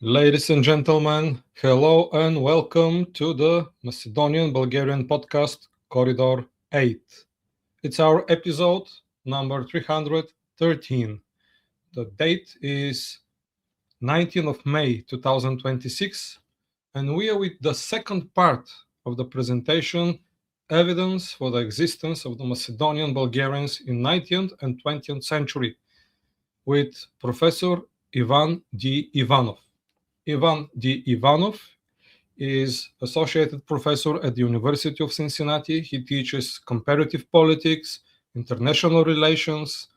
Ladies and gentlemen, hello and welcome to the Macedonian Bulgarian podcast Corridor 8. It's our episode number 313. The date is 19th of May 2026, and we are with the second part of the presentation, Evidence for the Existence of the Macedonian Bulgarians in 19th and 20th century, with Professor Ivan D. Ivanov. Ivan D. Ivanov is associated professor at the University of Cincinnati. He teaches comparative politics, international relations,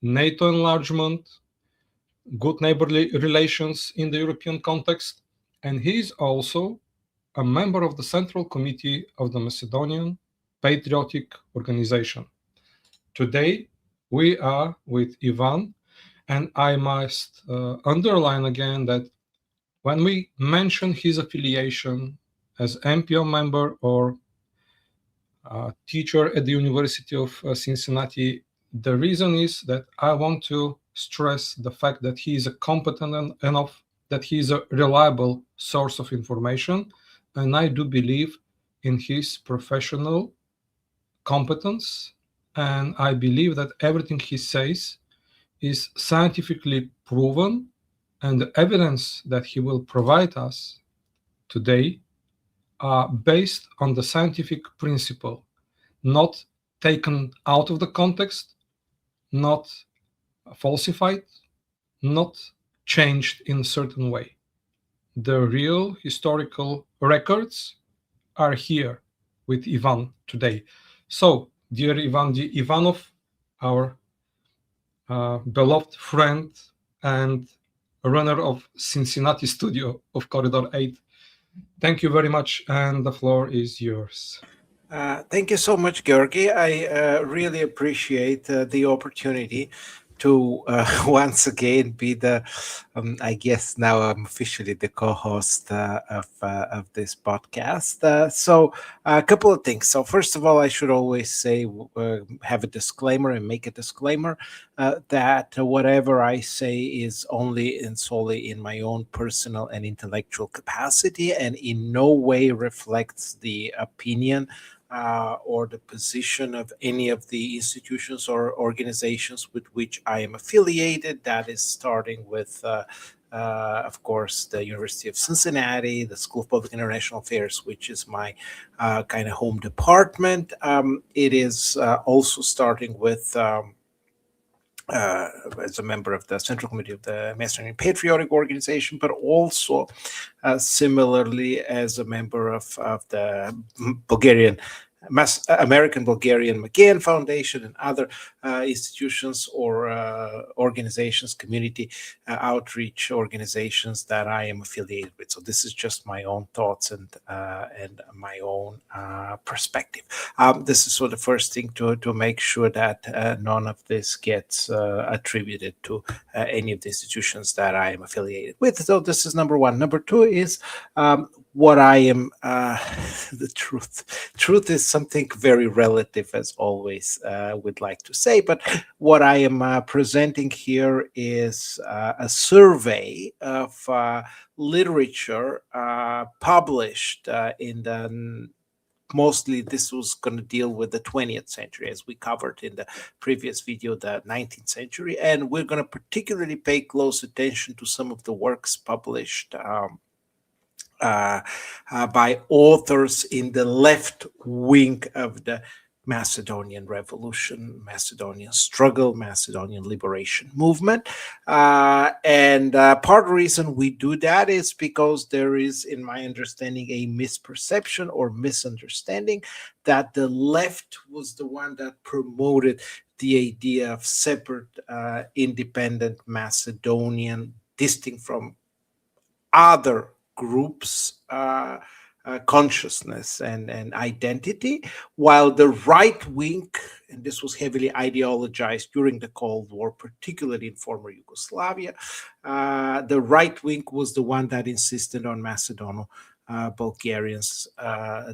NATO enlargement, good neighborly relations in the European context, and he is also a member of the Central Committee of the Macedonian Patriotic Organization. Today, we are with Ivan, and I must underline again that when we mention his affiliation as MPO member or teacher at the University of Cincinnati, the reason is that I want to stress the fact that he is a competent enough, that he is a reliable source of information, and I do believe in his professional competence, and I believe that everything he says is scientifically proven, and the evidence that he will provide us today are based on the scientific principle, not taken out of the context, not falsified, not changed in a certain way. The real historical records are here with Ivan today. So, dear Ivan Ivanov, our beloved friend and runner of Cincinnati studio of Corridor 8, thank you very much, and the floor is yours. Thank you so much, Georgi. I really appreciate the opportunity to once again be I guess now I'm officially the co-host of this podcast. So a couple of things. So first of all, I should always say, have a disclaimer and make a disclaimer that whatever I say is only and solely in my own personal and intellectual capacity and in no way reflects the opinion or the position of any of the institutions or organizations with which I am affiliated. That is starting with, of course, the University of Cincinnati, the School of Public International Affairs, which is my kind of home department. It is also starting with as a member of the Central Committee of the Macedonian Patriotic Organization, but also similarly as a member of the Bulgarian American Bulgarian McGahn Foundation and other institutions or organizations, community outreach organizations that I am affiliated with. So this is just my own thoughts and my own perspective. This is the first thing to make sure that none of this gets attributed to any of the institutions that I am affiliated with. So this is number one. Number two is what I am, the truth. Truth is something very relative, as always, would like to say. But what I am presenting here is a survey of literature published in the mostly this was going to deal with the 20th century, as we covered in the previous video, the 19th century. And we're going to particularly pay close attention to some of the works published by authors in the left wing of the Macedonian Revolution, Macedonian struggle, Macedonian liberation movement. And part of the reason we do that is because there is, in my understanding, a misperception or misunderstanding that the left was the one that promoted the idea of separate, independent Macedonian, distinct from other groups' consciousness and identity, while the right wing, and this was heavily ideologized during the Cold War, particularly in former Yugoslavia, the right wing was the one that insisted on Macedono Bulgarians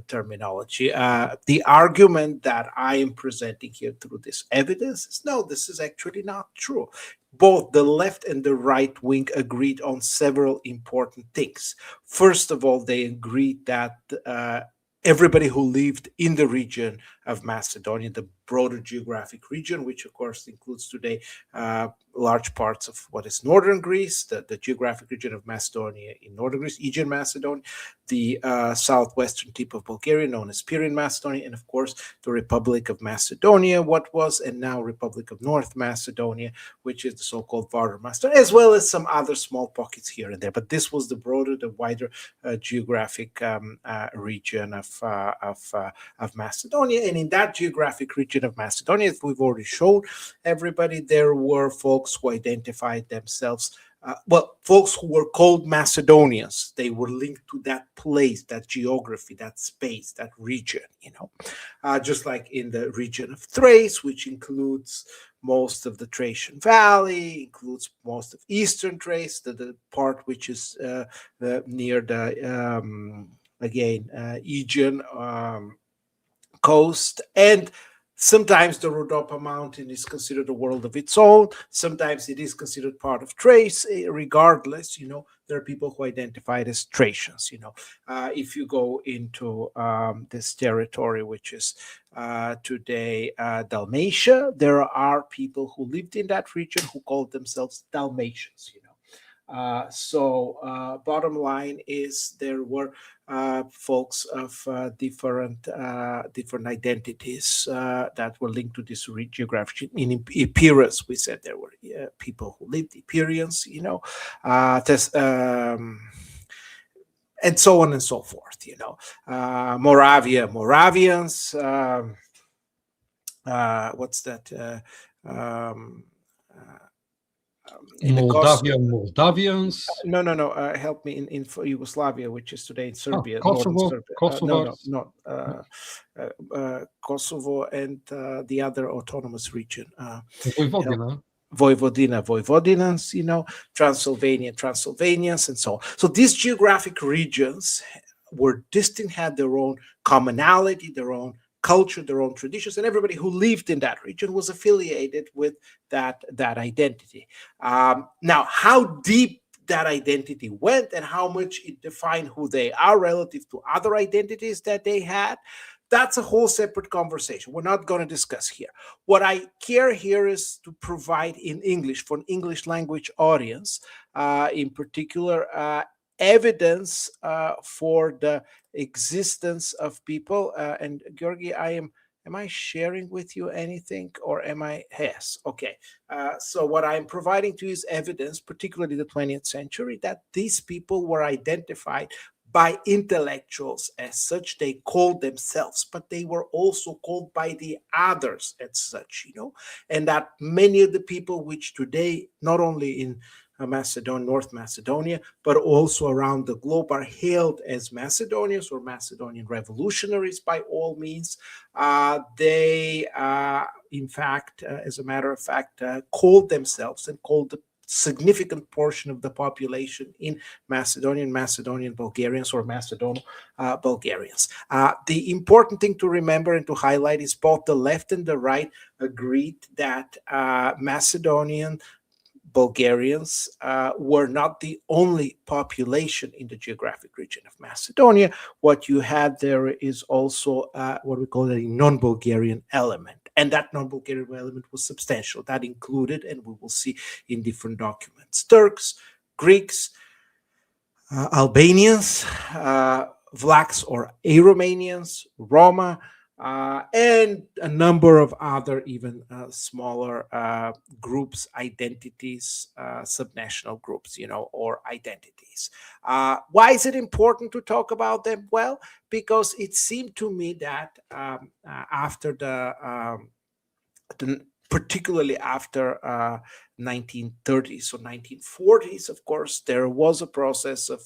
terminology. The argument that I am presenting here through this evidence is no, this is actually not true. both the left and the right wing agreed on several important things. First of all, they agreed that everybody who lived in the region of Macedonia, the broader geographic region, which of course includes today large parts of what is northern Greece, the geographic region of Macedonia in northern Greece, Aegean Macedonia, the southwestern tip of Bulgaria, known as Pyrenean Macedonia, and of course the Republic of Macedonia, what was and now Republic of North Macedonia, which is the so-called Varder Macedonia, as well as some other small pockets here and there. But this was the broader, the wider geographic region of Macedonia. And in that geographic region of Macedonia, as we've already shown everybody, there were folks who identified themselves folks who were called Macedonians. They were linked to that place, that geography, that space, that region, just like in the region of Thrace, which includes most of the Thracian Valley, includes most of Eastern Thrace, the part which is near the, Aegean coast, and sometimes the Rhodope Mountain is considered a world of its own. Sometimes it is considered part of Thrace. Regardless, there are people who identify it as Thracians. If you go into this territory, which is today Dalmatia, there are people who lived in that region who called themselves Dalmatians. Bottom line is there were folks of different identities that were linked to this geographic. In Epirus, we said there were people who lived, Epiroans, and so on and so forth. Moravia, Moravians. What's that? Moldavians. No. Help me in Yugoslavia, which is today in Serbia. Kosovo. Serbia. Kosovo and the other autonomous region. Vojvodinans, Transylvanians, and so on. So these geographic regions were distinct, had their own commonality, their own culture, their own traditions, and everybody who lived in that region was affiliated with that identity. Now, how deep that identity went and how much it defined who they are relative to other identities that they had, that's a whole separate conversation. We're not going to discuss here. What I care here is to provide in English, for an English language audience, in particular, evidence for the existence of people. And Georgi, am I sharing with you anything, or am I? Yes. Okay. So what I'm providing to you is evidence, particularly the 20th century, that these people were identified by intellectuals as such. They called themselves, but they were also called by the others as such, and that many of the people which today, not only in Macedonia, North Macedonia, but also around the globe, are hailed as Macedonians or Macedonian revolutionaries by all means. They, in fact, as a matter of fact, called themselves and called the significant portion of the population in Macedonian Bulgarians or Macedonian Bulgarians. The important thing to remember and to highlight is both the left and the right agreed that Macedonian Bulgarians were not the only population in the geographic region of Macedonia. What you had there is also what we call a non-Bulgarian element. And that non-Bulgarian element was substantial. That included, and we will see in different documents, Turks, Greeks, Albanians, Vlachs or Aromanians, Roma, and a number of other even smaller groups, identities, subnational groups, or identities. Why is it important to talk about them? Well, because it seemed to me that after particularly after 1930s or 1940s, of course, there was a process of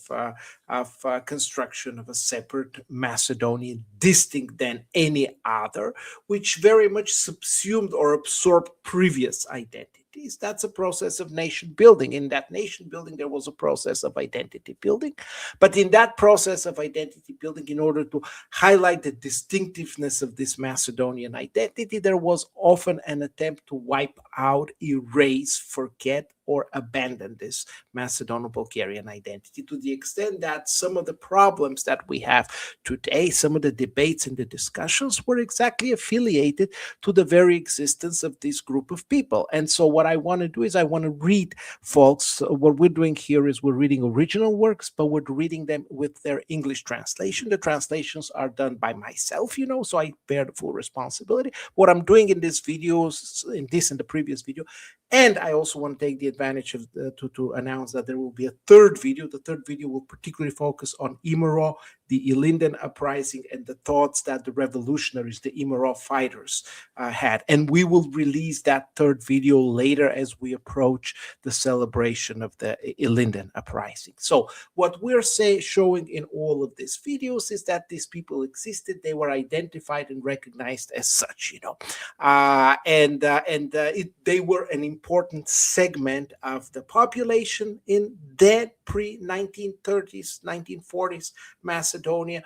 construction of a separate Macedonian, distinct than any other, which very much subsumed or absorbed previous identities. identities. That's a process of nation building. In that nation building, there was a process of identity building. But in that process of identity building, in order to highlight the distinctiveness of this Macedonian identity, there was often an attempt to wipe out, erase, forget, or abandon this Macedonian-Bulgarian identity, to the extent that some of the problems that we have today, some of the debates and the discussions were exactly affiliated to the very existence of this group of people. And so what I want to do is I want to read, folks, what we're doing here is we're reading original works, but we're reading them with their English translation. The translations are done by myself, so I bear the full responsibility. What I'm doing in this video, in this and the previous video, and I also want to take the advantage of to announce that there will be a third video. The third video will particularly focus on Ivanov, the Ilinden uprising, and the thoughts that the revolutionaries, the Ivanov fighters, had. And we will release that third video later as we approach the celebration of the Ilinden uprising. So what we're showing in all of these videos is that these people existed. They were identified and recognized as such, they were an important segment of the population in that pre-1930s, 1940s Macedonia,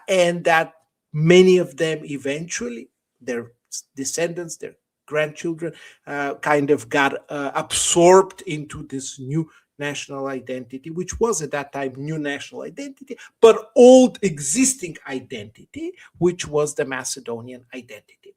and that many of them eventually, their descendants, their grandchildren, kind of got absorbed into this new national identity, which was at that time new national identity, but old existing identity, which was the Macedonian identity.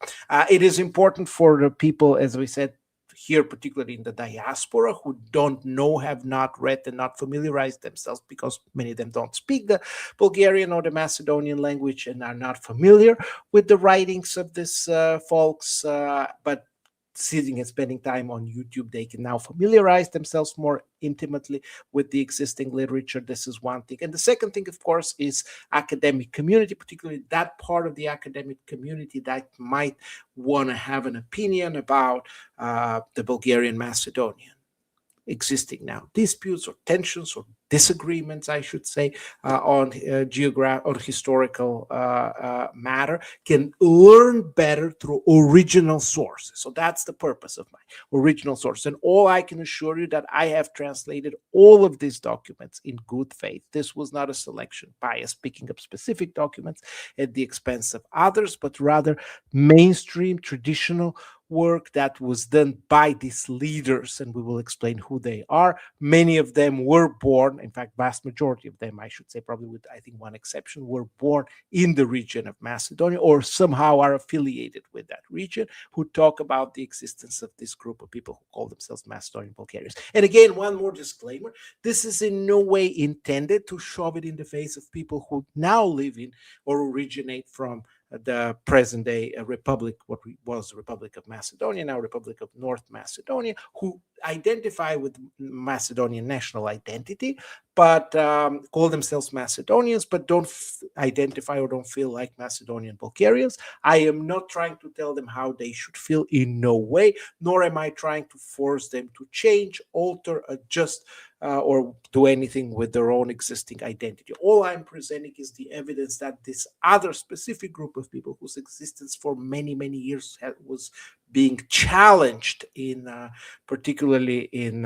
It is important for the people, as we said, here, particularly in the diaspora, who don't know, have not read, and not familiarized themselves, because many of them don't speak the Bulgarian or the Macedonian language and are not familiar with the writings of these folks, but sitting and spending time on YouTube, they can now familiarize themselves more intimately with the existing literature. This is one thing. And the second thing, of course, is academic community, particularly that part of the academic community that might want to have an opinion about the Bulgarian Macedonian existing now disputes or tensions or disagreements, I should say, on historical matter, can learn better through original sources. So that's the purpose of my original source. And all I can assure you that I have translated all of these documents in good faith. This was not a selection bias, picking up specific documents at the expense of others, but rather mainstream, traditional work that was done by these leaders, and we will explain who they are. Many of them were born, in fact, vast majority of them, I should say, probably with, I think, one exception, were born in the region of Macedonia or somehow are affiliated with that region, who talk about the existence of this group of people who call themselves Macedonian Bulgarians. And again, one more disclaimer, this is in no way intended to shove it in the face of people who now live in or originate from the present-day republic, what was the Republic of Macedonia, now Republic of North Macedonia, who identify with Macedonian national identity, but call themselves Macedonians, but don't identify or don't feel like Macedonian Bulgarians. I am not trying to tell them how they should feel in no way, nor am I trying to force them to change, alter, adjust, or do anything with their own existing identity. All I'm presenting is the evidence that this other specific group of people, whose existence for many, many years was being challenged in, particularly in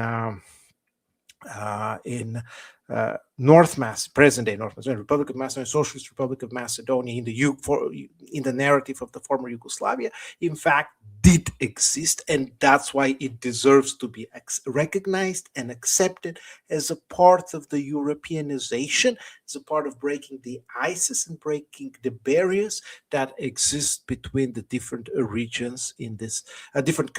present-day North Macedonia, Republic of Macedonia, Socialist Republic of Macedonia, in the narrative of the former Yugoslavia, in fact, did exist, and that's why it deserves to be recognized and accepted as a part of the Europeanization, as a part of breaking the ices and breaking the barriers that exist between the different regions in this, different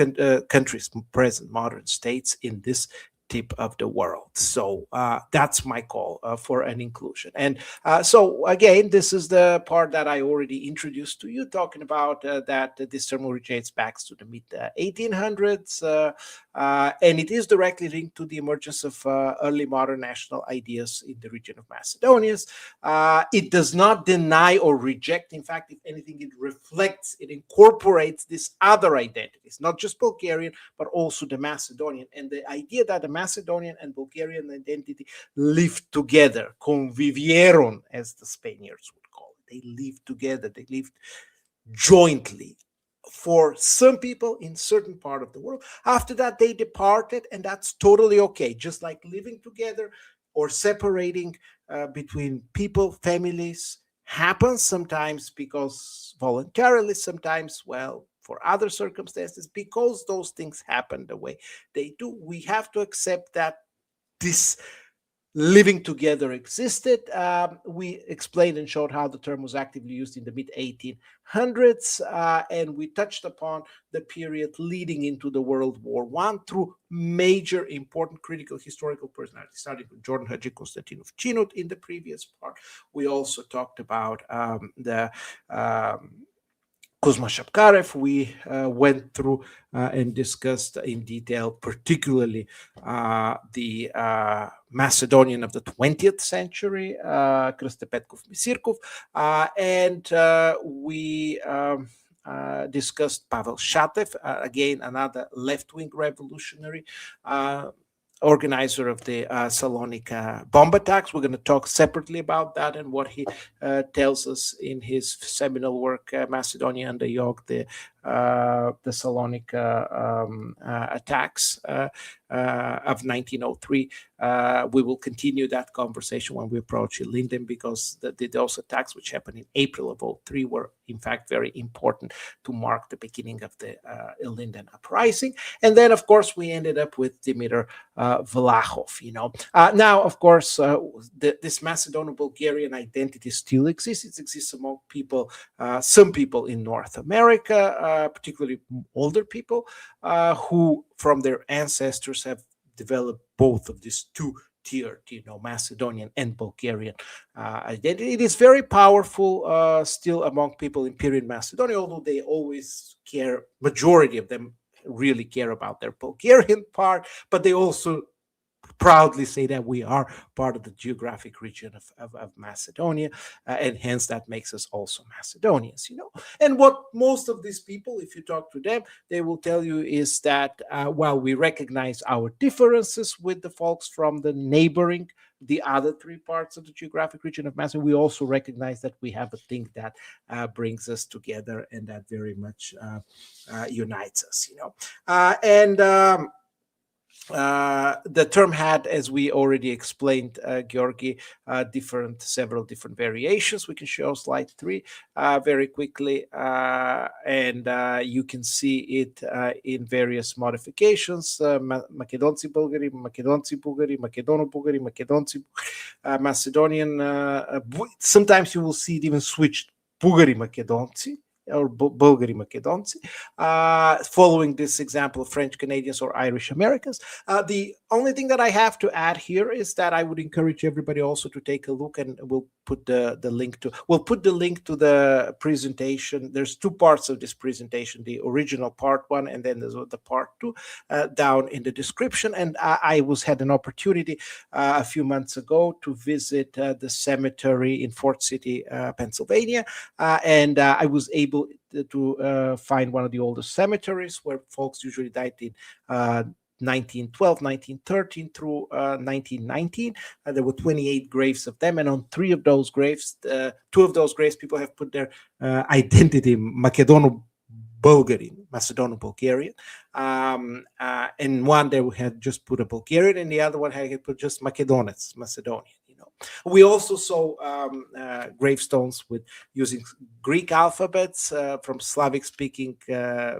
countries, present modern states in this tip of the world. So that's my call for an inclusion. And so again, this is the part that I already introduced to you, talking about that this term originates back to the mid 1800s, and it is directly linked to the emergence of early modern national ideas in the region of Macedonia. It does not deny or reject. In fact, if anything, it reflects, it incorporates these other identities, not just Bulgarian, but also the Macedonian. And the idea that the Macedonian and Bulgarian identity live together, convivieron, as the Spaniards would call it. They live together, they lived jointly for some people in certain part of the world. After that, they departed, and that's totally okay. Just like living together or separating between people, families happens sometimes because voluntarily, sometimes, well, for other circumstances, because those things happen the way they do. We have to accept that this living together existed. We explained and showed how the term was actively used in the mid 1800s, and we touched upon the period leading into the World War I through major important critical historical personalities, starting with Jordan Hadji Konstantinov Chinut in the previous part. We also talked about the Kuzma Shapkarev. We went through and discussed in detail, particularly the Macedonian of the 20th century, Krste Petkov Misirkov, and we discussed Pavel Shatev, again, another left-wing revolutionary organizer of the Salonika bomb attacks. We're going to talk separately about that and what he tells us in his seminal work, Macedonia and the Yog, the Salonika attacks of 1903. We will continue that conversation when we approach Linden, because those attacks, which happened in April of 03, were in fact very important to mark the beginning of the Linden uprising. And then, of course, we ended up with Dimiter Vlachov. Now, of course, this Macedonian-Bulgarian identity still exists. It exists among people, some people in North America, particularly older people, who from their ancestors have developed both of these two-tiered, Macedonian and Bulgarian identity. It is very powerful still among people in period Macedonia, although they always care, majority of them really care about their Bulgarian part, but they also proudly say that we are part of the geographic region of Macedonia, and hence that makes us also Macedonians, And what most of these people, if you talk to them, they will tell you is that while we recognize our differences with the folks from the other three parts of the geographic region of Macedonia, we also recognize that we have a thing that brings us together and that very much unites us, the term had, as we already explained, Georgi, several different variations. We can show slide 3 very quickly, and you can see it in various modifications: Makedonci Bulgari, Makedonci Bulgari, Makedono Bulgari, Makedonci, Macedonian. Sometimes you will see it even switched, Bulgari Makedonci, or Bulgari Makedonci, following this example of French Canadians or Irish Americans. The only thing that I have to add here is that I would encourage everybody also to take a look, and we'll put the link to the presentation. There's two parts of this presentation: the original part 1, and then there's the part 2 down in the description. And I had an opportunity a few months ago to visit the cemetery in Fort City, Pennsylvania, and I was able to find one of the oldest cemeteries where folks usually died in 1912, 1913 through 1919. There were 28 graves of them, and on 3 of those graves, 2 of those graves, people have put their identity Macedono-Bulgarian, Macedonian-Bulgarian. And one they had just put a Bulgarian, and the other one had put just Macedonets, Macedonian. We also saw gravestones with using Greek alphabets from Slavic-speaking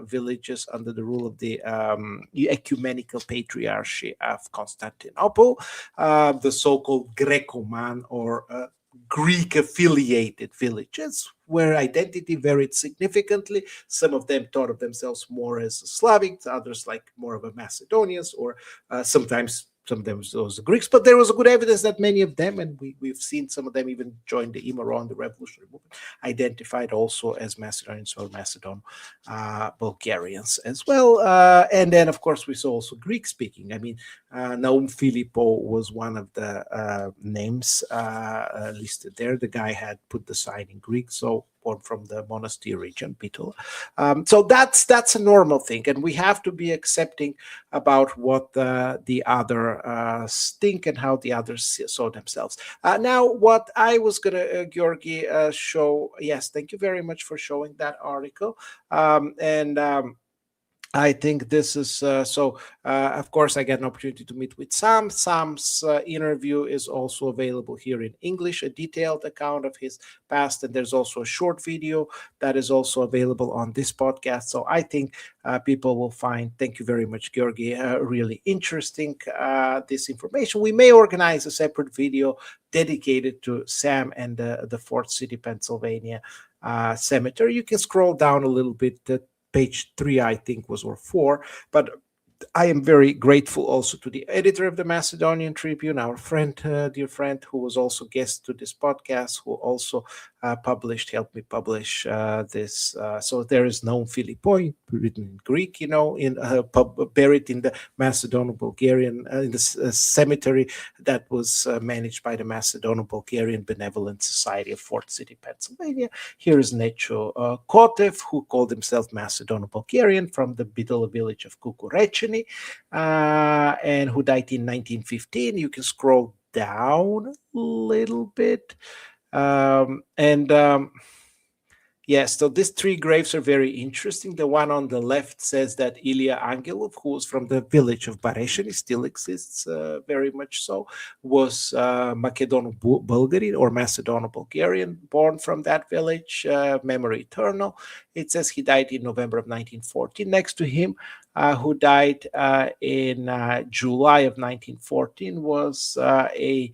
villages under the rule of the ecumenical patriarchy of Constantinople, the so-called Greco-Man or Greek-affiliated villages, where identity varied significantly. Some of them thought of themselves more as Slavic, others like more of a Macedonians, or sometimes some of them was Greeks, but there was a good evidence that many of them, and we've seen some of them even join the Imaron, the revolutionary movement, identified also as Macedonians or Macedon Bulgarians as well. And then, of course, we saw also Greek-speaking. I mean, Naum Filippo was one of the names listed there. The guy had put the sign in Greek, so born from the Monastir region, Bitola. So that's a normal thing, and we have to be accepting about what the other think and how the others saw themselves. Now, what I was going to, Georgi, show, yes, thank you very much for showing that article. I think this is so. Of course, I get an opportunity to meet with Sam. Sam's interview is also available here in English, a detailed account of his past, and there's also a short video that is also available on this podcast. So I think people will find, thank you very much, Georgi, really interesting this information. We may organize a separate video dedicated to Sam and the Fort City, Pennsylvania cemetery. You can scroll down a little bit. Page 3, I think, was, or 4, but I am very grateful also to the editor of the Macedonian Tribune, our friend, dear friend, who was also guest to this podcast, who also helped me publish this. So there is known Philippoi, written in Greek, buried in the Macedonian-Bulgarian, in the cemetery that was managed by the Macedonian-Bulgarian Benevolent Society of Fort City, Pennsylvania. Here is Necho Kotev, who called himself Macedonian-Bulgarian, from the Bitola village of Kukurechini, and who died in 1915. You can scroll down a little bit. Yes, so these 3 graves are very interesting. The one on the left says that Ilya Angelov, who was from the village of Baresheni, still exists very much so, was Macedon-Bulgarian or Macedon-Bulgarian, born from that village, memory eternal. It says he died in November of 1914. Next to him, who died in July of 1914, was a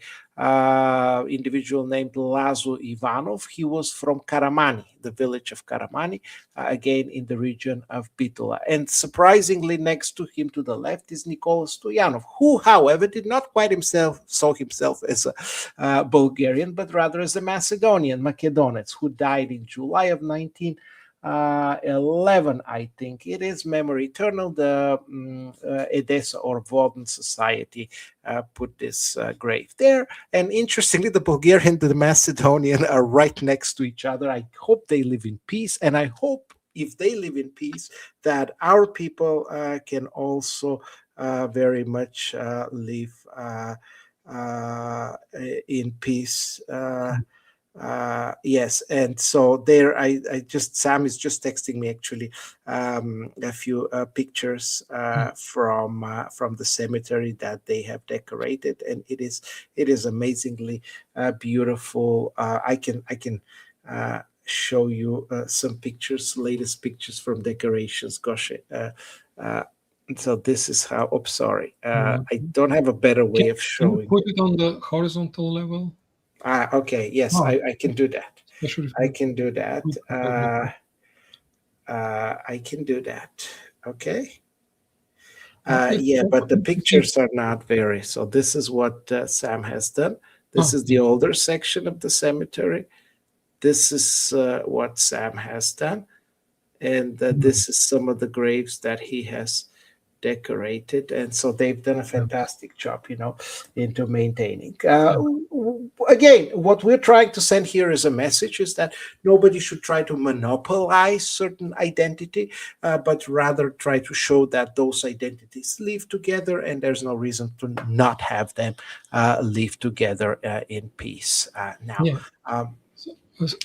individual named Lazo Ivanov. He was from Karamani, the village of Karamani, again in the region of Bitola. And surprisingly, next to him to the left is Nicola Stoyanov, who, however, did not quite saw himself as a Bulgarian, but rather as a Macedonian, Macedonets, who died in July of 1911, I think it is, memory eternal. The Edessa or Vodun Society put this grave there. And interestingly, the Bulgarian and the Macedonian are right next to each other. I hope they live in peace, and I hope, if they live in peace, that our people can also very much live in peace. Yes, and so there, Sam is just texting me actually a few pictures from the cemetery that they have decorated, and it is amazingly beautiful. I can show you some pictures, latest pictures from decorations. Gosh, so this is how. Oh, sorry, I don't have a better way of showing. Can you put it on the horizontal level? Okay, yes, I can do that. I can do that. I can do that. Okay. Yeah, but the pictures are not very. So this is what Sam has done. This is the older section of the cemetery. This is what Sam has done. And this is some of the graves that he has decorated, and so they've done a fantastic job, into maintaining. Again, what we're trying to send here as a message is that nobody should try to monopolize certain identity, but rather try to show that those identities live together, and there's no reason to not have them live together in peace.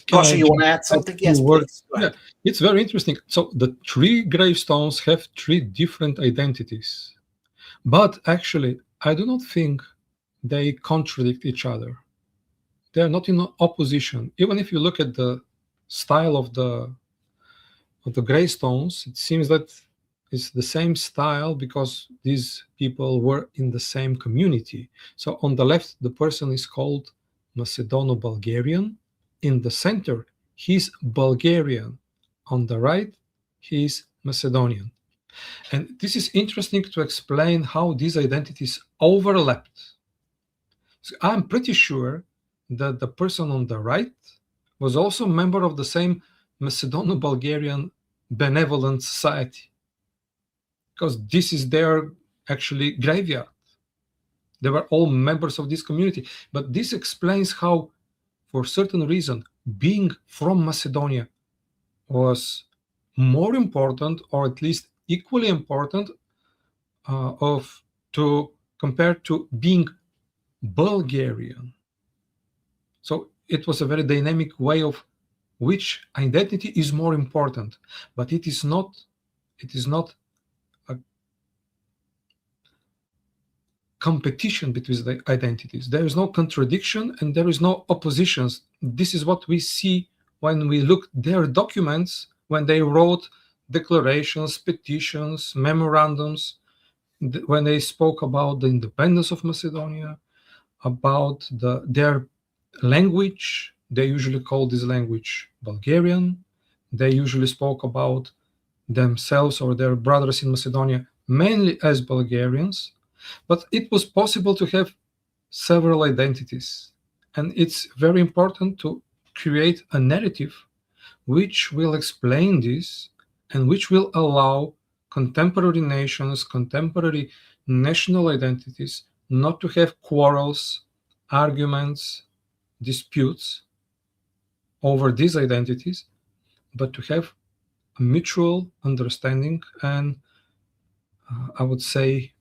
Gosha, you want to add something? Yes, please. Yeah, it's very interesting. So the 3 gravestones have 3 different identities, but actually, I do not think they contradict each other. They are not in opposition. Even if you look at the style of the gravestones, it seems that it's the same style because these people were in the same community. So on the left, the person is called Macedono-Bulgarian. In the center, he's Bulgarian. On the right, he's Macedonian. And this is interesting to explain how these identities overlapped. So I'm pretty sure that the person on the right was also a member of the same Macedono-Bulgarian Benevolent Society, because this is their actually graveyard. They were all members of this community. But this explains how, for certain reason, being from Macedonia was more important, or at least equally important, compared to being Bulgarian. So it was a very dynamic way of which identity is more important, but it is not a competition between the identities. There is no contradiction and there is no oppositions. This is what we see when we look their documents, when they wrote declarations, petitions, memorandums, when they spoke about the independence of Macedonia, about their language. They usually call this language Bulgarian. They usually spoke about themselves or their brothers in Macedonia mainly as Bulgarians. But it was possible to have several identities. And it's very important to create a narrative which will explain this and which will allow contemporary nations, contemporary national identities not to have quarrels, arguments, disputes over these identities, but to have a mutual understanding and, I would say,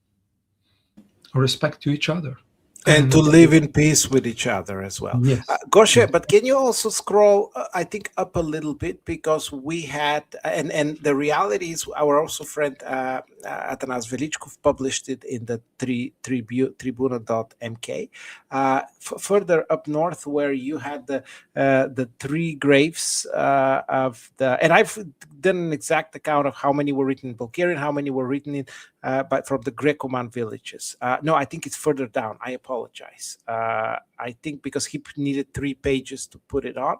respect to each other. And to live in peace with each other as well. Yes. Goshe, but can you also scroll, I think, up a little bit, because we had, and the reality is our also friend Atanas Velichkov published it in the tribuna.mk. Further up north, where you had the three graves of the, and I've done an exact account of how many were written in Bulgarian, how many were written in from the Greco-Man villages. No, I think it's further down. I apologize. I think because he needed 3 pages to put it on.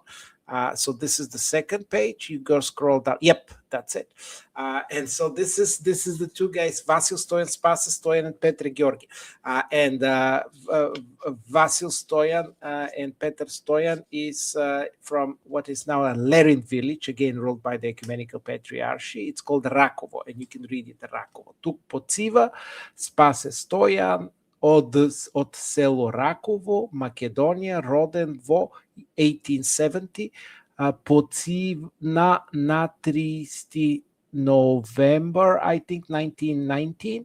So this is the second page. You go scroll down. Yep, that's it. And so this is the two guys, Vasil Stoyan, Spas Stoyan, and Petre Georgi. And Vasil Stoyan and Petr Stoyan is from what is now a Lerin village, again ruled by the Ecumenical Patriarchy. It's called Rakovo, and you can read it Rakovo. Tuk Pociva, Spas Stoyan, od selo Rakovo, Macedonia, rodен во 1870, Pociv na 30 November, I think 1919,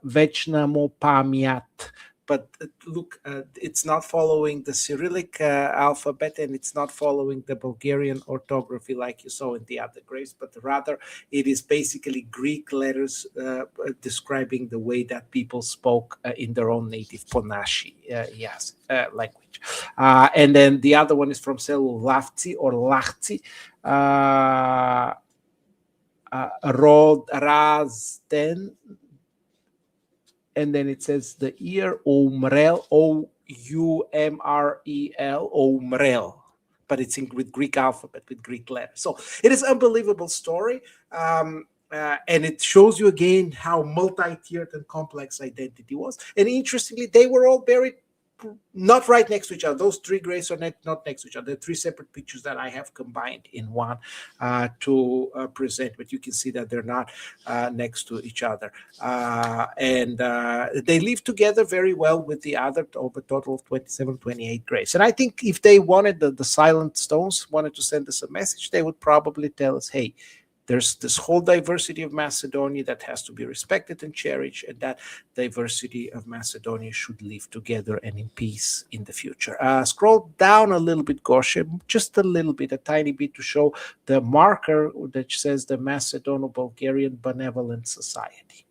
Večna mu pamjat. But look, it's not following the Cyrillic alphabet, and it's not following the Bulgarian orthography like you saw in the other graves, but rather it is basically Greek letters describing the way that people spoke in their own native Ponashi language. And then the other one is from Selu Lavci or Lachci, Rod Razden. And then it says the year Omrel, Oumrel, Omrel, but it's with Greek alphabet, with Greek letters. So it is an unbelievable story, and it shows you again how multi-tiered and complex identity was. And interestingly, they were all buried not right next to each other. Those 3 graves are not next to each other. They're 3 separate pictures that I have combined in one to present, but you can see that they're not next to each other. And they live together very well with the other, of a total of 27, 28 graves. And I think if they wanted, the Silent Stones wanted to send us a message, they would probably tell us, hey, there's this whole diversity of Macedonia that has to be respected and cherished, and that diversity of Macedonia should live together and in peace in the future. Scroll down a little bit, Goshe, just a little bit, a tiny bit, to show the marker that says the Macedono-Bulgarian Benevolent Society.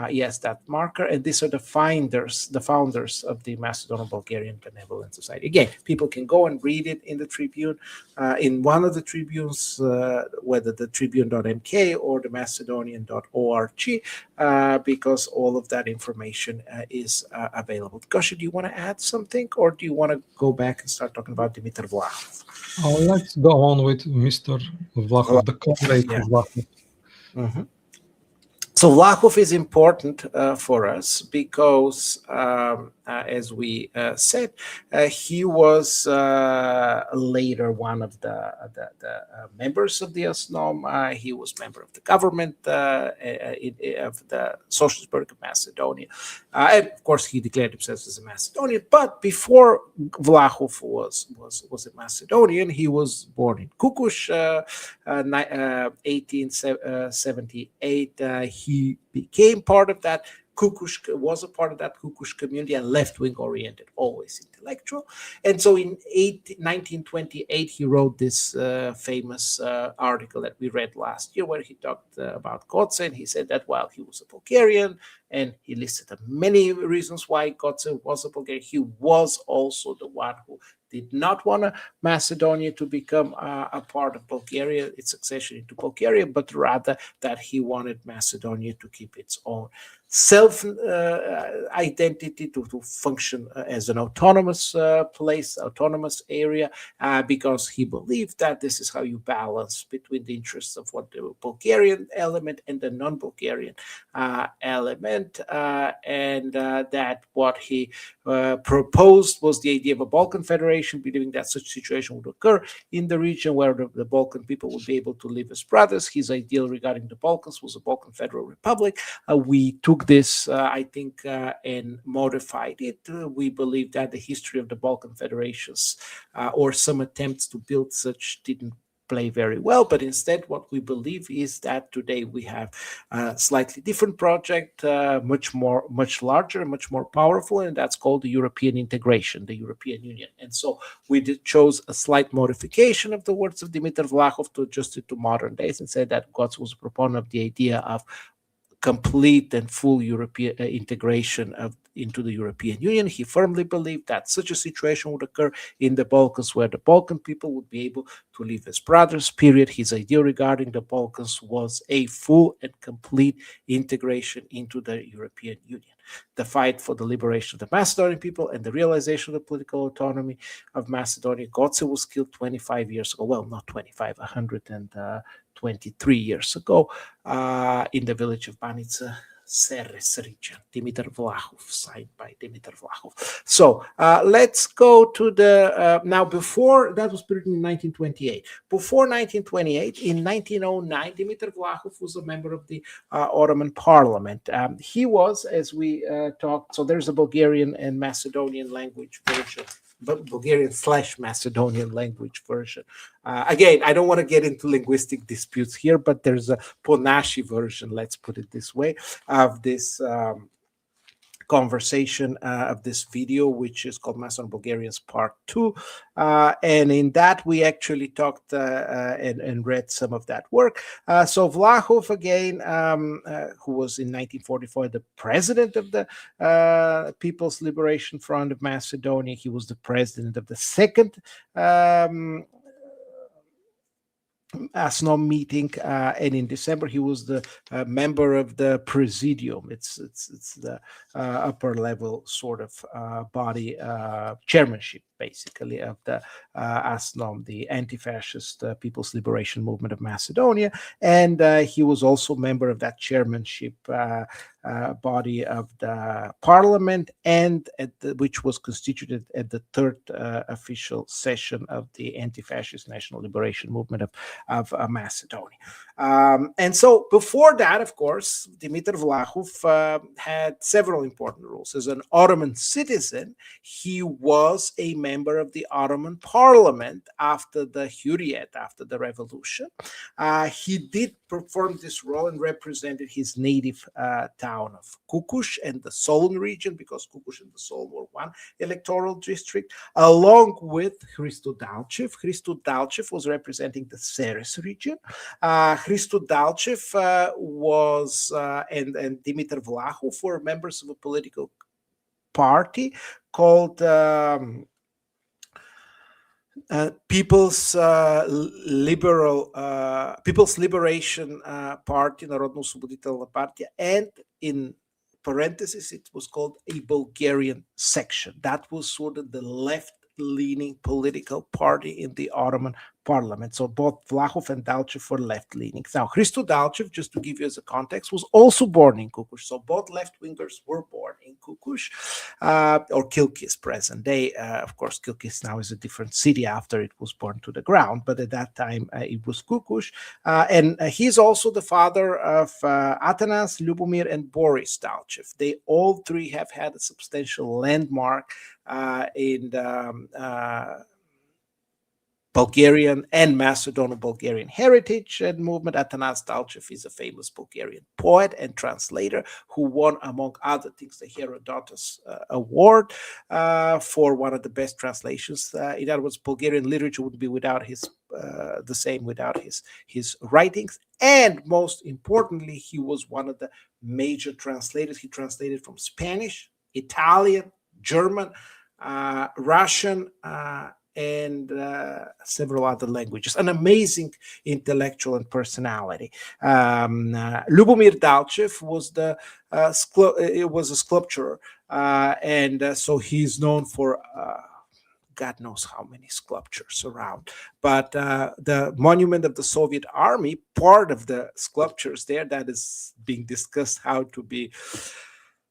Yes, that marker, and these are the founders of the Macedonian-Bulgarian Benevolent Society. Again, people can go and read it in the Tribune, in one of the tribunes, whether the Tribune.mk or the Macedonian.org, because all of that information is available. Goshe, do you want to add something, or do you want to go back and start talking about Dimitar Vlachov? Let's go on with Mr. Vlachov, the comrade Vlachov. Mm-hmm. So Vlachov is important for us because as we said. He was later one of the members of the ASNOM. He was member of the government of the Socialist Republic of Macedonia. And of course, he declared himself as a Macedonian. But before Vlahov was a Macedonian, he was born in Kukush, 1878. He became part of that Kukush, was a part of that Kukush community, and left-wing oriented, always intellectual. And so in 1928, he wrote this famous article that we read last year, where he talked about Gotze, and he said that while he was a Bulgarian, and he listed many reasons why Gotze was a Bulgarian, he was also the one who did not want Macedonia to become a part of Bulgaria, its accession into Bulgaria, but rather that he wanted Macedonia to keep its own self identity, to function as an autonomous place, autonomous area, because he believed that this is how you balance between the interests of what the Bulgarian element and the non-Bulgarian element, and that what he proposed was the idea of a Balkan Federation, believing that such situation would occur in the region where the Balkan people would be able to live as brothers. His ideal regarding the Balkans was a Balkan Federal Republic. We took this, I think, and modified it. We believe that the history of the Balkan federations or some attempts to build such didn't play very well, but instead what we believe is that today we have a slightly different project, much larger, much more powerful, and that's called the European integration, the European Union. And so we chose a slight modification of the words of Dimitar Vlahov to adjust it to modern days, and said that Gotze was a proponent of the idea of complete and full European integration into the European Union. He firmly believed that such a situation would occur in the Balkans, where the Balkan people would be able to live as brothers, period. His idea regarding the Balkans was a full and complete integration into the European Union. The fight for the liberation of the Macedonian people and the realization of the political autonomy of Macedonia. Gotze was killed 25 years ago. Well, not 25, 123 years ago, in the village of Banica Seres region. Dimitar Vlahov, signed by Dimitar Vlahov. So let's go to the, now before, that was written in 1928. Before 1928, in 1909, Dimitar Vlahov was a member of the Ottoman parliament. He was, as we talked, so there's a Bulgarian and Macedonian language version, Bulgarian/Macedonian language version. Again, I don't want to get into linguistic disputes here, but there's a Ponashi version, let's put it this way, of this conversation, of this video, which is called Macedonian Bulgarians Part 2. And in that, we actually talked and read some of that work. So Vlahov, again, who was in 1944 the president of the People's Liberation Front of Macedonia, he was the president of the second ASNOM meeting, and in December he was the member of the Presidium. It's the upper level sort of body, chairmanship basically of the ASNOM, the Anti-Fascist People's Liberation Movement of Macedonia, and he was also member of that chairmanship body of the parliament, and which was constituted at the third official session of the Anti-Fascist National Liberation Movement of Macedonia. And so before that, of course, Dimitar Vlahov had several important roles. As an Ottoman citizen, he was a member of the Ottoman parliament after the Hurriyet, after the revolution. He did perform this role and represented his native town of Kukush and the Solun region, because Kukush and the Solun were one electoral district, along with Hristo Dalchev. Hristo Dalchev was representing the Seres region. Hristo Dalchev was, and Dimitar Vlahov were members of a political party called People's Liberation Party, Народно-освободителна партия, and in parentheses, it was called a Bulgarian section. That was sort of the left-leaning political party in the Ottoman parliament. So both Vlahov and Dalchev were left-leaning. Now, Hristo Dalchev, just to give you as a context, was also born in Kukush. So both left-wingers were born in Kukush. Kukush, or Kilkis present day. Of course, Kilkis now is a different city after it was burned to the ground, but at that time it was Kukush. And he's also the father of Atanas, Lubomir, and Boris Dalchev. They all three have had a substantial landmark in the Bulgarian and Macedonian-Bulgarian heritage and movement. Atanas Dalchev is a famous Bulgarian poet and translator who won, among other things, the Herodotus Award for one of the best translations. In other words, Bulgarian literature would be without the same without his writings. And most importantly, he was one of the major translators. He translated from Spanish, Italian, German, Russian, and several other languages. An amazing intellectual and personality. Lubomir Dalchev was a sculptor, and so he's known for God knows how many sculptures around. But the monument of the Soviet Army, part of the sculptures there that is being discussed how to be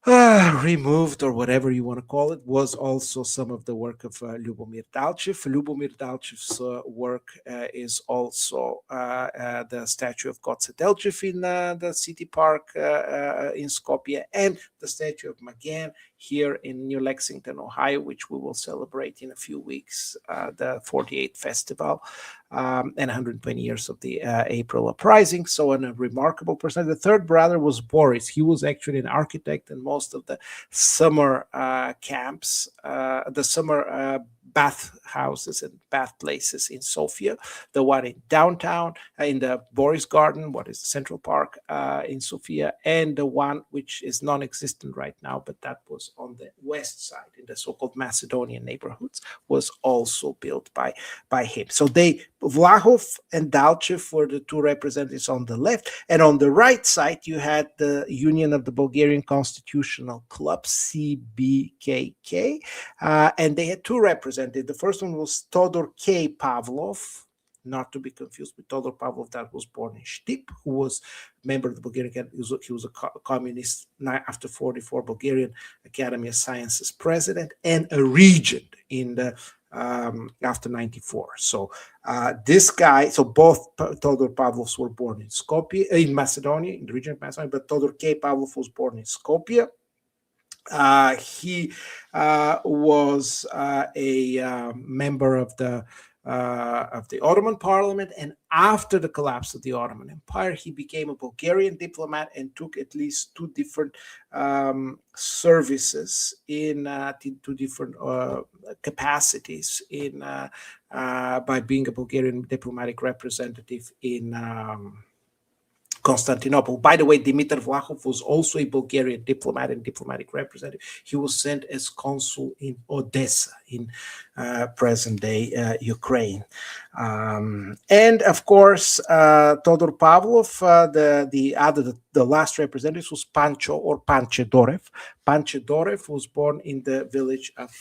removed or whatever you want to call it, was also some of the work of Lubomir Dalchev. Lubomir Dalchev's work is also the statue of Goce Delchev in the city park in Skopje, and the statue of Magen here in New Lexington, Ohio, which we will celebrate in a few weeks, the 48th festival and 120 years of the April Uprising. So a remarkable person. The third brother was Boris. He was actually an architect, and most of the summer camps, the summer bath houses and bath places in Sofia, the one in downtown, in the Boris Garden, what is Central Park in Sofia, and the one which is non-existent right now, but that was on the west side in the so-called Macedonian neighborhoods, was also built by him. So Vlahov and Dalchev were the two representatives on the left, and on the right side you had the Union of the Bulgarian Constitutional Club, CBKK, and they had two representatives. The first one was Todor K. Pavlov, not to be confused with Todor Pavlov that was born in Štip, who was a member of the Bulgarian, he was a communist after 44, Bulgarian Academy of Sciences president, and a regent in the after 94. So this guy, so both Todor Pavlovs were born in Skopje, in Macedonia, in the region of Macedonia, but Todor K. Pavlov was born in Skopje. He was a member of the Ottoman Parliament, and after the collapse of the Ottoman Empire, he became a Bulgarian diplomat and took at least two different services in two different capacities in by being a Bulgarian diplomatic representative in Constantinople. By the way, Dimitar Vlahov was also a Bulgarian diplomat and diplomatic representative. He was sent as consul in Odessa in present-day Ukraine. And of course, Todor Pavlov, the last representative was Pancho or Panchedorev. Panchedorev was born in the village of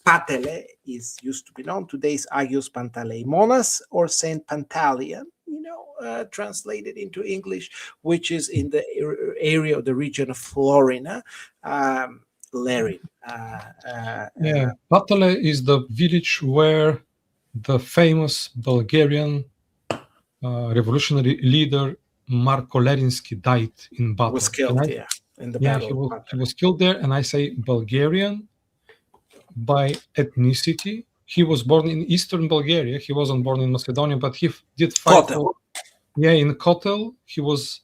Patele, is used to be known. Today is Agios Pantaleimonas or Saint Pantaleon, translated into English, which is in the area of the region of Florina, Lerin. Patale is the village where the famous Bulgarian revolutionary leader Marko Lerinsky died in battle. Was killed, in the battle. He was killed there, and I say Bulgarian by ethnicity. He was born in eastern Bulgaria. He wasn't born in Macedonia, but he did fight in Kotel. He was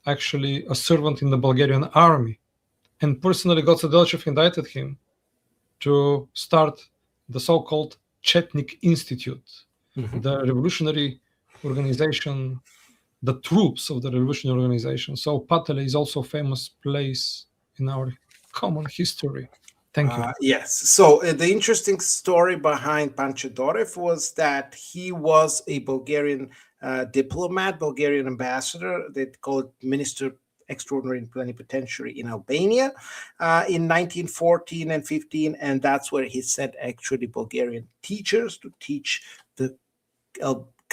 actually a servant in the Bulgarian army. And personally, Goce Delchev invited him to start the so-called Chetnik Institute, the revolutionary organization, the troops of the revolutionary organization. So Patele is also a famous place in our common history. Thank you. Yes. So the interesting story behind Panchedorev was that he was a Bulgarian diplomat, Bulgarian ambassador. They call it Minister Extraordinary and Plenipotentiary in Albania in 1914 and 15, and that's where he sent actually Bulgarian teachers to teach the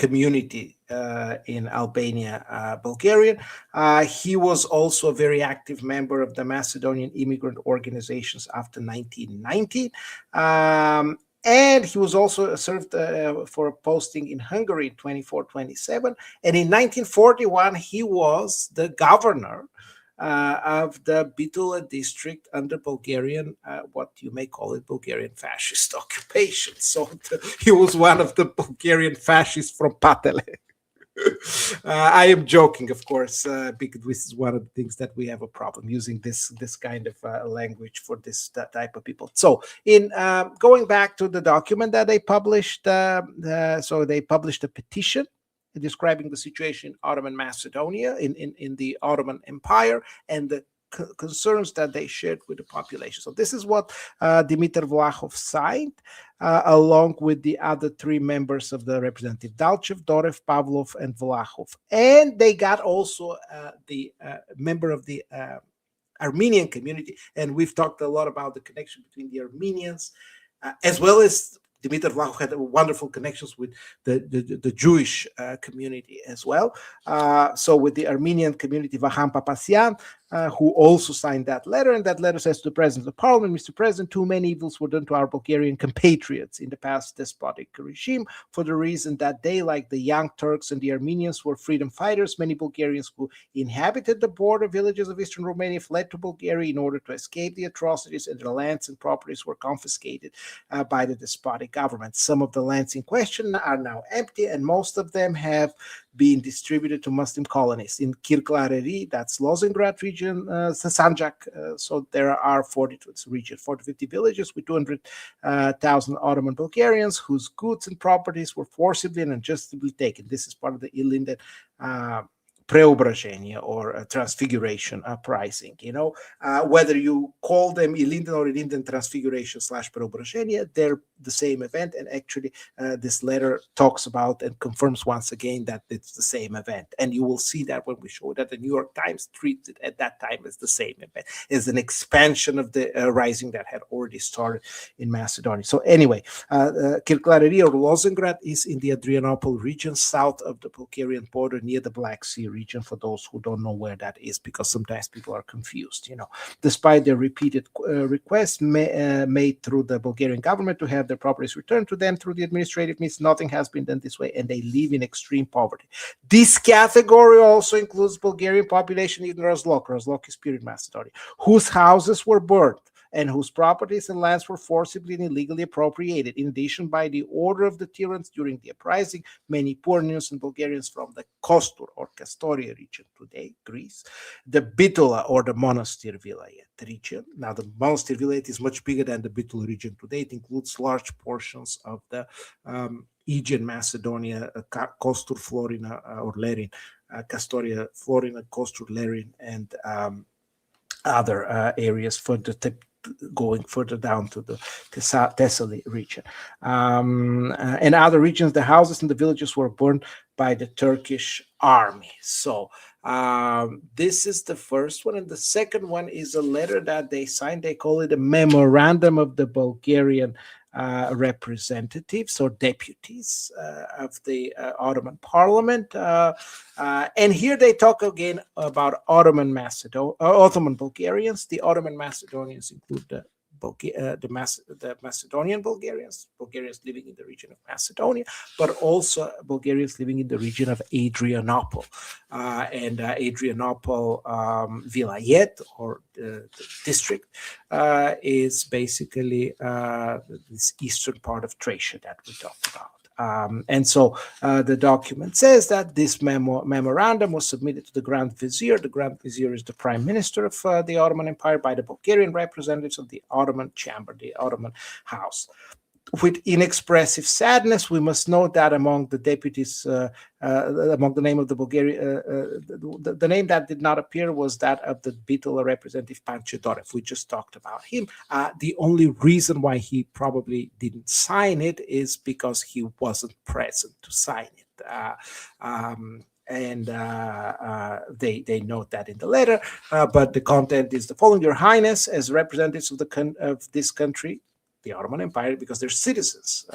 community in Albania, Bulgarian. He was also a very active member of the Macedonian immigrant organizations after 1990. And he was also served for a posting in Hungary in 24-27. And in 1941, he was the governor of the Bitola district under Bulgarian, what you may call it, Bulgarian fascist occupation. So he was one of the Bulgarian fascists from Patele. I am joking, of course, because this is one of the things that we have a problem using this kind of language for this type of people. So, in going back to the document that they published, so they published a petition describing the situation in Ottoman Macedonia, in the Ottoman Empire, and the concerns that they shared with the population. So this is what Dimitar Vlahov signed, along with the other three members of the representative, Dalchev, Dorev, Pavlov, and Vlahov. And they got also the member of the Armenian community, and we've talked a lot about the connection between the Armenians, as well as Dimitar Vlahov had wonderful connections with the Jewish community as well. So with the Armenian community, Vaham Papasyan, who also signed that letter, and that letter says to the President of the Parliament, Mr. President, too many evils were done to our Bulgarian compatriots in the past despotic regime for the reason that they, like the Young Turks and the Armenians, were freedom fighters. Many Bulgarians who inhabited the border villages of eastern Romania fled to Bulgaria in order to escape the atrocities, and their lands and properties were confiscated by the despotic government. Some of the lands in question are now empty, and most of them have been distributed to Muslim colonies in Kirklareri, that's Lozengrad region, Sanjak. So there are 40 to its region, 40 to 50 villages with 200,000 Ottoman Bulgarians whose goods and properties were forcibly and unjustly taken. This is part of the Ilinden Preobrazhenie or transfiguration uprising. Whether you call them Ilinden or Ilinden transfiguration / Preobrazhenie, they're the same event. And actually, this letter talks about and confirms once again that it's the same event. And you will see that when we show that the New York Times treats it at that time as the same event, as an expansion of the rising that had already started in Macedonia. So anyway, Kirklareri or Lozengrad is in the Adrianople region, south of the Bulgarian border, near the Black Sea region, for those who don't know where that is, because sometimes people are confused. Despite their repeated requests made through the Bulgarian government to have their properties returned to them through the administrative means, nothing has been done this way, and they live in extreme poverty. This category also includes Bulgarian population in Razlog. Razlog is Spirit Macedonia, whose houses were burned and whose properties and lands were forcibly and illegally appropriated. In addition, by the order of the tyrants during the uprising, many poor and Bulgarians from the Kostur or Kastoria region, today Greece, the Bitola or the Monastir Vilayet region. Now, the Monastir Vilayet is much bigger than the Bitola region today. It includes large portions of the Aegean Macedonia, Kostur, Florina, or Lerin, Kastoria, Florina, Kostur, Lerin, and other areas going further down to the Thessaly region. And other regions, the houses and the villages were burned by the Turkish army. So this is the first one. And the second one is a letter that they signed. They call it a memorandum of the Bulgarian representatives or deputies of the Ottoman Parliament. And here they talk again about Ottoman Bulgarians. The Ottoman Macedonians include the Macedonian Bulgarians living in the region of Macedonia, but also Bulgarians living in the region of Adrianople. And Adrianople Vilayet, or the district, is basically this eastern part of Thracia that we talked about. And so the document says that this memorandum was submitted to the Grand Vizier. The Grand Vizier is the Prime Minister of the Ottoman Empire, by the Bulgarian representatives of the Ottoman Chamber, the Ottoman House. With inexpressive sadness, we must note that among the deputies, among the name of the Bulgarian, the name that did not appear was that of the Bitola representative Panche Dorev. We just talked about him. The only reason why he probably didn't sign it is because he wasn't present to sign it. And they note that in the letter, but the content is the following: Your Highness, as representatives of this country, the Ottoman Empire because they're citizens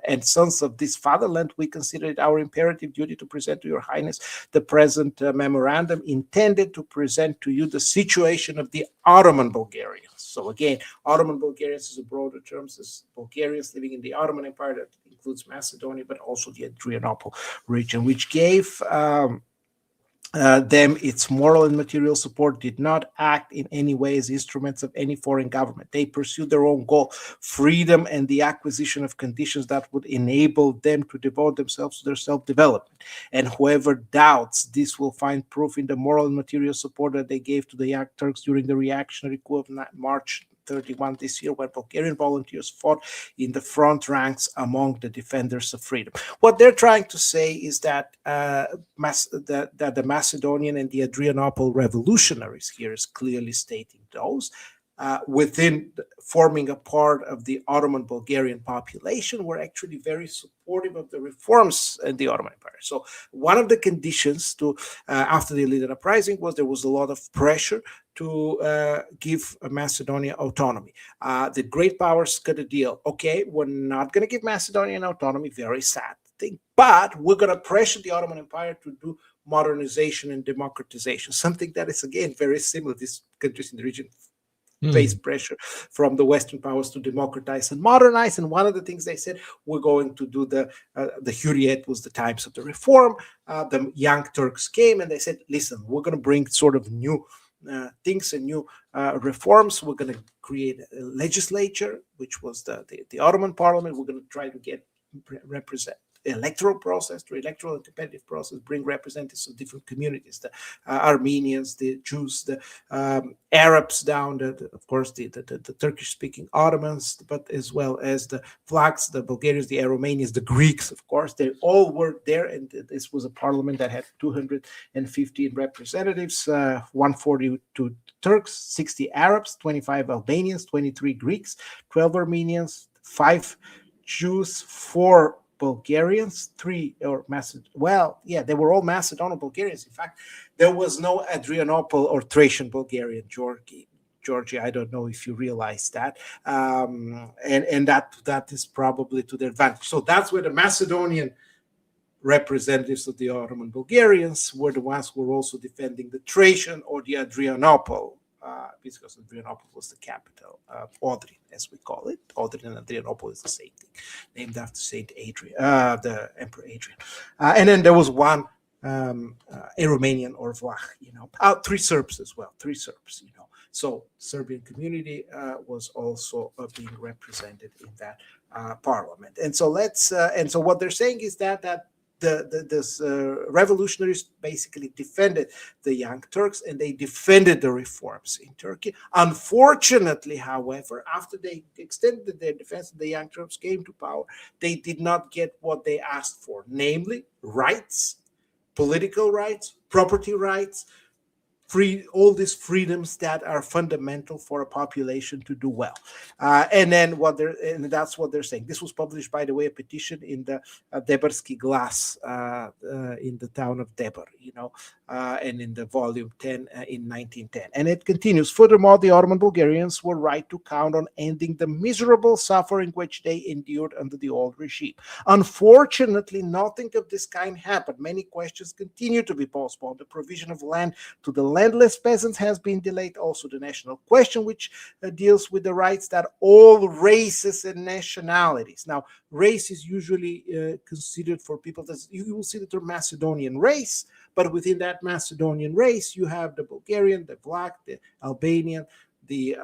and sons of this fatherland. We consider it our imperative duty to present to Your Highness the present memorandum intended to present to you the situation of the Ottoman Bulgarians. So again, Ottoman Bulgarians is a broader term, as Bulgarians living in the Ottoman Empire that includes Macedonia, but also the Adrianople region, which gave them its moral and material support, did not act in any way as instruments of any foreign government. They pursued their own goal, freedom and the acquisition of conditions that would enable them to devote themselves to their self-development. And whoever doubts this will find proof in the moral and material support that they gave to the Young Turks during the reactionary coup of March 31 this year, where Bulgarian volunteers fought in the front ranks among the defenders of freedom. What they're trying to say is that that the Macedonian and the Adrianople revolutionaries here is clearly stating those within forming a part of the Ottoman Bulgarian population were actually very supportive of the reforms in the Ottoman Empire. So one of the conditions to after the Iliad uprising was there was a lot of pressure to give Macedonia autonomy. The great powers cut a deal. Okay, we're not going to give Macedonia an autonomy. Very sad thing, but we're going to pressure the Ottoman Empire to do modernization and democratization, something that is again very similar. These countries in the region face pressure from the Western powers to democratize and modernize. And one of the things they said, we're going to do the Hurriyet was the times of the reform. The Young Turks came and they said, listen, we're going to bring sort of new things and new reforms. We're going to create a legislature, which was the Ottoman parliament. We're going to try to get represent electoral process, through electoral and competitive process, bring representatives of different communities, the Armenians, the Jews, the Arabs down, of course, the Turkish-speaking Ottomans, but as well as the Vlachs, the Bulgarians, the Romanians, the Greeks, of course, they all were there, and this was a parliament that had 215 representatives, 142 Turks, 60 Arabs, 25 Albanians, 23 Greeks, 12 Armenians, 5 Jews, 4 Bulgarians, 3 or they were all Macedonian Bulgarians. In fact, there was no Adrianople or Thracian Bulgarian, Georgia. I don't know if you realize that, and that is probably to their advantage. So that's where the Macedonian representatives of the Ottoman Bulgarians were the ones who were also defending the Thracian or the Adrianople, because Adrianople was the capital of Ohrid, as we call it. Ohrid and Adrianople is the same thing, named after Saint Adrian, the Emperor Adrian. And then there was one a Romanian or Vlah, 3 Serbs as well, 3 Serbs, So Serbian community was also being represented in that parliament. And so and so what they're saying is that the revolutionaries basically defended the Young Turks and they defended the reforms in Turkey. Unfortunately, however, after they extended their defense and the Young Turks came to power, they did not get what they asked for, namely rights, political rights, property rights, all these freedoms that are fundamental for a population to do well. And that's what they're saying. This was published, by the way, a petition in the Debarski Glas in the town of Debar, and in the volume 10 in 1910. And it continues. Furthermore, the Ottoman Bulgarians were right to count on ending the miserable suffering which they endured under the old regime. Unfortunately, nothing of this kind happened. Many questions continue to be postponed. The provision of land to the landless peasants has been delayed. Also, the national question, which deals with the rights that all races and nationalities. Now, race is usually considered for people that you will see the term Macedonian race, but within that Macedonian race, you have the Bulgarian, the Vlach, the Albanian, the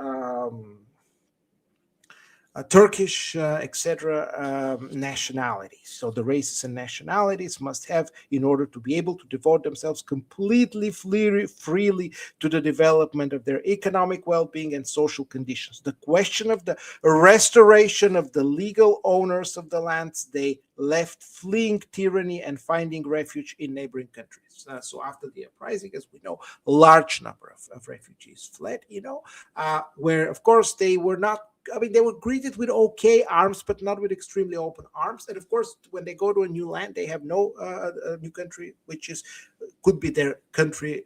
Turkish, etc., nationalities. So the races and nationalities must have, in order to be able to devote themselves completely freely to the development of their economic well-being and social conditions. The question of the restoration of the legal owners of the lands they left, fleeing tyranny and finding refuge in neighboring countries. So after the uprising, as we know, a large number of refugees fled, where, of course, they were not, they were greeted with okay arms, but not with extremely open arms. And of course, when they go to a new land, they have no new country, which could be their country,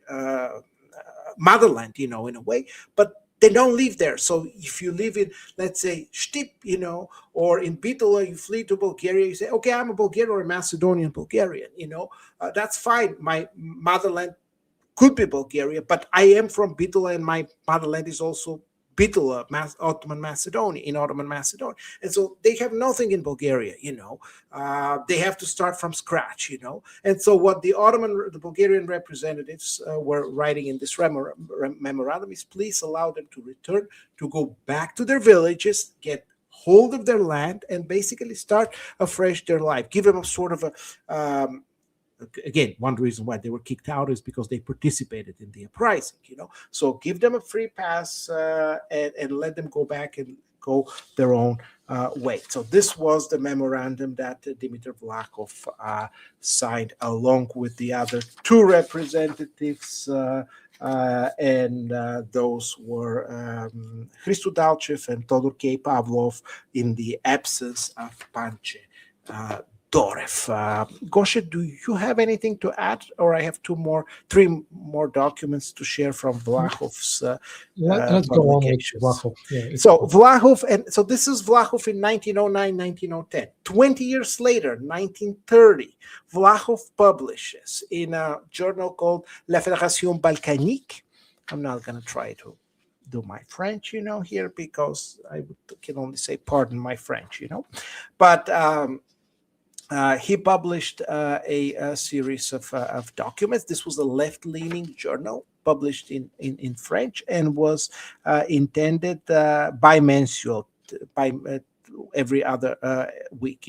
motherland, in a way. But they don't live there. So if you live in, let's say, Shtip, or in Bitola, you flee to Bulgaria, you say, okay, I'm a Bulgarian or a Macedonian Bulgarian, that's fine. My motherland could be Bulgaria, but I am from Bitola, and my motherland is also Bitola, Ottoman Macedonia, in Ottoman Macedonia. And so they have nothing in Bulgaria, they have to start from scratch, And so what the Bulgarian representatives were writing in this memorandum is, please allow them to return, to go back to their villages, get hold of their land, and basically start afresh their life. Give them a sort of again, one reason why they were kicked out is because they participated in the uprising, So give them a free pass and let them go back and go their own way. So this was the memorandum that Dimitar Vlachov signed along with the other two representatives, and those were Hristo Dalchev and Todor K. Pavlov, in the absence of Panche Dorev. Gosha, do you have anything to add, or I have three more documents to share from Vlachov's Let's go on with publications. Vlachov. Yeah, So Vlachov, and so this is Vlachov in 1909, 1910. 20 years later, 1930, Vlachov publishes in a journal called La Fédération Balkanique. I'm not going to try to do my French, here, because I can only say pardon my French, but he published a series of documents. This was a left-leaning journal published in French, and was intended bimensual, by every other week,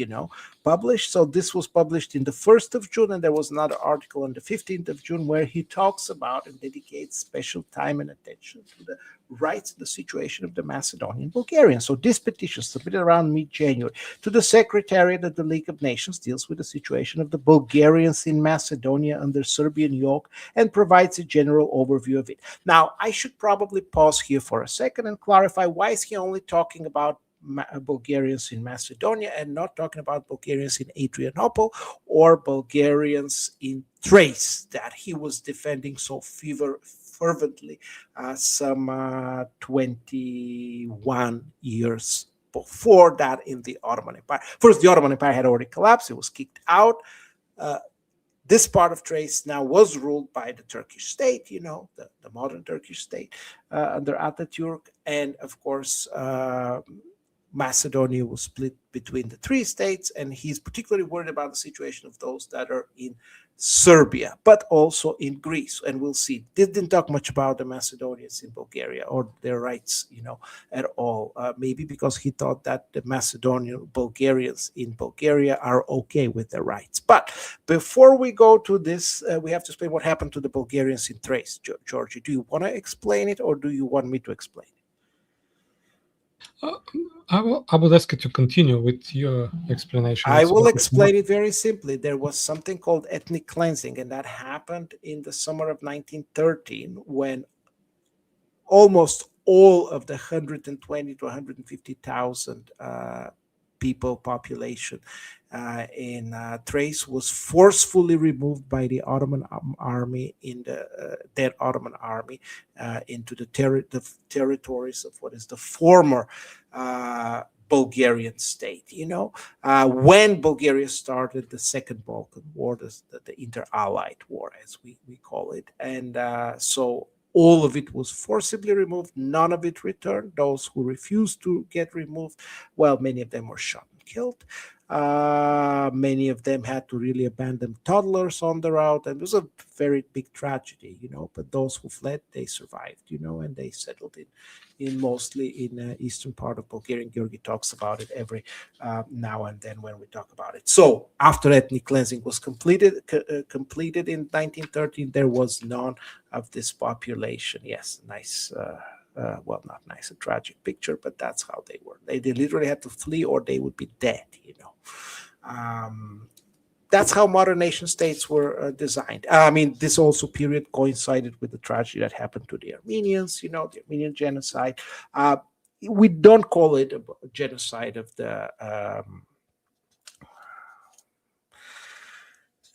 published. So this was published in the 1st of June, and there was another article on the 15th of June where he talks about and dedicates special time and attention to the rights and the situation of the Macedonian Bulgarians. So this petition, submitted around mid-January to the Secretariat of the League of Nations, deals with the situation of the Bulgarians in Macedonia under Serbian yoke, and provides a general overview of it. Now, I should probably pause here for a second and clarify, why is he only talking about Bulgarians in Macedonia and not talking about Bulgarians in Adrianople or Bulgarians in Thrace, that he was defending so fervently some 21 years before that in the Ottoman Empire. First, the Ottoman Empire had already collapsed. It was kicked out. This part of Thrace now was ruled by the Turkish state, the modern Turkish state under Ataturk. And of course, Macedonia was split between the three states, and he's particularly worried about the situation of those that are in Serbia, but also in Greece. And we'll see. Didn't talk much about the Macedonians in Bulgaria or their rights, at all. Maybe because he thought that the Macedonian Bulgarians in Bulgaria are okay with their rights. But before we go to this, we have to explain what happened to the Bulgarians in Thrace. Georgie, do you want to explain it, or do you want me to explain it? I would ask you to continue with your explanation. I will explain it very simply. There was something called ethnic cleansing, and that happened in the summer of 1913, when almost all of the 120 to 150,000 people population in Thrace was forcefully removed by the Ottoman army, in the then Ottoman army, into the territories of what is the former Bulgarian state. When Bulgaria started the Second Balkan War, the Inter-Allied War, as we call it, and so all of it was forcibly removed. None of it returned. Those who refused to get removed, well, many of them were shot and killed. Many of them had to really abandon toddlers on the route, and it was a very big tragedy, but those who fled, they survived, and they settled in mostly in eastern part of Bulgaria. And Georgi talks about it every now and then when we talk about it. So after ethnic cleansing was completed in 1913, there was none of this population. Yes, nice. Well, not nice, a tragic picture, but that's how they were. They literally had to flee, or they would be dead, That's how modern nation states were designed. This also period coincided with the tragedy that happened to the Armenians, the Armenian genocide. We don't call it a genocide of the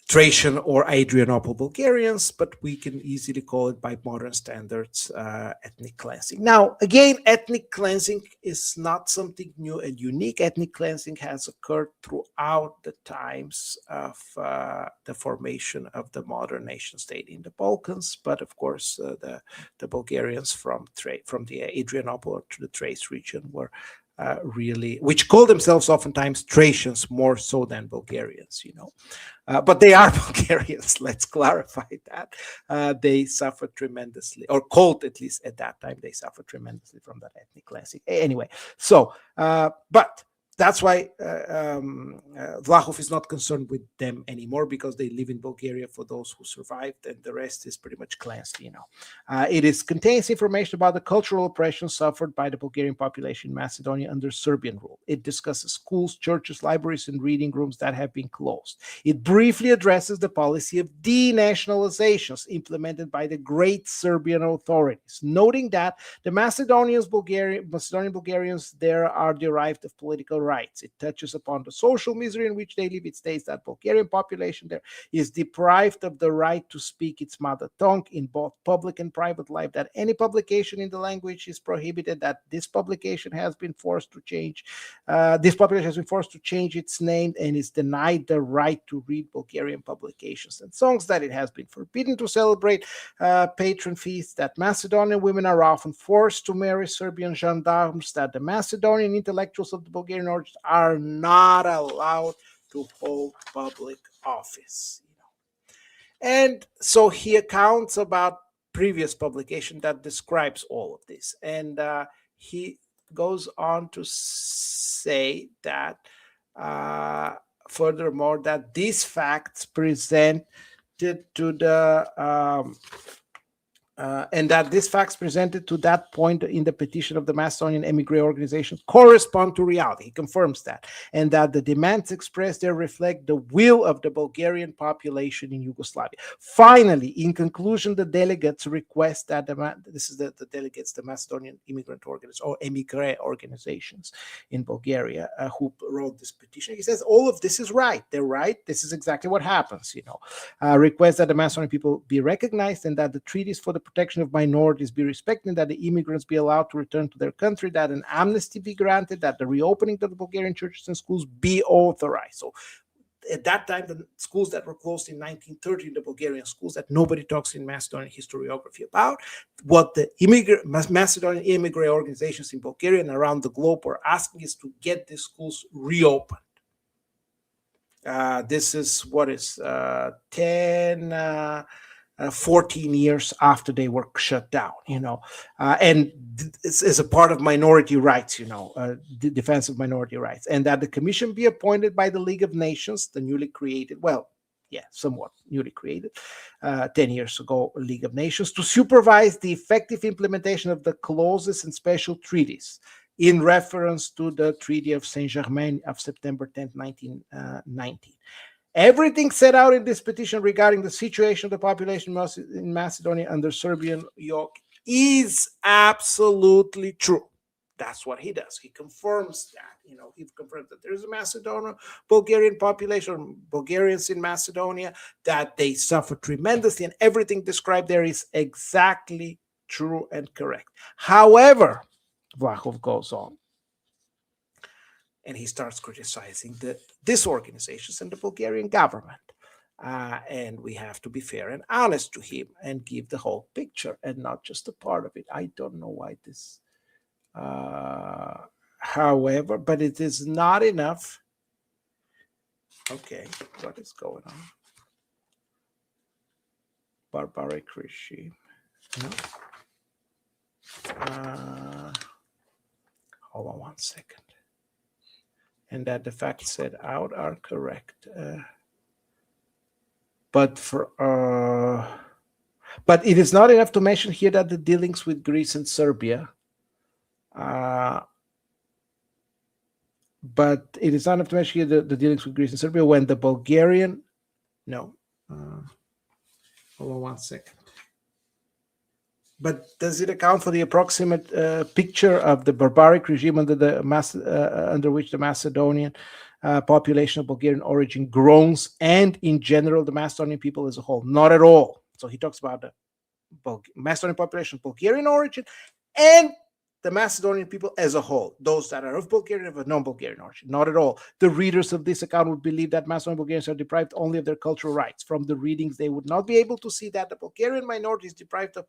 Thracian or Adrianople Bulgarians, but we can easily call it by modern standards ethnic cleansing. Now, again, ethnic cleansing is not something new and unique. Ethnic cleansing has occurred throughout the times of the formation of the modern nation state in the Balkans, but of course, the Bulgarians from the Adrianople to the Thrace region were really, which call themselves oftentimes Thracians more so than Bulgarians, but they are Bulgarians. Let's clarify that. They suffered tremendously, or called at least at that time, they suffered tremendously from that ethnic cleansing. Anyway, so, but that's why Vlahov is not concerned with them anymore, because they live in Bulgaria for those who survived, and the rest is pretty much cleansed, It contains information about the cultural oppression suffered by the Bulgarian population in Macedonia under Serbian rule. It discusses schools, churches, libraries, and reading rooms that have been closed. It briefly addresses the policy of denationalizations implemented by the Great Serbian authorities, noting that the Macedonian Bulgarians there are derived of political rights. It touches upon the social misery in which they live. It states that Bulgarian population there is deprived of the right to speak its mother tongue in both public and private life, that any publication in the language is prohibited, that this publication has been forced to change. This population has been forced to change its name and is denied the right to read Bulgarian publications and songs, that it has been forbidden to celebrate patron feasts, that Macedonian women are often forced to marry Serbian gendarmes, that the Macedonian intellectuals of the Bulgarian origin are not allowed to hold public office. And so he accounts about previous publication that describes all of this. And he goes on to say that furthermore, that these facts presented to the and that these facts presented to that point in the petition of the Macedonian emigre organization correspond to reality. He confirms that, and that the demands expressed there reflect the will of the Bulgarian population in Yugoslavia. Finally, in conclusion, the delegates request that this is the delegates, the Macedonian immigrant organizations or emigre organizations in Bulgaria who wrote this petition. He says all of this is right. They're right. This is exactly what happens. Request that the Macedonian people be recognized, and that the treaties for the protection of minorities be respected, that the immigrants be allowed to return to their country, that an amnesty be granted, that the reopening of the Bulgarian churches and schools be authorized. So at that time, the schools that were closed in 1930, the Bulgarian schools that nobody talks in Macedonian historiography about, what the Macedonian immigrant organizations in Bulgaria and around the globe were asking is to get these schools reopened. This is what is 14 years after they were shut down, and it's as a part of minority rights, the defense of minority rights, and that the commission be appointed by the League of Nations, the newly created, somewhat newly created, 10 years ago, League of Nations, to supervise the effective implementation of the clauses and special treaties in reference to the Treaty of Saint-Germain of September 10, 1919. Everything set out in this petition regarding the situation of the population in Macedonia under Serbian yoke is absolutely true. That's what he does. He confirms that. He confirms that there's a Macedonian Bulgarian population, Bulgarians in Macedonia, that they suffer tremendously, and everything described there is exactly true and correct. However, Vlahov goes on, and he starts criticizing these organizations and the Bulgarian government. And we have to be fair and honest to him and give the whole picture and not just a part of it. I don't know why this, however, but it is not enough. Okay, what is going on? Barbaric regime. No. Hold on 1 second. And that the facts set out are correct, but it is not enough to mention here that the dealings with Greece and Serbia, but it is not enough to mention here the dealings with Greece and Serbia when the Bulgarian, hold on 1 second. But does it account for the approximate picture of the barbaric regime under which the Macedonian population of Bulgarian origin groans, and in general, the Macedonian people as a whole. Not at all. So he talks about the Macedonian population of Bulgarian origin and the Macedonian people as a whole, those that are of Bulgarian of a non-Bulgarian origin. Not at all. The readers of this account would believe that Macedonian Bulgarians are deprived only of their cultural rights. From the readings, they would not be able to see that the Bulgarian minority is deprived of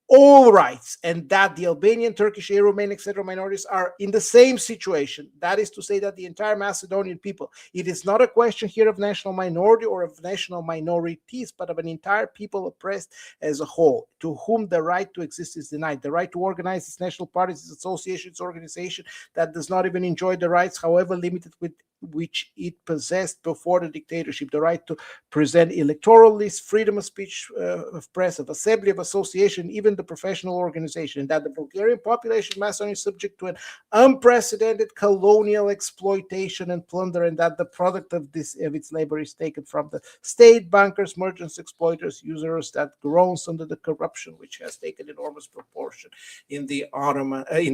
all rights, and that the Albanian, Turkish, Romanian, etc. minorities are in the same situation. That is to say that the entire Macedonian people, it is not a question here of national minority or of national minorities, but of an entire people oppressed as a whole, to whom the right to exist is denied. The right to organize its national parties, its association, its organization, that does not even enjoy the rights, however limited, with which it possessed before the dictatorship, the right to present electoral lists, freedom of speech, of press, of assembly, of association, even the professional organization, and that the Bulgarian population of Macedonia is subject to an unprecedented colonial exploitation and plunder, and that the product of its labor is taken from the state, bankers, merchants, exploiters, usurers, that groans under the corruption which has taken enormous proportion in the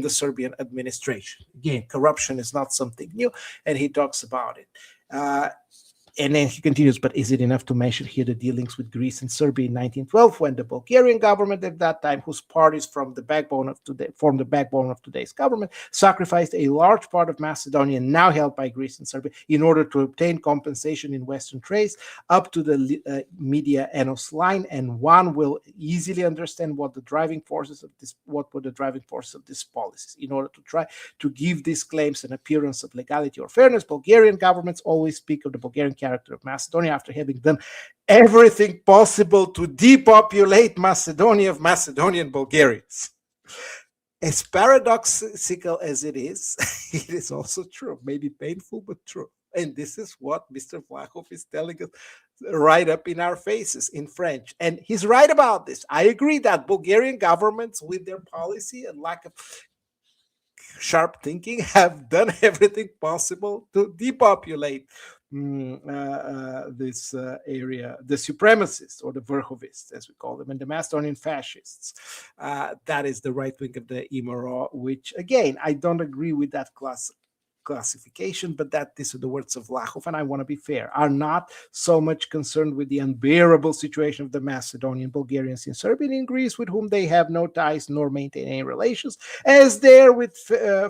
Serbian administration. Again, corruption is not something new, and he talks about it. And then he continues, but is it enough to mention here the dealings with Greece and Serbia in 1912, when the Bulgarian government at that time, whose parties formed the backbone of today's government, sacrificed a large part of Macedonia, now held by Greece and Serbia, in order to obtain compensation in Western Thrace up to the Media Enos line, and one will easily understand what were the driving forces of this policies. In order to try to give these claims an appearance of legality or fairness, Bulgarian governments always speak of the Bulgarian character of Macedonia after having done everything possible to depopulate Macedonia of Macedonian Bulgarians. As paradoxical as it is, it is also true. Maybe painful, but true. And this is what Mr. Vlahov is telling us right up in our faces in French. And he's right about this. I agree that Bulgarian governments, with their policy and lack of sharp thinking, have done everything possible to depopulate this area, the supremacists, or the Verhovists, as we call them, and the Macedonian fascists. That is the right wing of the Imaro, which, again, I don't agree with that classification, but that these are the words of Vlahov, and I want to be fair, are not so much concerned with the unbearable situation of the Macedonian Bulgarians in Serbia and in Greece, with whom they have no ties nor maintain any relations, as they are with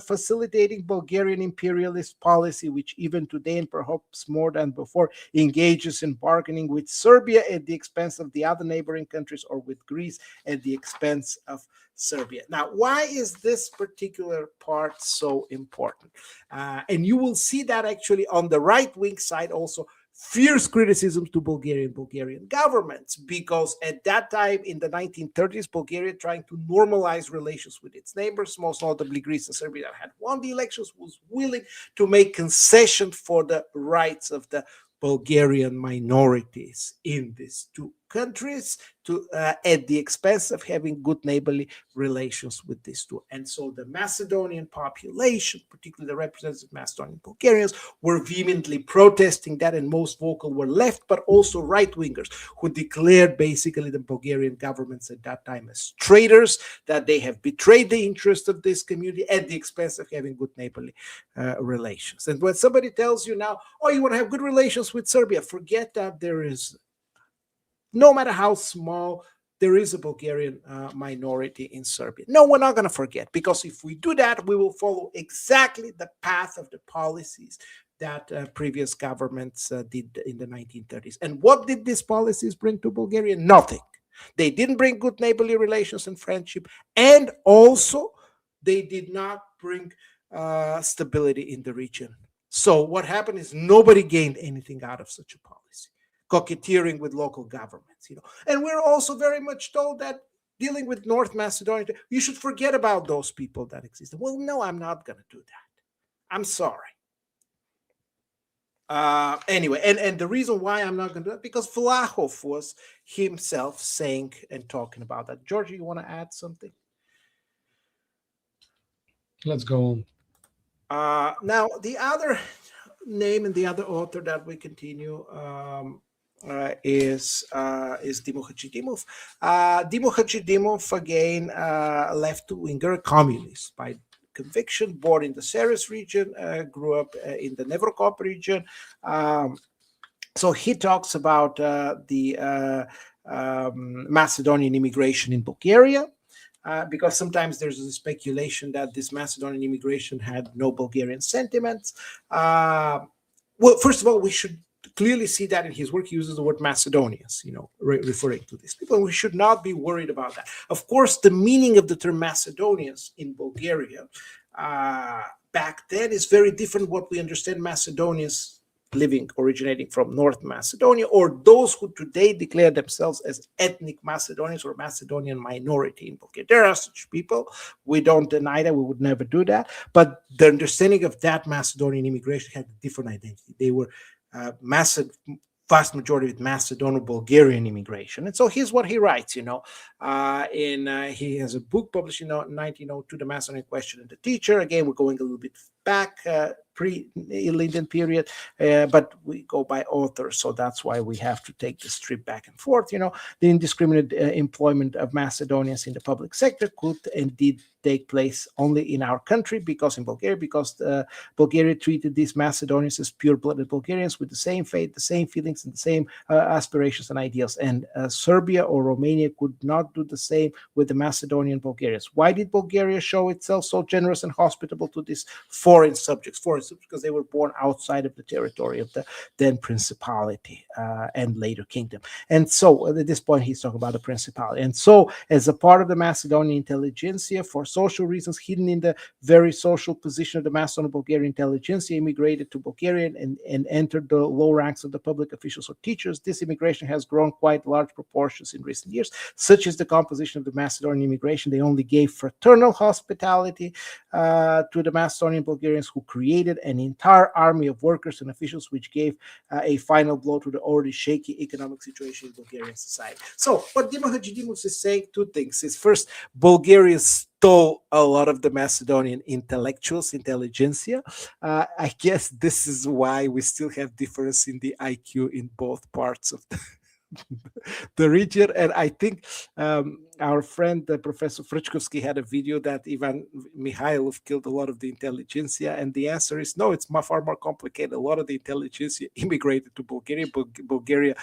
facilitating Bulgarian imperialist policy, which even today, and perhaps more than before, engages in bargaining with Serbia at the expense of the other neighboring countries, or with Greece at the expense of Serbia. Now, why is this particular part so important? And you will see that actually on the right-wing side also, fierce criticisms to Bulgarian governments, because at that time in the 1930s, Bulgaria, trying to normalize relations with its neighbors, most notably Greece and Serbia, that had won the elections, was willing to make concessions for the rights of the Bulgarian minorities in these two countries, at the expense of having good neighborly relations with these two. And so the Macedonian population, particularly the representative Macedonian Bulgarians, were vehemently protesting that, and most vocal were left, but also right-wingers, who declared basically the Bulgarian governments at that time as traitors, that they have betrayed the interest of this community at the expense of having good neighborly relations. And when somebody tells you now, oh, you want to have good relations with Serbia, forget that there is, no matter how small, there is a Bulgarian minority in Serbia. No, we're not going to forget, because if we do that, we will follow exactly the path of the policies that previous governments did in the 1930s. And what did these policies bring to Bulgaria? Nothing. They didn't bring good neighborly relations and friendship, and also they did not bring stability in the region. So what happened is nobody gained anything out of such a policy, coquetteering with local governments, And we're also very much told that dealing with North Macedonia, you should forget about those people that existed. Well, no, I'm not going to do that. I'm sorry. Anyway, and the reason why I'm not going to do that, because Vlahov was himself saying and talking about that. Georgie, you want to add something? Let's go on. Now, the other name and the other author that we continue is Dimo Hachidimov. Dimo Hachidimov, again, left-winger communist by conviction, born in the Ceres region, grew up in the Nevrokop region. So he talks about the Macedonian immigration in Bulgaria. Because sometimes there's a speculation that this Macedonian immigration had no Bulgarian sentiments. Well, first of all, we should clearly see that in his work. He uses the word Macedonians, referring to these people. We should not be worried about that. Of course, the meaning of the term Macedonians in Bulgaria back then is very different what we understand Macedonians originating from North Macedonia, or those who today declare themselves as ethnic Macedonians or Macedonian minority in Bulgaria. There are such people. We don't deny that. We would never do that. But the understanding of that Macedonian immigration had a different identity. They were vast majority with Macedonian-Bulgarian immigration. And so here's what he writes, he has a book published in 1902, The Macedonian Question and the Teacher. Again, we're going a little bit back, pre-Lindian period, but we go by authors, so that's why we have to take this trip back and forth. The indiscriminate employment of Macedonians in the public sector could and did take place only in our country, because in Bulgaria, Bulgaria treated these Macedonians as pure-blooded Bulgarians with the same faith, the same feelings, and the same aspirations and ideals. And Serbia or Romania could not do the same with the Macedonian Bulgarians. Why did Bulgaria show itself so generous and hospitable to these foreign subjects? Because they were born outside of the territory of the then principality and later kingdom. And so at this point, he's talking about the principality. And so as a part of the Macedonian intelligentsia, for social reasons hidden in the very social position of the Macedonian Bulgarian intelligentsia, immigrated to Bulgaria and entered the low ranks of the public officials or teachers. This immigration has grown quite large proportions in recent years. Such is the composition of the Macedonian immigration. They only gave fraternal hospitality to the Macedonian Bulgarians, who created an entire army of workers and officials, which gave a final blow to the already shaky economic situation in Bulgarian society. So what Dima Hadjidimov is saying, two things. Is first, Bulgaria stole a lot of the Macedonian intellectuals, intelligentsia. I guess this is why we still have difference in the IQ in both parts of the region. And I think our friend Professor Fryczkowski had a video that Ivan Mikhailov killed a lot of the intelligentsia, and the answer is no, it's far more complicated. A lot of the intelligentsia immigrated to Bulgaria. Bulgaria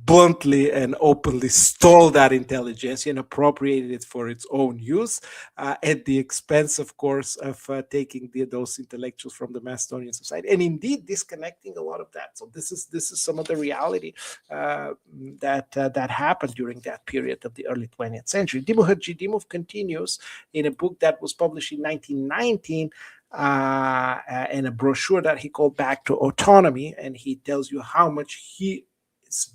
bluntly and openly stole that intelligence and appropriated it for its own use, at the expense, of course, of taking those intellectuals from the Macedonian society, and indeed disconnecting a lot of that. So this is some of the reality that happened during that period of the early 20th century. Dimo Hadjidimov continues in a book that was published in 1919, and a brochure that he called Back to Autonomy, and he tells you how much his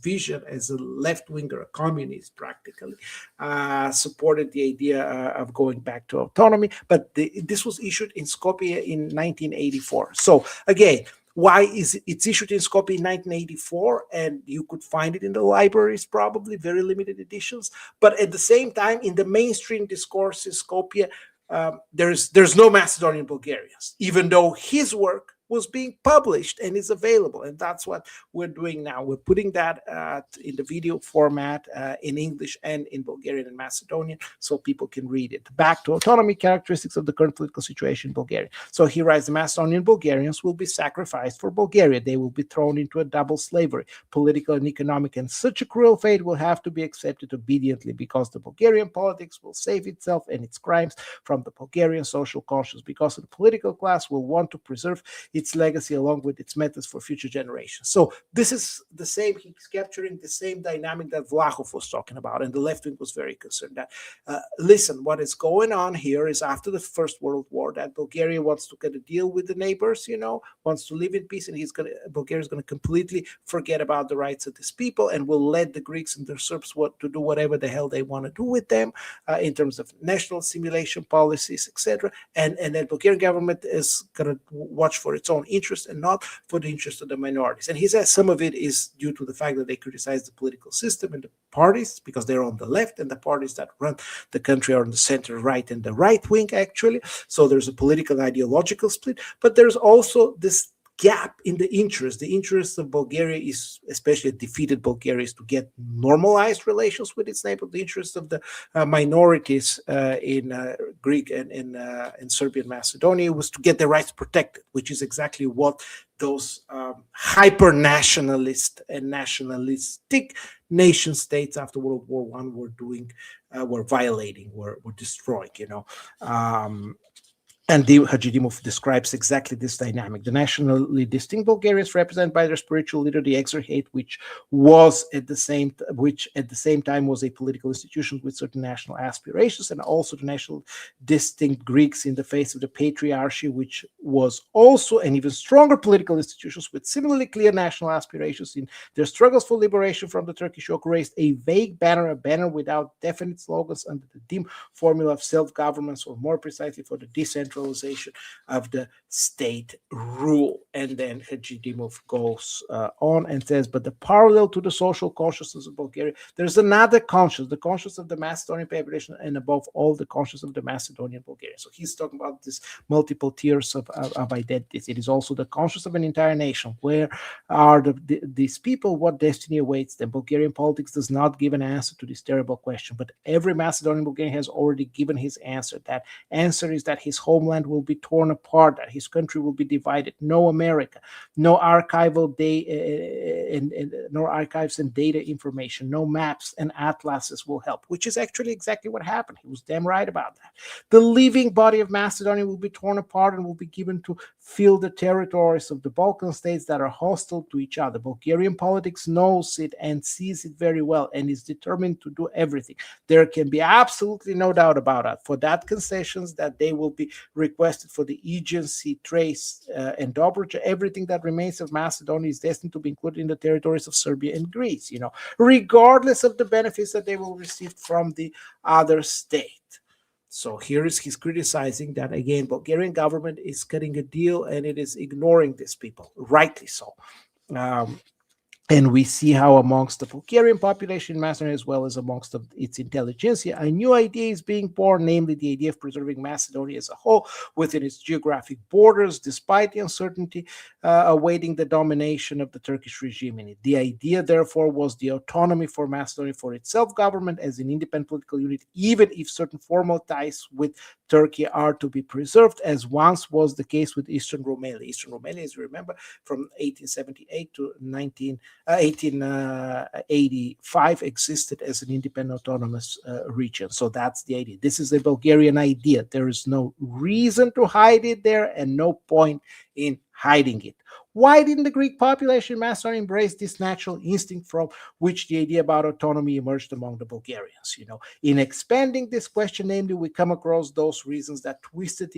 vision as a left-winger, a communist practically, supported the idea of going back to autonomy. But this was issued in Skopje in 1984. So again, why is it's issued in Skopje in 1984, and you could find it in the libraries, probably very limited editions. But at the same time, in the mainstream discourse in Skopje, there's no Macedonian Bulgarians, even though his work was being published and is available. And that's what we're doing now. We're putting that in the video format in English and in Bulgarian and Macedonian, so people can read it. Back to Autonomy, Characteristics of the Current Political Situation in Bulgaria. So he writes, the Macedonian Bulgarians will be sacrificed for Bulgaria. They will be thrown into a double slavery, political and economic, and such a cruel fate will have to be accepted obediently, because the Bulgarian politics will save itself and its crimes from the Bulgarian social conscience, because the political class will want to preserve its legacy along with its methods for future generations. So this is the same, he's capturing the same dynamic that Vlachov was talking about, and the left wing was very concerned that, listen, what is going on here is after the First World War, that Bulgaria wants to get a deal with the neighbors, wants to live in peace, and Bulgaria is going to completely forget about the rights of these people and will let the Greeks and the Serbs to do whatever the hell they want to do with them in terms of national assimilation policies, etc. And the Bulgarian government is going to watch for its own interest and not for the interest of the minorities. And he says some of it is due to the fact that they criticize the political system and the parties, because they're on the left, and the parties that run the country are on the center right and the right wing, actually. So there's a political ideological split, but there's also this gap in the interest. The interest of Bulgaria is, especially defeated Bulgaria, is to get normalized relations with its neighbor. The interest of the minorities in Greek and in Serbian Macedonia was to get their rights protected, which is exactly what those hyper-nationalist and nationalistic nation states after World War I were doing, were violating, were destroying, and Hajidimov describes exactly this dynamic. The nationally distinct Bulgarians, represented by their spiritual leader, the Exarchate, which at the same time was a political institution with certain national aspirations, and also the national distinct Greeks in the face of the Patriarchy, which was also an even stronger political institution with similarly clear national aspirations. In their struggles for liberation from the Turkish yoke, raised a vague banner, a banner without definite slogans under the dim formula of self-governance, or more precisely for the decentralization of the state rule. And then Hajidimov goes on and says, but the parallel to the social consciousness of Bulgaria, there's another conscience, the conscience of the Macedonian population, and above all, the conscience of the Macedonian Bulgarians. So he's talking about this multiple tiers of identities. It is also the conscience of an entire nation. Where are these people? What destiny awaits them? Bulgarian politics does not give an answer to this terrible question, but every Macedonian Bulgarian has already given his answer. That answer is that his homeland will be torn apart, that his country will be divided. No America, no archival no archives and data information, no maps and atlases will help, which is actually exactly what happened. He was damn right about that. The living body of Macedonia will be torn apart and will be given to fill the territories of the Balkan states that are hostile to each other. Bulgarian politics knows it and sees it very well and is determined to do everything. There can be absolutely no doubt about it. For that concessions that they will be requested for the Aegean Sea, Thrace, and Dobruja, everything that remains of Macedonia is destined to be included in the territories of Serbia and Greece, regardless of the benefits that they will receive from the other state. So he's criticizing that, again, Bulgarian government is cutting a deal and it is ignoring these people, rightly so. And we see how amongst the Bulgarian population in Macedonia, as well as amongst its intelligentsia, a new idea is being born, namely the idea of preserving Macedonia as a whole within its geographic borders, despite the uncertainty awaiting the domination of the Turkish regime in it. The idea, therefore, was the autonomy for Macedonia for its self-government as an independent political unit, even if certain formal ties with Turkey are to be preserved, as once was the case with Eastern Rumelia. Eastern Rumelia, as you remember, from 1878 to 1885 existed as an independent autonomous region. So that's the idea. This is a Bulgarian idea. There is no reason to hide it there and no point in hiding it. Why didn't the Greek population in Macedonia embrace this natural instinct from which the idea about autonomy emerged among the Bulgarians? In expanding this question, namely, we come across those reasons that twisted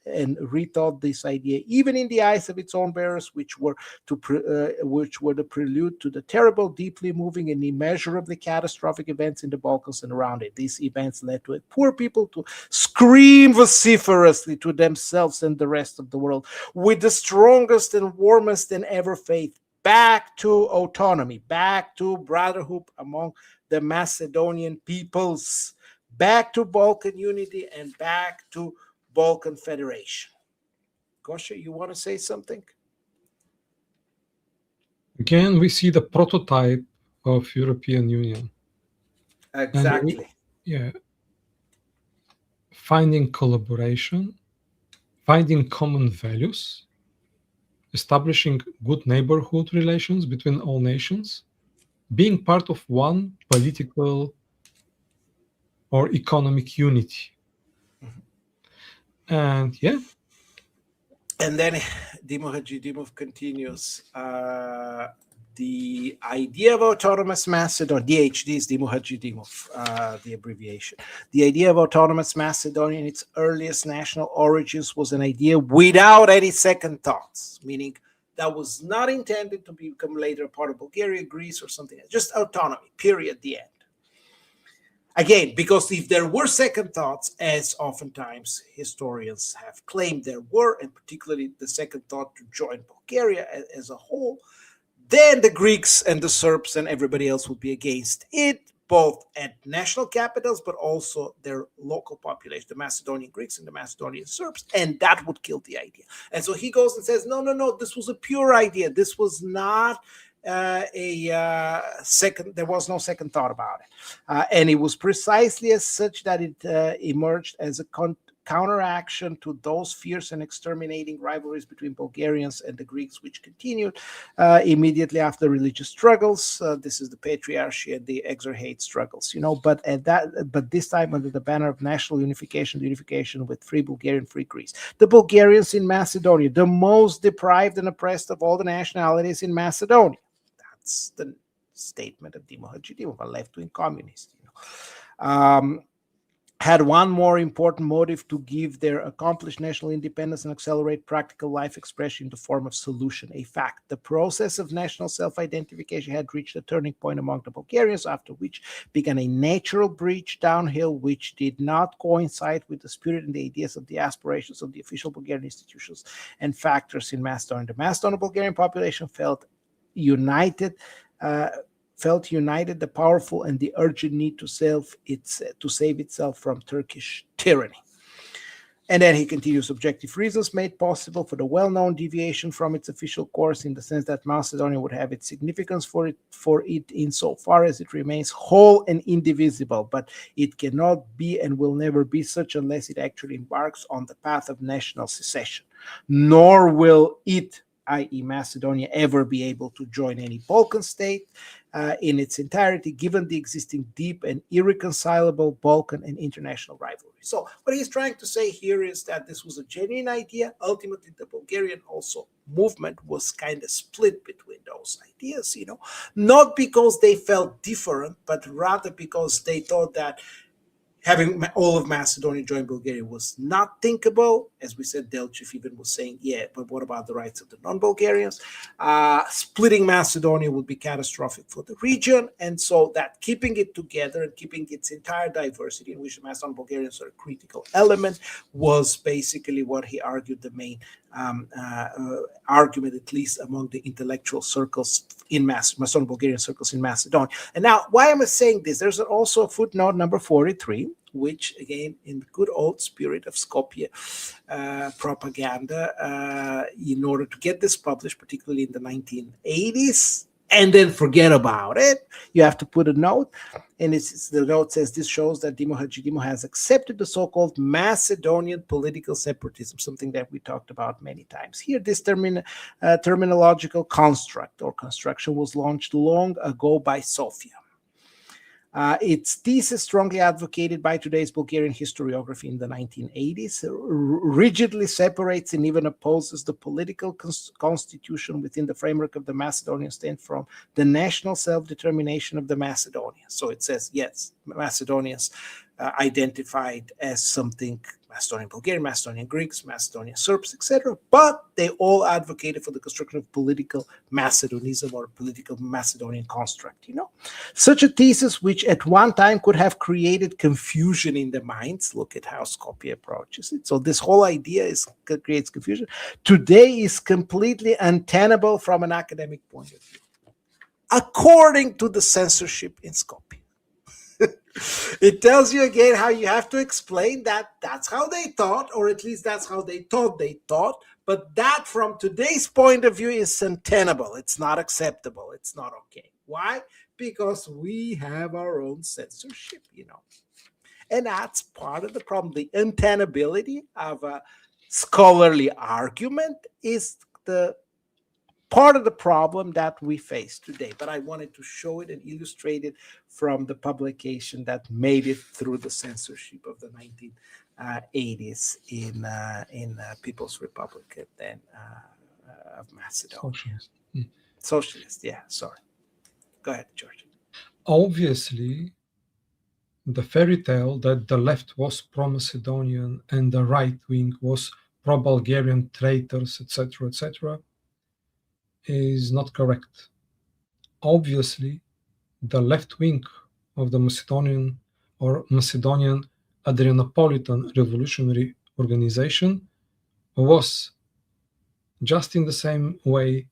and rethought this idea, even in the eyes of its own bearers, which were the prelude to the terrible, deeply moving, and immeasurably catastrophic events in the Balkans and around it. These events led to poor people to scream vociferously to themselves and the rest of the world with the strongest and warmest than ever faith, back to autonomy, back to brotherhood among the Macedonian peoples, back to Balkan unity, and back to Balkan federation. Gosha, you want to say something? Again, we see the prototype of European Union. Exactly. Finding collaboration, finding common values, establishing good neighborhood relations between all nations, being part of one political or economic unity. And and then Dimo Hajidimov continues, the idea of autonomous Macedonia, DHD is Dimo Hajidimov, the abbreviation. The idea of autonomous Macedonia in its earliest national origins was an idea without any second thoughts, meaning that was not intended to become later a part of Bulgaria, Greece, or something else. Just autonomy, period, the end. Again, because if there were second thoughts, as oftentimes historians have claimed there were, and particularly the second thought to join Bulgaria as a whole, then the Greeks and the Serbs and everybody else would be against it. both at national capitals, but also their local population, the Macedonian Greeks and the Macedonian Serbs, and that would kill the idea. And so he goes and says, no, this was a pure idea. This was not there was no second thought about it. And it was precisely as such that it emerged as a counteraction to those fierce and exterminating rivalries between Bulgarians and the Greeks, which continued immediately after religious struggles. This is the Patriarchy and the Exarchate struggles, but this time under the banner of national unification, the unification with free Bulgarian, free Greece. The Bulgarians in Macedonia, the most deprived and oppressed of all the nationalities in Macedonia. That's the statement of Dimo Hadjidimov, a left-wing communist. Had one more important motive: to give their accomplished national independence and accelerate practical life expression in the form of solution, a fact. The process of national self-identification had reached a turning point among the Bulgarians, after which began a natural breach downhill, which did not coincide with the spirit and the ideas of the aspirations of the official Bulgarian institutions and factors in Macedonia. The Macedonian Bulgarian population felt united, the powerful, and the urgent need to save itself from Turkish tyranny. And then he continues, objective reasons made possible for the well-known deviation from its official course, in the sense that Macedonia would have its significance for it insofar as it remains whole and indivisible, but it cannot be and will never be such unless it actually embarks on the path of national secession. Nor will it, i.e. Macedonia, ever be able to join any Balkan state in its entirety, given the existing deep and irreconcilable Balkan and international rivalry. So what he's trying to say here is that this was a genuine idea. Ultimately, the Bulgarian also movement was kind of split between those ideas, not because they felt different, but rather because they thought that having all of Macedonia join Bulgaria was not thinkable. As we said, Delchev even was saying, but what about the rights of the non-Bulgarians? Splitting Macedonia would be catastrophic for the region. And so that keeping it together and keeping its entire diversity, in which the Macedonian Bulgarians are a critical element, was basically what he argued the main argument, at least among the intellectual circles in Macedonian Bulgarian circles in Macedonia. And now, why am I saying this? There's also a footnote number 43, which, again, in the good old spirit of Skopje propaganda, in order to get this published, particularly in the 1980s, and then forget about it, you have to put a note. And the note says, this shows that Dimo Hadjidimov has accepted the so-called Macedonian political separatism, something that we talked about many times. Here, this terminological construct or construction was launched long ago by Sofia. Its thesis, strongly advocated by today's Bulgarian historiography in the 1980s, rigidly separates and even opposes the political constitution within the framework of the Macedonian state from the national self-determination of the Macedonians. So it says, yes, Macedonians identified as something, Macedonian Bulgarian, Macedonian Greeks, Macedonian Serbs, etc., but they all advocated for the construction of political Macedonism or political Macedonian construct, Such a thesis, which at one time could have created confusion in the minds, look at how Skopje approaches it. So this whole idea creates confusion. Today is completely untenable from an academic point of view, according to the censorship in Skopje. It tells you again how you have to explain that that's how they thought, or at least that's how they thought, but that from today's point of view is untenable. It's not acceptable. It's not okay. Why? Because we have our own censorship, And that's part of the problem. The untenability of a scholarly argument is the part of the problem that we face today. But I wanted to show it and illustrate it from the publication that made it through the censorship of the 1980s in People's Republic then of Macedonia. Socialist, yeah, sorry. Go ahead, George. Obviously, the fairy tale that the left was pro-Macedonian and the right wing was pro-Bulgarian traitors, etc., etc., is not correct. Obviously, the left wing of the Macedonian Adrianopolitan Revolutionary Organization was just in the same way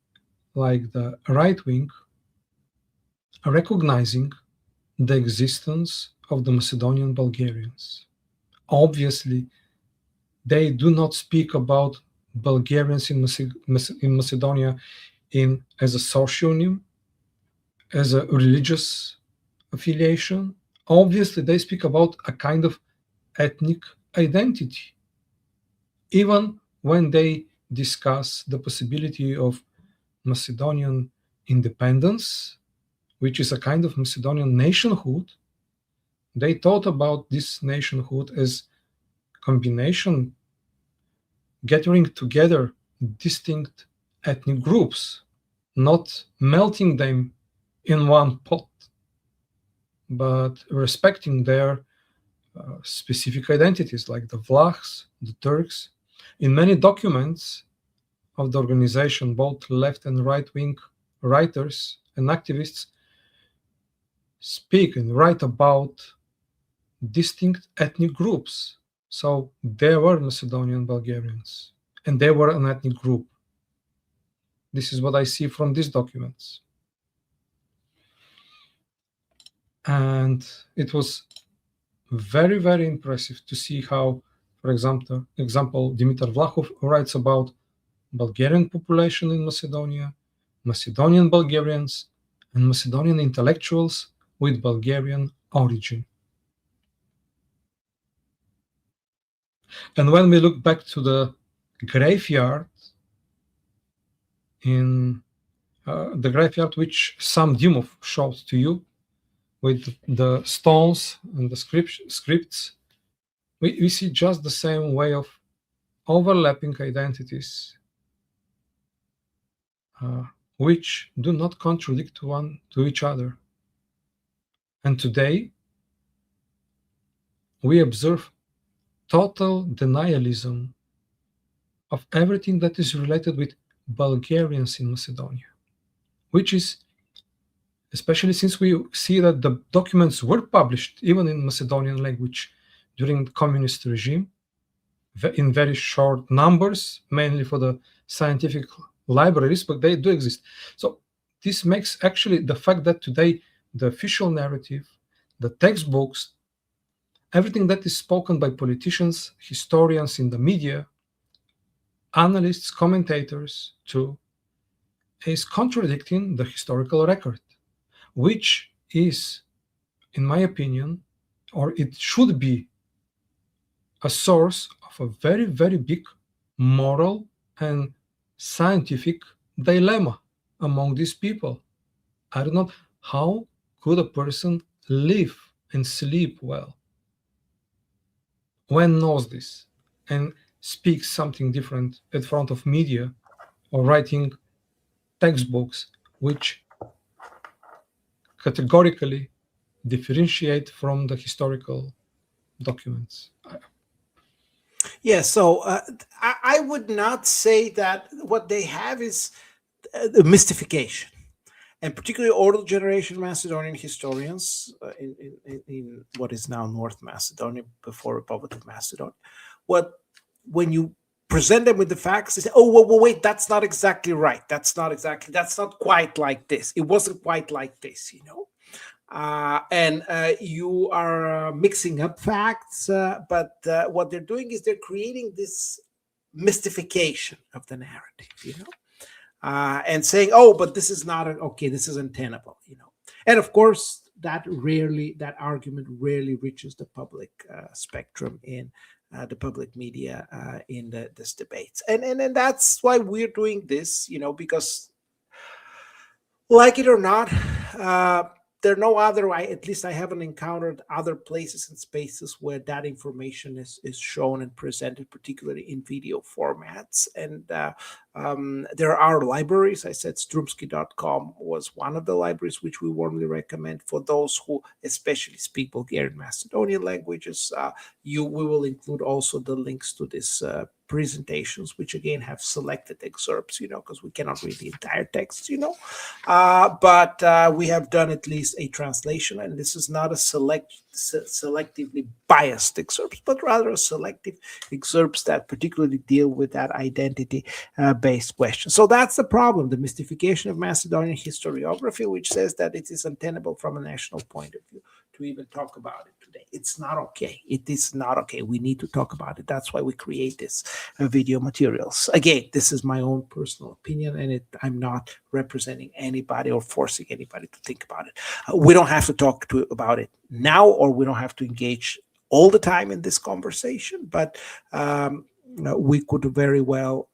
like the right wing, recognizing the existence of the Macedonian Bulgarians. Obviously, they do not speak about Bulgarians in Macedonia as a social union, as a religious affiliation. Obviously, they speak about a kind of ethnic identity. Even when they discuss the possibility of Macedonian independence, which is a kind of Macedonian nationhood, they thought about this nationhood as combination, gathering together distinct ethnic groups, not melting them in one pot, but respecting their specific identities, like the Vlachs, the Turks. In many documents of the organization, both left and right wing writers and activists speak and write about distinct ethnic groups. So there were Macedonian Bulgarians, and they were an ethnic group. This is what I see from these documents. And it was very, very impressive to see how, for example, Dimitar Vlahov writes about Bulgarian population in Macedonia, Macedonian Bulgarians, and Macedonian intellectuals with Bulgarian origin. And when we look back to the graveyard the graveyard which Sam Dimov showed to you, with the stones and the scripts, we see just the same way of overlapping identities, which do not contradict to each other. And today, we observe total denialism of everything that is related with Bulgarians in Macedonia, which is, especially since we see that the documents were published even in Macedonian language during the communist regime, in very short numbers, mainly for the scientific libraries, but they do exist. So this makes actually the fact that today the official narrative, the textbooks, everything that is spoken by politicians, historians in the media, analysts, commentators too, is contradicting the historical record, which is, in my opinion, or it should be, a source of a very, very big moral and scientific dilemma among these people. I don't know how could a person live and sleep well when knows this and speaks something different in front of media or writing textbooks which categorically differentiate from the historical documents. Yeah, so I would not say that what they have is the mystification, and particularly older generation Macedonian historians in what is now North Macedonia, before Republic of Macedonia. When you present them with the facts, they say, "Oh, well, wait, that's not exactly right. That's not quite like this. It wasn't quite like this, you know." And you are mixing up facts, but what they're doing is they're creating this mystification of the narrative, you know, and saying, "Oh, but this is not okay. This is untenable," you know. And of course, that argument rarely reaches the public spectrum in the public media in this debates, and that's why we're doing this, you know, because, like it or not, there are no other, at least I haven't encountered other places and spaces where that information is shown and presented, particularly in video formats. And there are libraries. I said strumsky.com was one of the libraries which we warmly recommend for those who especially speak Bulgarian, Macedonian languages. We will include also the links to this presentations, which again have selected excerpts, you know, because we cannot read the entire text, you know, but we have done at least a translation, and this is not a selectively biased excerpts, but rather a selective excerpts that particularly deal with that identity based question. So that's the problem, the mystification of Macedonian historiography, which says that it is untenable from a national point of view to even talk about it today. It's not okay. It is not okay. We need to talk about it. That's why we create this video materials. Again, this is my own personal opinion, and I'm not representing anybody or forcing anybody to think about it. We don't have to talk about it now, or we don't have to engage all the time in this conversation, but we could very well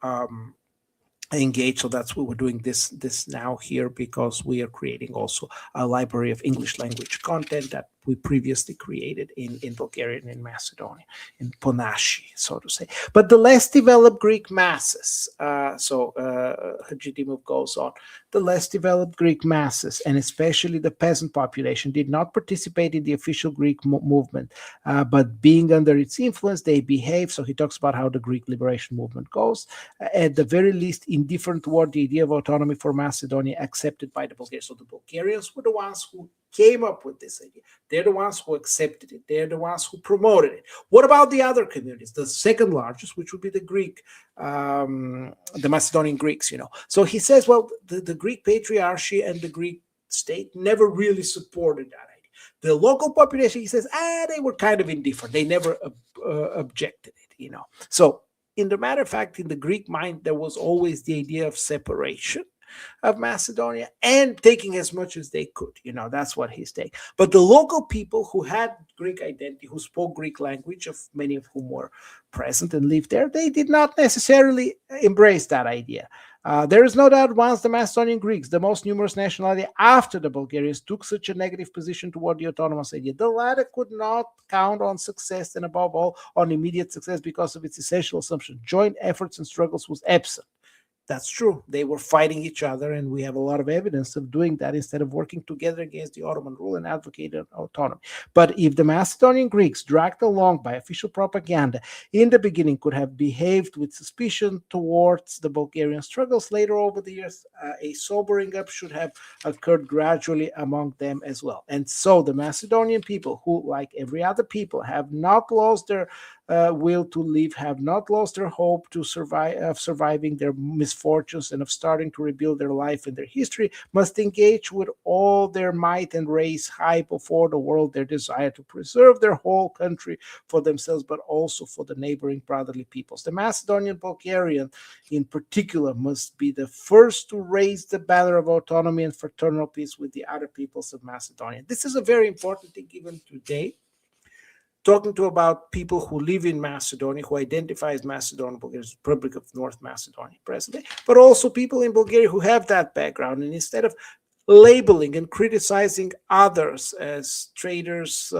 engage. So that's why we're doing this now here, because we are creating also a library of English language content that we previously created in Bulgarian and Macedonia, in Ponashi, so to say. But the less developed Greek masses, Hadjidimov goes on, the less developed Greek masses, and especially the peasant population, did not participate in the official Greek movement, but being under its influence, they behave. So he talks about how the Greek liberation movement goes, at the very least indifferent toward the idea of autonomy for Macedonia accepted by the Bulgarians. So the Bulgarians were the ones who came up with this idea. They're the ones who accepted it. They're the ones who promoted it. What about the other communities? The second largest, which would be the Greek, the Macedonian Greeks, So he says, well, the Greek patriarchy and the Greek state never really supported that idea. The local population, he says, they were kind of indifferent. They never objected it, So in the matter of fact, in the Greek mind, there was always the idea of separation of Macedonia and taking as much as they could. That's what he's saying. But the local people who had Greek identity, who spoke Greek language, of many of whom were present and lived there, they did not necessarily embrace that idea. There is no doubt once the Macedonian Greeks, the most numerous nationality after the Bulgarians, took such a negative position toward the autonomous idea, the latter could not count on success, and above all on immediate success, because of its essential assumption. Joint efforts and struggles was absent. That's true. They were fighting each other, and we have a lot of evidence of doing that instead of working together against the Ottoman rule and advocating autonomy. But if the Macedonian Greeks, dragged along by official propaganda, in the beginning could have behaved with suspicion towards the Bulgarian struggles, later over the years, a sobering up should have occurred gradually among them as well. And so the Macedonian people, who, like every other people, have not lost their will to live, have not lost their hope to surviving their misfortunes and of starting to rebuild their life and their history, must engage with all their might and raise high before the world their desire to preserve their whole country for themselves, but also for the neighboring brotherly peoples. The Macedonian Bulgarian, in particular, must be the first to raise the banner of autonomy and fraternal peace with the other peoples of Macedonia. This is a very important thing even today. Talking about people who live in Macedonia, who identify as Macedonian Bulgarians, Republic of North Macedonia presently, but also people in Bulgaria who have that background. And instead of labeling and criticizing others as traitors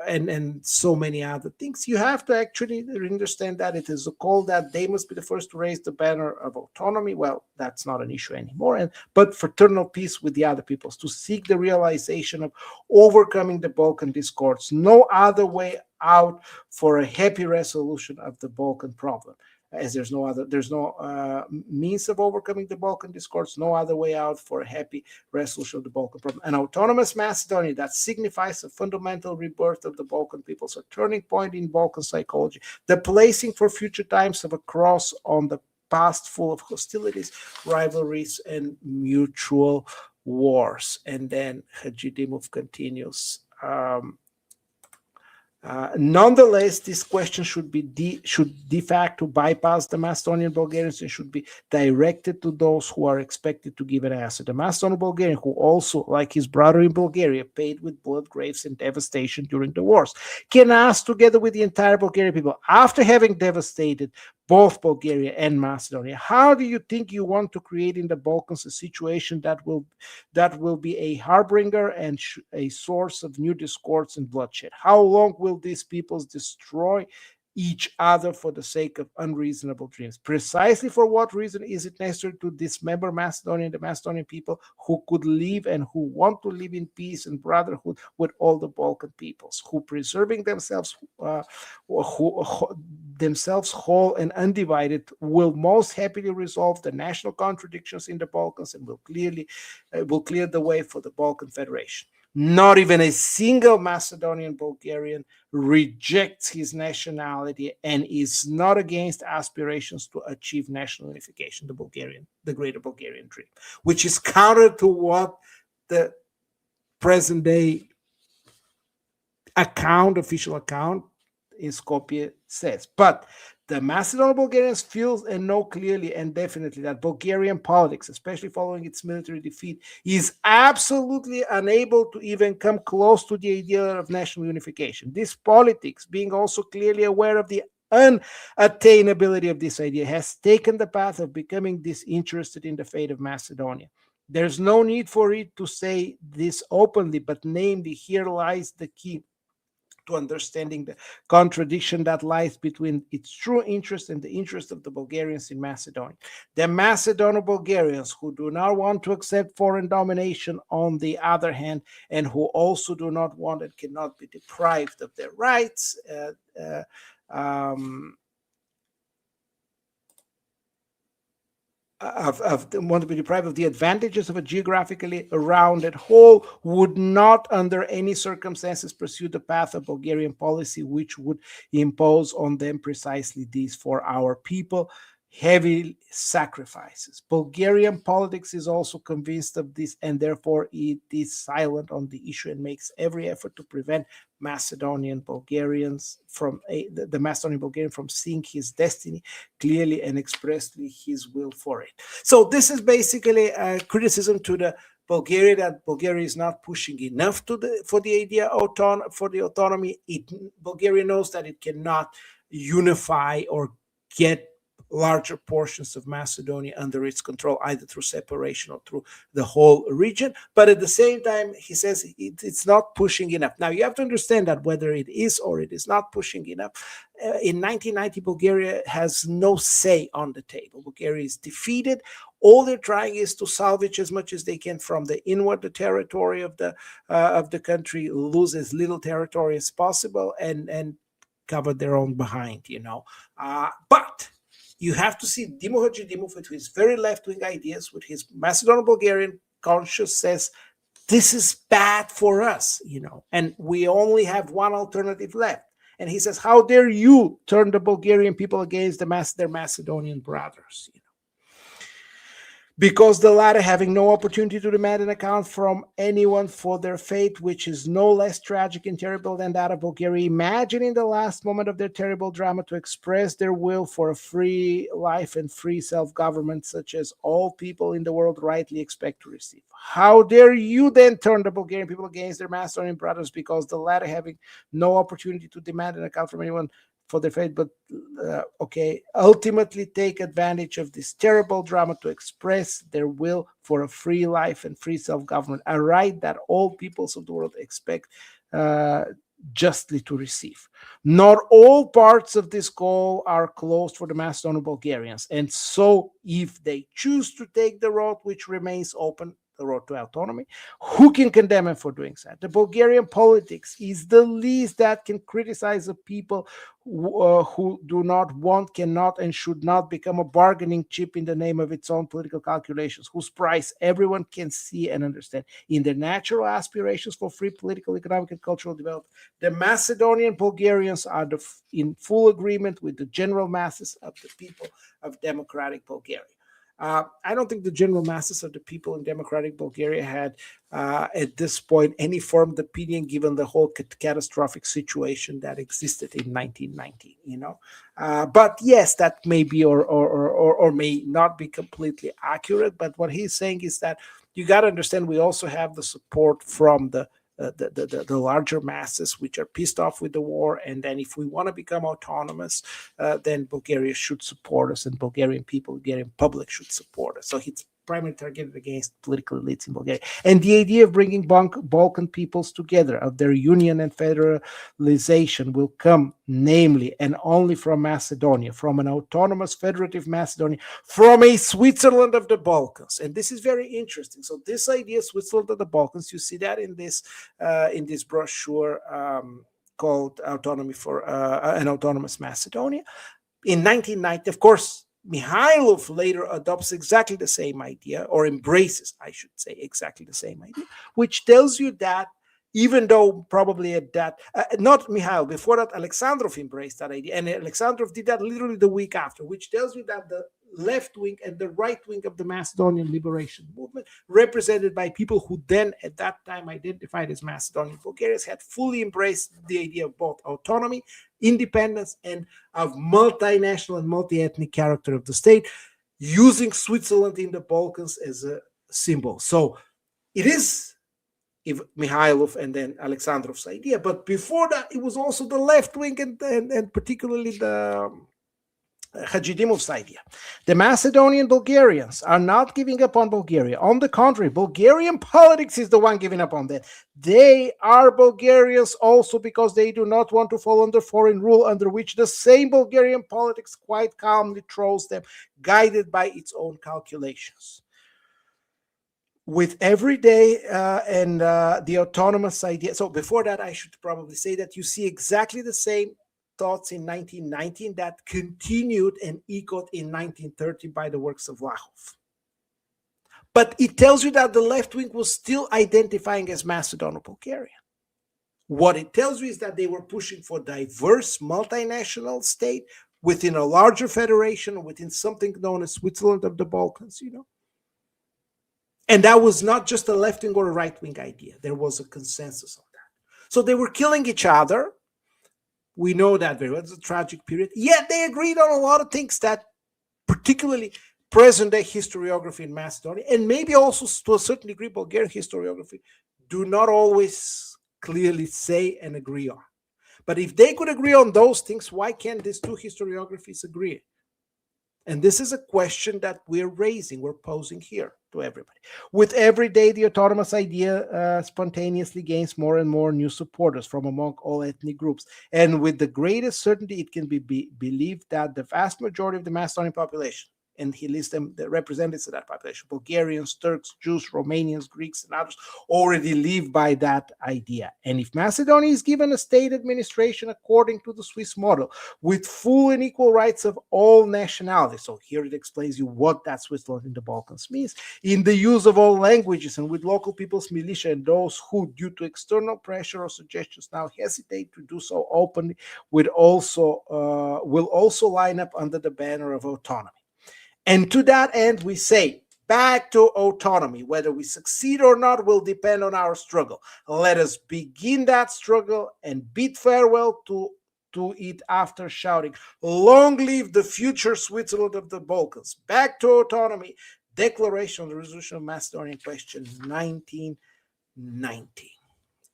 and so many other things, you have to actually understand that it is a call that they must be the first to raise the banner of autonomy. Well, that's not an issue anymore, but fraternal peace with the other peoples, to seek the realization of overcoming the Balkan discords. No other way out for a happy resolution of the Balkan problem, as there's no means of overcoming the Balkan discords, no other way out for a happy resolution of the Balkan problem. An autonomous Macedonia that signifies a fundamental rebirth of the Balkan peoples, a turning point in Balkan psychology, the placing for future times of a cross on the past full of hostilities, rivalries, and mutual wars. And then Hadjidimov continues. Nonetheless, this question should de facto bypass the Macedonian Bulgarians and should be directed to those who are expected to give an answer. The Macedonian Bulgarian, who also, like his brother in Bulgaria, paid with blood, graves, and devastation during the wars, can ask, together with the entire Bulgarian people, after having devastated both Bulgaria and Macedonia, how do you think you want to create in the Balkans a situation that will be a harbinger and a source of new discords and bloodshed? How long will these peoples destroy each other for the sake of unreasonable dreams? Precisely for what reason is it necessary to dismember Macedonia and the Macedonian people who could live and who want to live in peace and brotherhood with all the Balkan peoples, who preserving themselves themselves whole and undivided, will most happily resolve the national contradictions in the Balkans and will clear the way for the Balkan Federation. Not even a single Macedonian Bulgarian rejects his nationality and is not against aspirations to achieve national unification, the greater Bulgarian dream, which is counter to what the present day official account in Skopje says. But the Macedonian Bulgarians feel and know clearly and definitely that Bulgarian politics, especially following its military defeat, is absolutely unable to even come close to the idea of national unification. This politics, being also clearly aware of the unattainability of this idea, has taken the path of becoming disinterested in the fate of Macedonia. There's no need for it to say this openly, but namely, here lies the key to understanding the contradiction that lies between its true interest and the interest of the Bulgarians in Macedonia. The Macedonian Bulgarians who do not want to accept foreign domination, on the other hand, and who also do not want and cannot be deprived of their rights, want to be deprived of the advantages of a geographically rounded whole, would not under any circumstances pursue the path of Bulgarian policy, which would impose on them precisely these for our people heavy sacrifices. Bulgarian politics is also convinced of this, and therefore it is silent on the issue and makes every effort to prevent the Macedonian Bulgarian from seeing his destiny clearly and expressly his will for it. So this is basically a criticism to the Bulgaria, that Bulgaria is not pushing enough for the idea for the autonomy. Bulgaria knows that it cannot unify or get larger portions of Macedonia under its control, either through separation or through the whole region. But at the same time, he says it's not pushing enough. Now, you have to understand that whether it is or it is not pushing enough, in 1990, Bulgaria has no say on the table. Bulgaria is defeated. All they're trying is to salvage as much as they can from the inward territory of the country, lose as little territory as possible, and cover their own behind, But you have to see Dimo Hadjidimov with his very left-wing ideas, with his Macedonian-Bulgarian conscience, says this is bad for us, and we only have one alternative left. And he says, how dare you turn the Bulgarian people against their Macedonian brothers, because the latter, having no opportunity to demand an account from anyone for their fate, which is no less tragic and terrible than that of Bulgaria, imagine in the last moment of their terrible drama to express their will for a free life and free self-government, such as all people in the world rightly expect to receive. How dare you then turn the Bulgarian people against their Macedonian brothers, because the latter, having no opportunity to demand an account from anyone for their fate, but ultimately take advantage of this terrible drama to express their will for a free life and free self-government, a right that all peoples of the world expect justly to receive. Not all parts of this goal are closed for the Macedonian Bulgarians, and so if they choose to take the road which remains open, the road to autonomy, who can condemn him for doing so? The Bulgarian politics is the least that can criticize a people who do not want, cannot, and should not become a bargaining chip in the name of its own political calculations, whose price everyone can see and understand. In their natural aspirations for free political, economic, and cultural development, the Macedonian Bulgarians are in full agreement with the general masses of the people of democratic Bulgaria. I don't think the general masses of the people in democratic Bulgaria had, at this point, any formed opinion given the whole catastrophic situation that existed in 1990. But yes, that may be or may not be completely accurate. But what he's saying is that you got to understand we also have the support from the larger masses, which are pissed off with the war. And then if we want to become autonomous, then Bulgaria should support us, and Bulgarian public should support us. So it's primarily targeted against political elites in Bulgaria. And the idea of bringing Balkan peoples together, of their union and federalization, will come namely and only from Macedonia, from an autonomous federative Macedonia, from a Switzerland of the Balkans. And this is very interesting. So this idea, Switzerland of the Balkans, you see that in this brochure called Autonomy for an Autonomous Macedonia. In 1990, of course, Mihailov later adopts exactly the same idea, or embraces, I should say, exactly the same idea, which tells you that even though probably at that, not Mikhail, before that, Alexandrov embraced that idea. And Alexandrov did that literally the week after, which tells you that the left wing and the right wing of the Macedonian liberation movement, represented by people who then at that time identified as Macedonian Bulgarians, had fully embraced the idea of both autonomy, independence, and of multinational and multi-ethnic character of the state, using Switzerland in the Balkans as a symbol. So it is Mikhailov and then Alexandrov's idea. But before that, it was also the left wing and particularly the Hajidimov's idea. The Macedonian Bulgarians are not giving up on Bulgaria. On the contrary, Bulgarian politics is the one giving up on that. They are Bulgarians also because they do not want to fall under foreign rule, under which the same Bulgarian politics quite calmly throws them, guided by its own calculations. With every day and the autonomous idea. So before that, I should probably say that you see exactly the same thoughts in 1919 that continued and echoed in 1930 by the works of Vlahov. But it tells you that the left wing was still identifying as Macedono-Bulgaria. What it tells you is that they were pushing for diverse multinational state within a larger federation, within something known as Switzerland of the Balkans, And that was not just a left-wing or a right-wing idea. There was a consensus on that. So they were killing each other. We know that very well. It's a tragic period. Yet they agreed on a lot of things that particularly present-day historiography in Macedonia, and maybe also to a certain degree Bulgarian historiography, do not always clearly say and agree on. But if they could agree on those things, why can't these two historiographies agree? And this is a question that we're raising, we're posing here to everybody. With every day, the autonomous idea spontaneously gains more and more new supporters from among all ethnic groups. And with the greatest certainty, it can be believed that the vast majority of the Macedonian population, and he lists them, the representatives of that population, Bulgarians, Turks, Jews, Romanians, Greeks, and others, already live by that idea. And if Macedonia is given a state administration according to the Swiss model, with full and equal rights of all nationalities, so here it explains you what that Switzerland in the Balkans means, in the use of all languages, and with local people's militia, and those who, due to external pressure or suggestions, now hesitate to do so openly, will also line up under the banner of autonomy. And to that end, we say, back to autonomy. Whether we succeed or not will depend on our struggle. Let us begin that struggle and bid farewell to it after shouting, long live the future Switzerland of the Balkans. Back to autonomy. Declaration on the Resolution of Macedonian Question 1990.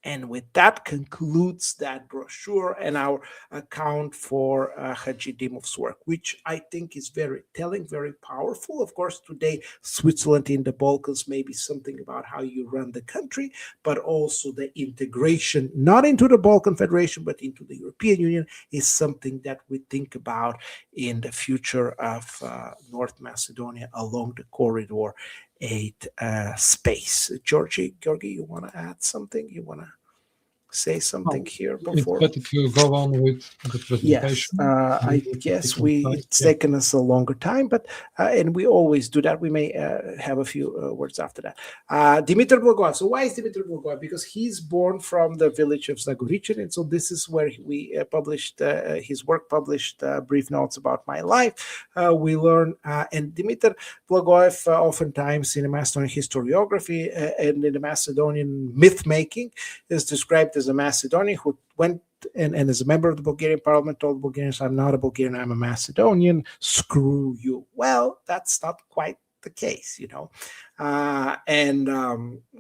And with that concludes that brochure and our account for Hajidimov's work, which I think is very telling, very powerful. Of course, today, Switzerland in the Balkans may be something about how you run the country, but also the integration, not into the Balkan Federation, but into the European Union, is something that we think about in the future of North Macedonia along the corridor 8 space. Georgi, you want to add something? You want to say something here before? It's better to go on with the presentation. Yes, I guess it's taken us a longer time, but and we always do that. We may have a few words after that. Dimitar Blagoev. So why is Dimitar Blagoev? Because he's born from the village of Zagorichin, and so this is where we published his work, published brief notes about my life. We learn, and Dimitar Blagoev oftentimes in the Macedonian historiography and in the Macedonian myth making is described as a Macedonian who went and as a member of the Bulgarian parliament told Bulgarians, I'm not a Bulgarian, I'm a Macedonian, screw you. Well, that's not quite the case,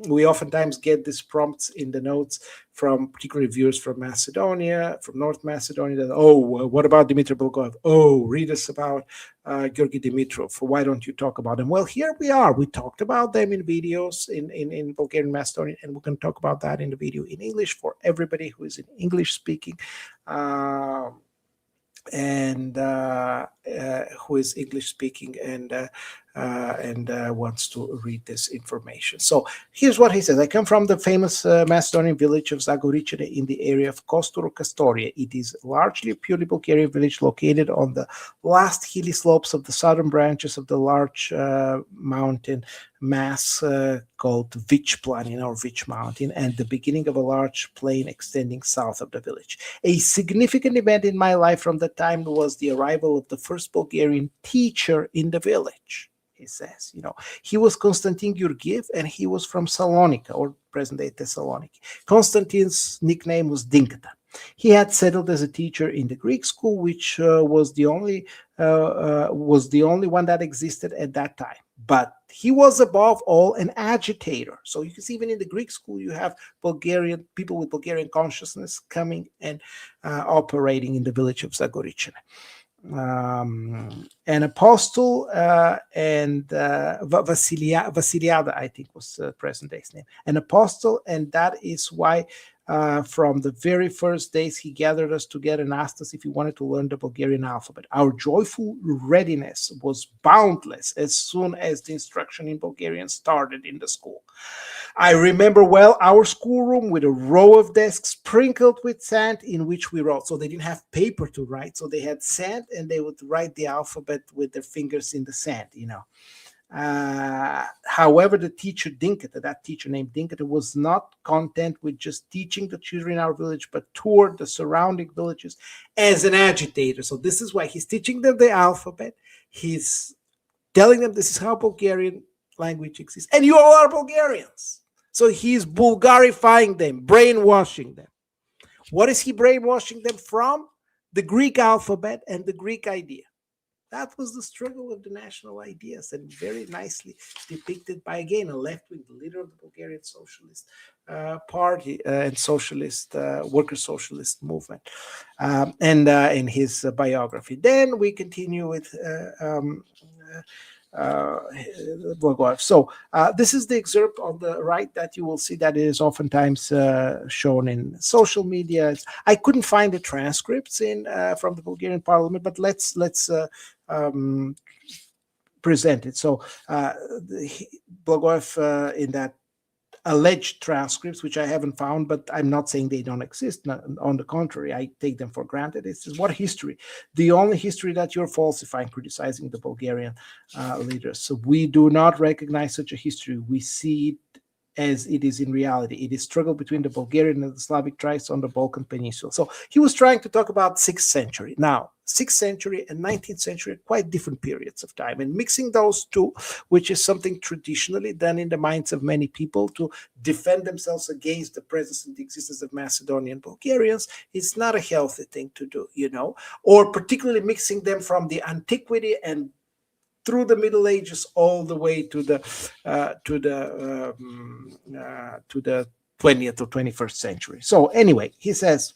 we oftentimes get these prompts in the notes from particularly viewers from Macedonia, from North Macedonia, that, what about Dimitar Blagoev? Read us about Georgi Dimitrov. Why don't you talk about them? Well, here we are. We talked about them in videos in Bulgarian Macedonian, and we can talk about that in the video in English for everybody who is in English speaking. And who is English speaking, and and wants to read this information. So here's what he says. I come from the famous Macedonian village of Zagoricene in the area of Kosturu Kastoria. It is largely a purely Bulgarian village located on the last hilly slopes of the southern branches of the large mountain mass called Vich Planin or Vich Mountain, and the beginning of a large plain extending south of the village. A significant event in my life from that time was the arrival of the first Bulgarian teacher in the village. He says, he was Konstantin Georgiev, and he was from Salonika, or present-day Thessaloniki. Konstantin's nickname was Dinkata. He had settled as a teacher in the Greek school, which was the only one that existed at that time. But he was above all an agitator. So you can see even in the Greek school, you have Bulgarian people with Bulgarian consciousness coming and operating in the village of Zagoricene. An apostle and Vasiliada, I think was present day's name, an apostle, and that is why from the very first days he gathered us together and asked us if we wanted to learn the Bulgarian alphabet. Our joyful readiness was boundless as soon as the instruction in Bulgarian started in the school. I remember well our schoolroom with a row of desks sprinkled with sand in which we wrote. So they didn't have paper to write, so they had sand, and they would write the alphabet with their fingers in the sand, However, the teacher Dinkata, that teacher named Dinkata, was not content with just teaching the children in our village, but toured the surrounding villages as an agitator. So this is why he's teaching them the alphabet. He's telling them this is how Bulgarian language exists, and you all are Bulgarians. So he's Bulgarifying them, brainwashing them. What is he brainwashing them from? The Greek alphabet and the Greek idea. That was the struggle of the national ideas, and very nicely depicted by, again, a left-wing leader of the Bulgarian Socialist Party and Socialist Worker Socialist movement, and in his biography. Then we continue with Blagoev. So this is the excerpt on the right that you will see that it is oftentimes shown in social media. I couldn't find the transcripts in from the Bulgarian parliament, but let's present it. So Blagoev in that alleged transcripts, which I haven't found, but I'm not saying they don't exist. On the contrary, I take them for granted. This is what history, the only history that you're falsifying, criticizing the Bulgarian leaders. So we do not recognize such a history. We see it as it is in reality. It is struggle between the Bulgarian and the Slavic tribes on the Balkan Peninsula. So he was trying to talk about 6th century. Now, 6th century and 19th century are quite different periods of time. And mixing those two, which is something traditionally done in the minds of many people to defend themselves against the presence and the existence of Macedonian Bulgarians, is not a healthy thing to do, or particularly mixing them from the antiquity and through the Middle Ages all the way to the 20th or 21st century. So anyway, he says,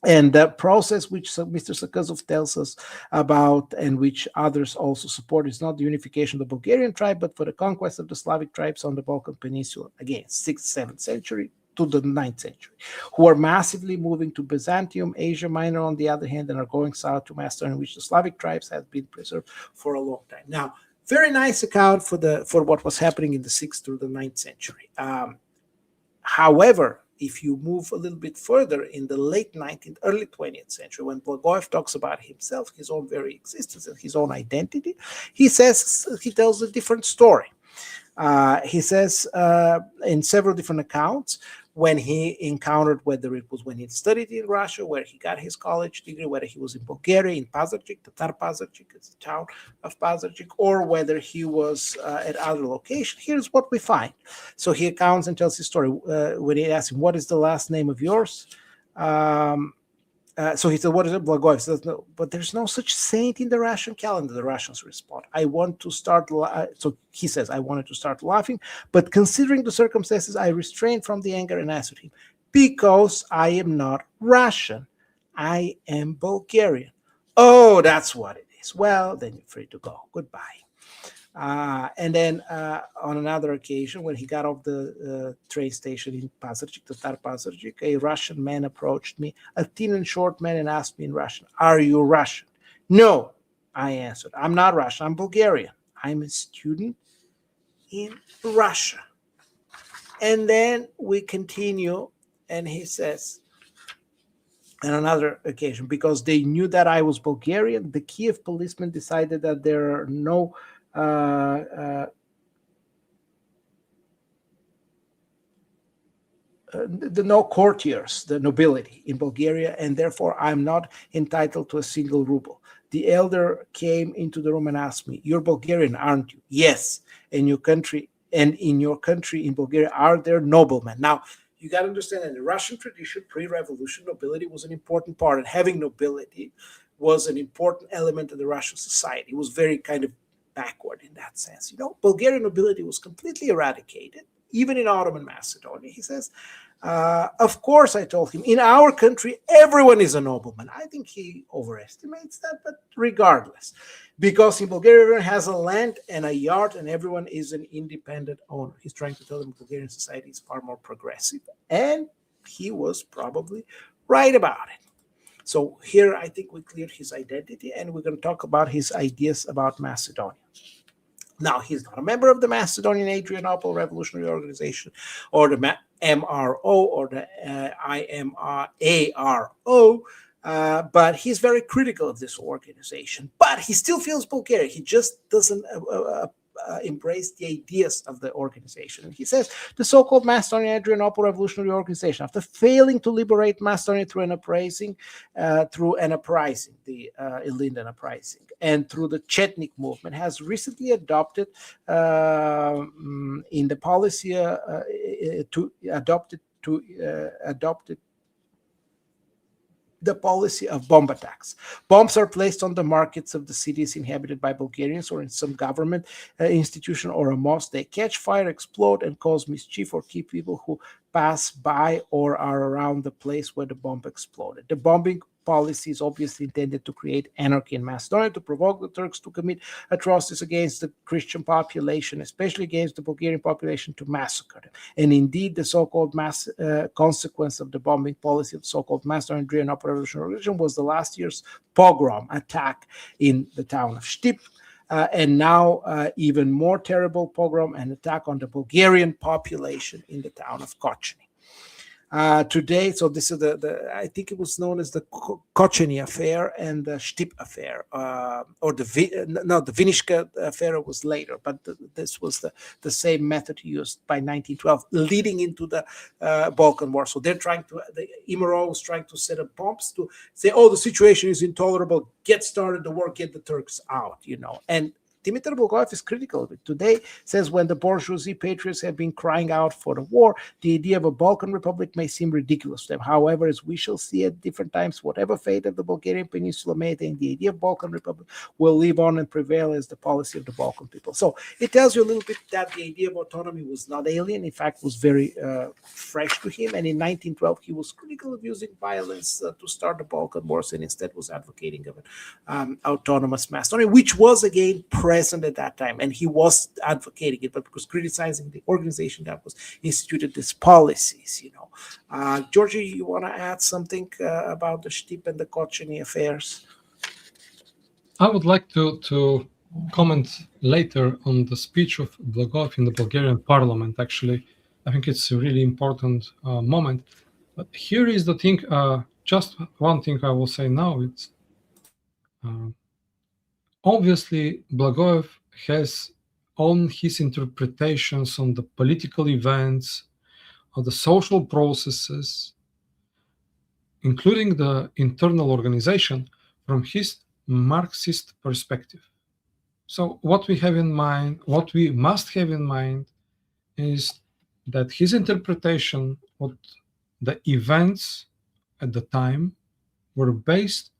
and the process which Mr. Sakazov tells us about, and which others also support, is not the unification of the Bulgarian tribe, but for the conquest of the Slavic tribes on the Balkan Peninsula. Again, 6th, 7th century to the 9th century, who are massively moving to Byzantium, Asia Minor on the other hand, and are going south to Macedonia, in which the Slavic tribes have been preserved for a long time. Now, very nice account for what was happening in the 6th through the 9th century. However, if you move a little bit further in the late 19th, early 20th century, when Blagoev talks about himself, his own very existence and his own identity, he tells a different story. He says in several different accounts, when he encountered, whether it was when he studied in Russia, where he got his college degree, whether he was in Bulgaria, in Pazarchik, Tatar Pazarchik, it's the town of Pazarchik, or whether he was at other locations, here's what we find. So he accounts and tells his story. When he asked him, what is the last name of yours? So he said, what is it? Blagoev says, no, but there's no such saint in the Russian calendar. The Russians respond. So he says, I wanted to start laughing, but considering the circumstances, I refrained from the anger and answered him, because I am not Russian. I am Bulgarian. Oh, that's what it is. Well, then you're free to go. Goodbye. And then on another occasion, when he got off the train station in Pazarchik, Tatar Pazarchik, a Russian man approached me, a thin and short man, and asked me in Russian, are you Russian? No, I answered, I'm not Russian, I'm Bulgarian. I'm a student in Russia. And then we continue, and he says, on another occasion, because they knew that I was Bulgarian, the Kiev policemen decided that there are no no courtiers, the nobility in Bulgaria, and therefore I'm not entitled to a single ruble. The elder came into the room and asked me, "You're Bulgarian, aren't you?" "Yes." "In your country, in Bulgaria, are there noblemen?" Now, you got to understand that in the Russian tradition, pre-revolution, nobility was an important part, and having nobility was an important element of the Russian society. It was very kind of backward in that sense. Bulgarian nobility was completely eradicated, even in Ottoman Macedonia. He says, of course, I told him, in our country, everyone is a nobleman. I think he overestimates that, but regardless, because in Bulgaria, everyone has a land and a yard, and everyone is an independent owner. He's trying to tell them Bulgarian society is far more progressive, and he was probably right about it. So here, I think we cleared his identity, and we're going to talk about his ideas about Macedonia. Now, he's not a member of the Macedonian Adrianople Revolutionary Organization or the MRO or the IMARO, but he's very critical of this organization. But he still feels Bulgarian. He just doesn't embrace the ideas of the organization. And he says the so-called Macedonian Adrianople Revolutionary Organization, after failing to liberate Macedonia through an uprising, the Ilinden uprising, and through the Chetnik movement, has recently adopted in the policy the policy of bomb attacks. Bombs are placed on the markets of the cities inhabited by Bulgarians or in some government institution or a mosque. They catch fire, explode, and cause mischief or keep people who pass by or are around the place where the bomb exploded. The bombing policy is obviously intended to create anarchy in Macedonia, to provoke the Turks to commit atrocities against the Christian population, especially against the Bulgarian population, to massacre them. And indeed, the so-called consequence of the bombing policy of the so-called Macedonian Adrianople Revolutionary Organization was the last year's pogrom attack in the town of Štip. And now even more terrible pogrom and attack on the Bulgarian population in the town of Kočani. Today, so this is I think it was known as the Kočani affair and the Štip affair, or the Vinishka affair was later, but this was the same method used by 1912, leading into the Balkan War. So the IMRO was trying to set up bombs to say, oh, the situation is intolerable, get started the war, get the Turks out, and Dimitar Bulgakoff is critical of it. Today says when the bourgeoisie patriots have been crying out for the war, the idea of a Balkan Republic may seem ridiculous to them. However, as we shall see at different times, whatever fate of the Bulgarian Peninsula may attain, the idea of Balkan Republic will live on and prevail as the policy of the Balkan people. So it tells you a little bit that the idea of autonomy was not alien. In fact, was very fresh to him. And in 1912, he was critical of using violence to start the Balkan Wars, and instead was advocating of an autonomous Macedonia, which was again present at that time, and he was advocating it, but because criticizing the organization that was instituted these policies. Georgie, you want to add something about the Štip and the Kočani affairs? I would like to comment later on the speech of Blagojev in the Bulgarian parliament. Actually, I think it's a really important moment. But here is the thing, just one thing I will say now. It's obviously, Blagojev has on his interpretations on the political events, of the social processes, including the internal organization, from his Marxist perspective. So what we must have in mind is that his interpretation of the events at the time were based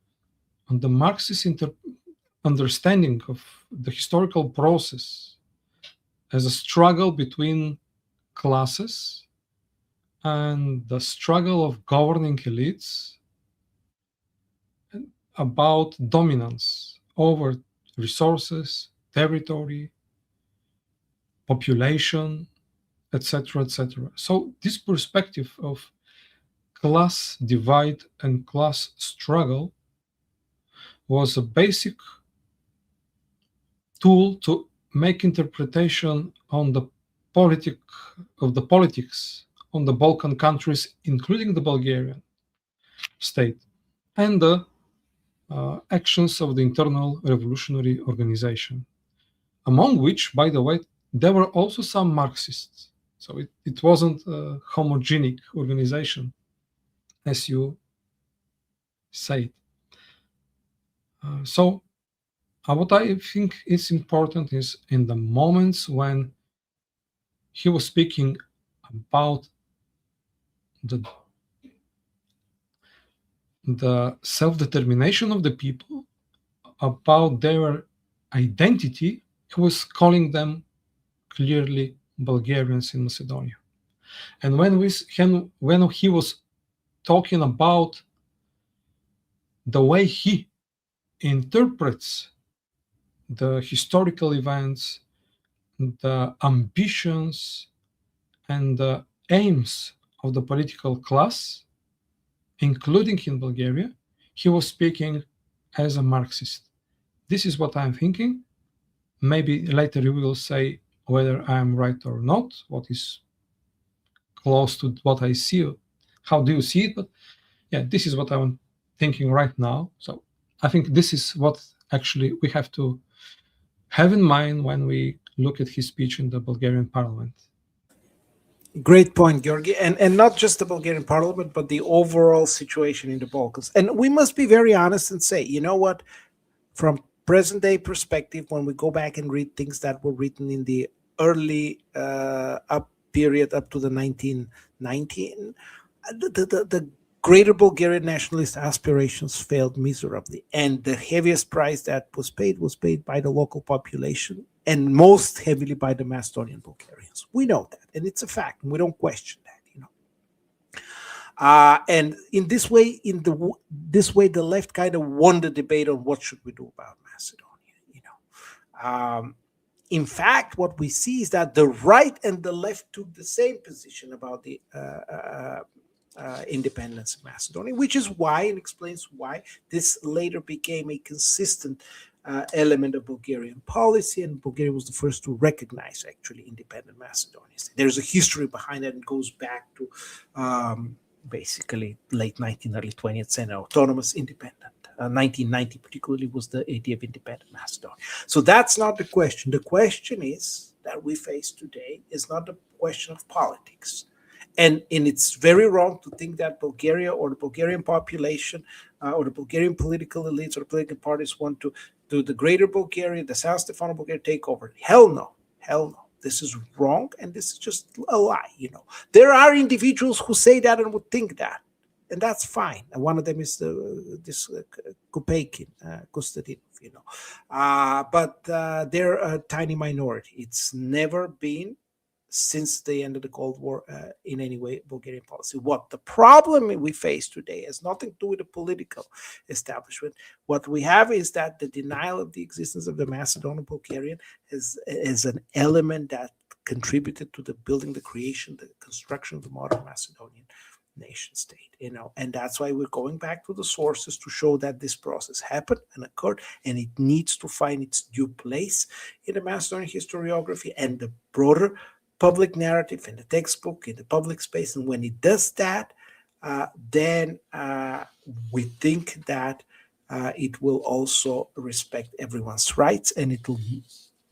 on the Marxist understanding of the historical process as a struggle between classes and the struggle of governing elites about dominance over resources, territory, population, etc., etc. So this perspective of class divide and class struggle was a basic tool to make interpretation on the politics on the Balkan countries, including the Bulgarian state, and the actions of the internal revolutionary organization, among which, by the way, there were also some Marxists. So it wasn't a homogenic organization, as you said. So what I think is important is in the moments when he was speaking about the self-determination of the people, about their identity, he was calling them clearly Bulgarians in Macedonia. And when he was talking about the way he interprets the historical events, the ambitions, and the aims of the political class, including in Bulgaria, he was speaking as a Marxist. This is what I'm thinking. Maybe later you will say whether I'm right or not, what is close to what I see. How do you see it? But yeah, this is what I'm thinking right now. So I think this is what actually we have to have in mind when we look at his speech in the Bulgarian parliament. Great point, Georgi. And not just the Bulgarian parliament, but the overall situation in the Balkans. And we must be very honest and say, you know what, from present day perspective, when we go back and read things that were written in the early period up to the 1919, the greater Bulgarian nationalist aspirations failed miserably. And the heaviest price that was paid by the local population, and most heavily by the Macedonian Bulgarians. We know that, and it's a fact, and we don't question that, you know. And in this way, the left kind of won the debate on what should we do about Macedonia, you know. In fact, what we see is that the right and the left took the same position about the independence of Macedonia, which is why, and explains why, this later became a consistent element of Bulgarian policy, and Bulgaria was the first to recognize actually independent Macedonia. There's a history behind that, and goes back to basically late 19th, early 20th century, autonomous, independent. 1990 particularly was the idea of independent Macedonia. So that's not the question. The question is that we face today is not a question of politics. And it's very wrong to think that Bulgaria or the Bulgarian population or the Bulgarian political elites or political parties want to do the greater Bulgaria, the South Stefano Bulgaria take over. Hell no. Hell no. This is wrong, and this is just a lie, you know. There are individuals who say that and would think that, and that's fine. And one of them is this Kupeikin, Kostadinov, you know. But they're a tiny minority. It's never been, since the end of the Cold War, in any way, Bulgarian policy. What the problem we face today has nothing to do with the political establishment. What we have is that the denial of the existence of the Macedonian Bulgarian is an element that contributed to the building, the creation, the construction of the modern Macedonian nation state, you know. And that's why we're going back to the sources to show that this process happened and occurred, and it needs to find its due place in the Macedonian historiography and the broader public narrative, in the textbook, in the public space. And when it does that, then we think that it will also respect everyone's rights, and it will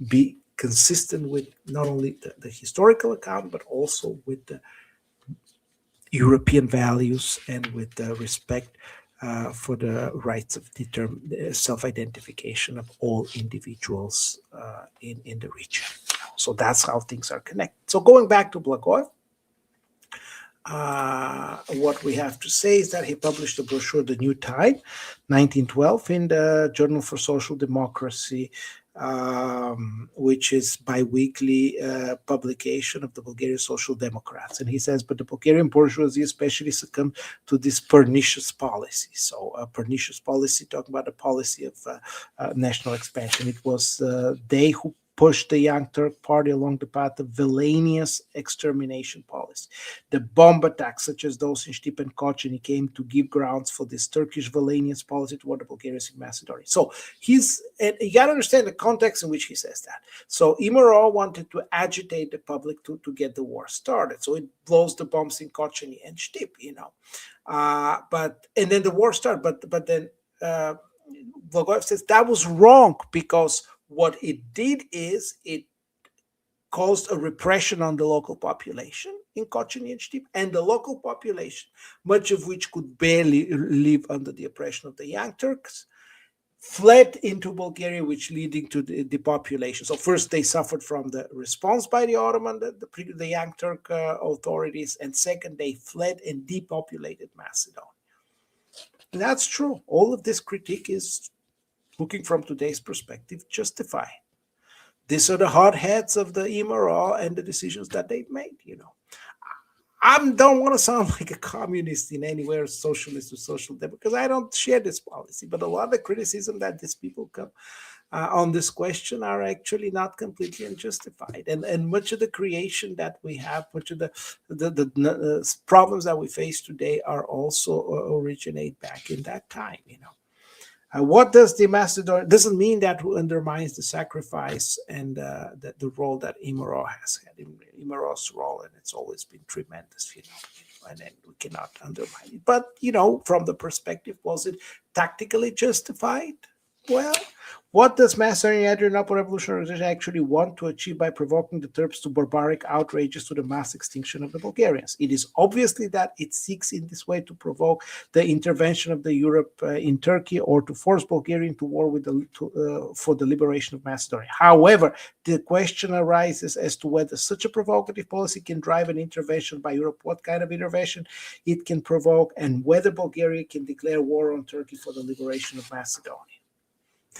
be consistent with not only the historical account, but also with the European values and with the respect for the rights of self-identification of all individuals in the region. So that's how things are connected. So going back to Blagoev, what we have to say is that he published a brochure, The New Tide, 1912, in the Journal for Social Democracy, which is bi-weekly publication of the Bulgarian Social Democrats. And he says, but the Bulgarian bourgeoisie especially succumbed to this pernicious policy. So a pernicious policy, talking about the policy of national expansion. It was they who pushed the Young Turk Party along the path of villainous extermination policy. The bomb attacks, such as those in Stip and Kocheni, came to give grounds for this Turkish villainous policy toward the Bulgarians in Macedonia. So and you got to understand the context in which he says that. So Ivanov wanted to agitate the public to get the war started. So it blows the bombs in Kocheni and Stip, and then the war started. But then Blagoev says that was wrong, because what it did is it caused a repression on the local population in Kocheni and Stip, and the local population, much of which could barely live under the oppression of the Young Turks, fled into Bulgaria, which leading to the depopulation. So first they suffered from the response by the Ottoman, the Young Turk authorities, and second they fled and depopulated Macedonia. And that's true. All of this critique is, looking from today's perspective, justified. These are the hot heads of the Ivanov and the decisions that they've made. I don't want to sound like a communist in any way, or socialist or social democrat, because I don't share this policy. But a lot of the criticism that these people come on this question are actually not completely unjustified. And much of the creation that we have, much of the problems that we face today are also originate back in that time. What does the Macedonian, doesn't mean that undermines the sacrifice and the role that Ivanov has had. Ivanov's role, and it's always been tremendous, and then we cannot undermine it. But, from the perspective, was it tactically justified? Well, what does Macedonian Adrianople Revolutionary Organization actually want to achieve by provoking the Turks to barbaric outrages to the mass extinction of the Bulgarians? It is obviously that it seeks in this way to provoke the intervention of the Europe in Turkey, or to force Bulgaria into war with for the liberation of Macedonia. However, the question arises as to whether such a provocative policy can drive an intervention by Europe, what kind of intervention it can provoke, and whether Bulgaria can declare war on Turkey for the liberation of Macedonia.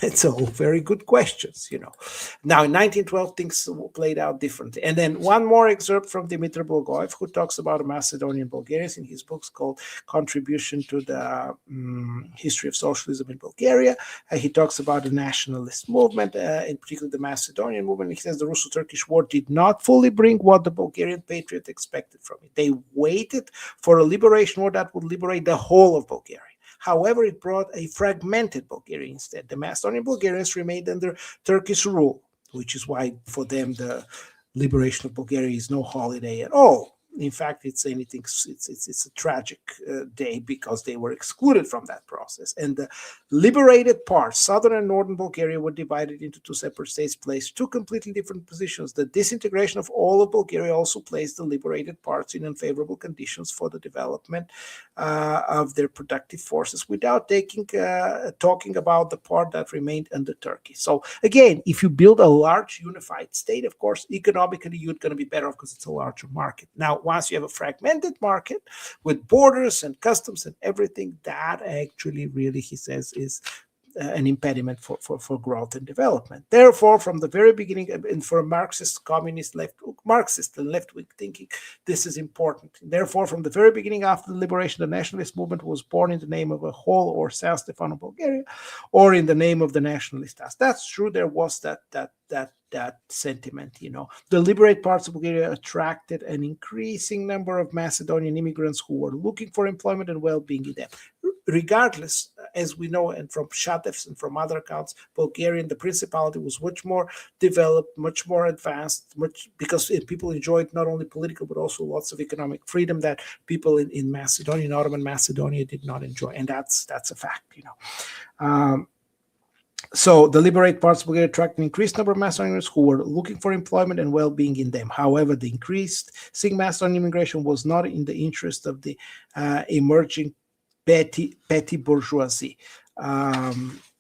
It's all very good questions, Now, in 1912, things played out differently. And then one more excerpt from Dmitry Blagoev, who talks about Macedonian Bulgarians in his books called Contribution to the History of Socialism in Bulgaria. He talks about the nationalist movement, in particular the Macedonian movement. He says the Russo-Turkish War did not fully bring what the Bulgarian patriot expected from it. They waited for a liberation war that would liberate the whole of Bulgaria. However, it brought a fragmented Bulgaria instead. The Macedonian Bulgarians remained under Turkish rule, which is why for them the liberation of Bulgaria is no holiday at all. In fact, it's a tragic day, because they were excluded from that process. And the liberated parts, southern and northern Bulgaria, were divided into two separate states, placed two completely different positions. The disintegration of all of Bulgaria also placed the liberated parts in unfavorable conditions for the development of their productive forces, without talking about the part that remained under Turkey. So again, if you build a large unified state, of course, economically you're going to be better off because it's a larger market. Now, once you have a fragmented market with borders and customs and everything, that actually really, he says, is an impediment for growth and development. Therefore, from the very beginning, and for a Marxist, communist, Marxist and left-wing thinking, this is important. Therefore, from the very beginning after the liberation, the nationalist movement was born in the name of a whole or San Stefano Bulgaria, or in the name of the nationalistas. That's true. There was that sentiment, The liberate parts of Bulgaria attracted an increasing number of Macedonian immigrants who were looking for employment and well-being in them. Regardless, as we know, and from Shatev's and from other accounts, Bulgarian, the principality was much more developed, much more advanced, because people enjoyed not only political but also lots of economic freedom that people in Macedonia, in Ottoman Macedonia, did not enjoy, and that's a fact, So the liberate parts of Bulgaria attracted an increased number of Macedonians who were looking for employment and well-being in them. However, the increasing Macedonian immigration was not in the interest of the emerging petty bourgeoisie.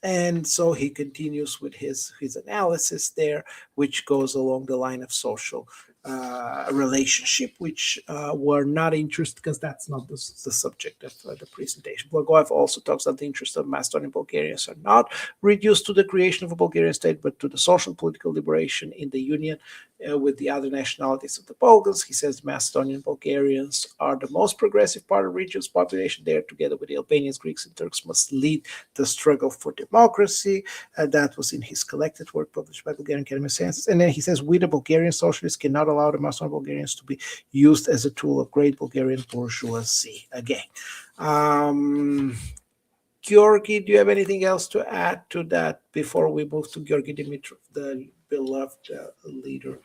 And so he continues with his analysis there, which goes along the line of social relationship, which were not interested, because that's not the subject of the presentation. Blagoev also talks that the interests of Macedonian Bulgarians are not reduced to the creation of a Bulgarian state, but to the social political liberation in the union with the other nationalities of the Balkans. He says Macedonian Bulgarians are the most progressive part of the region's population. There, together with the Albanians, Greeks, and Turks, must lead the struggle for democracy. That was in his collected work published by Bulgarian Academy of Sciences. And then he says, we, the Bulgarian socialists, cannot allow the Macedonian Bulgarians to be used as a tool of great Bulgarian bourgeoisie. Again. Georgi, do you have anything else to add to that before we move to Georgi Dimitrov, the beloved leader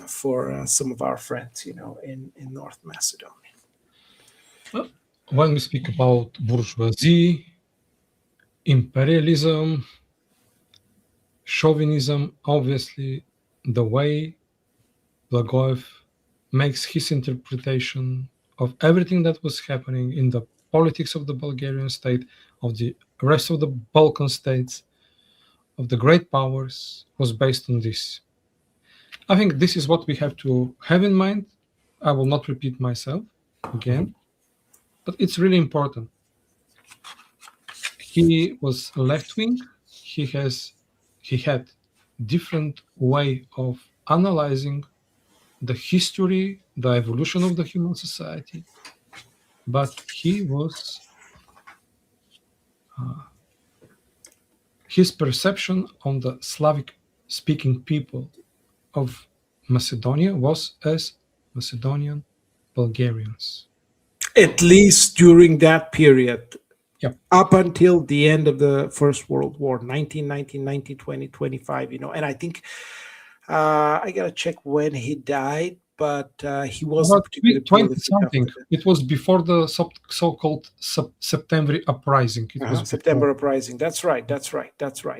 for some of our friends, in North Macedonia? Well, when we speak about bourgeoisie, imperialism, chauvinism, obviously the way Blagoev makes his interpretation of everything that was happening in the politics of the Bulgarian state, of the rest of the Balkan states, of the great powers, was based on this. I think this is what we have to have in mind. I will not repeat myself again, but it's really important. He was left-wing. He had different way of analyzing the history, the evolution of the human society, but his perception on the Slavic-speaking people of Macedonia was as Macedonian Bulgarians. At least during that period, Yep. up until the end of the First World War, 1919, 1920, 25, and I think I got to check when he died, but he wasn't particularly 20 something. It was before the so-called September uprising. It was September uprising. That's right.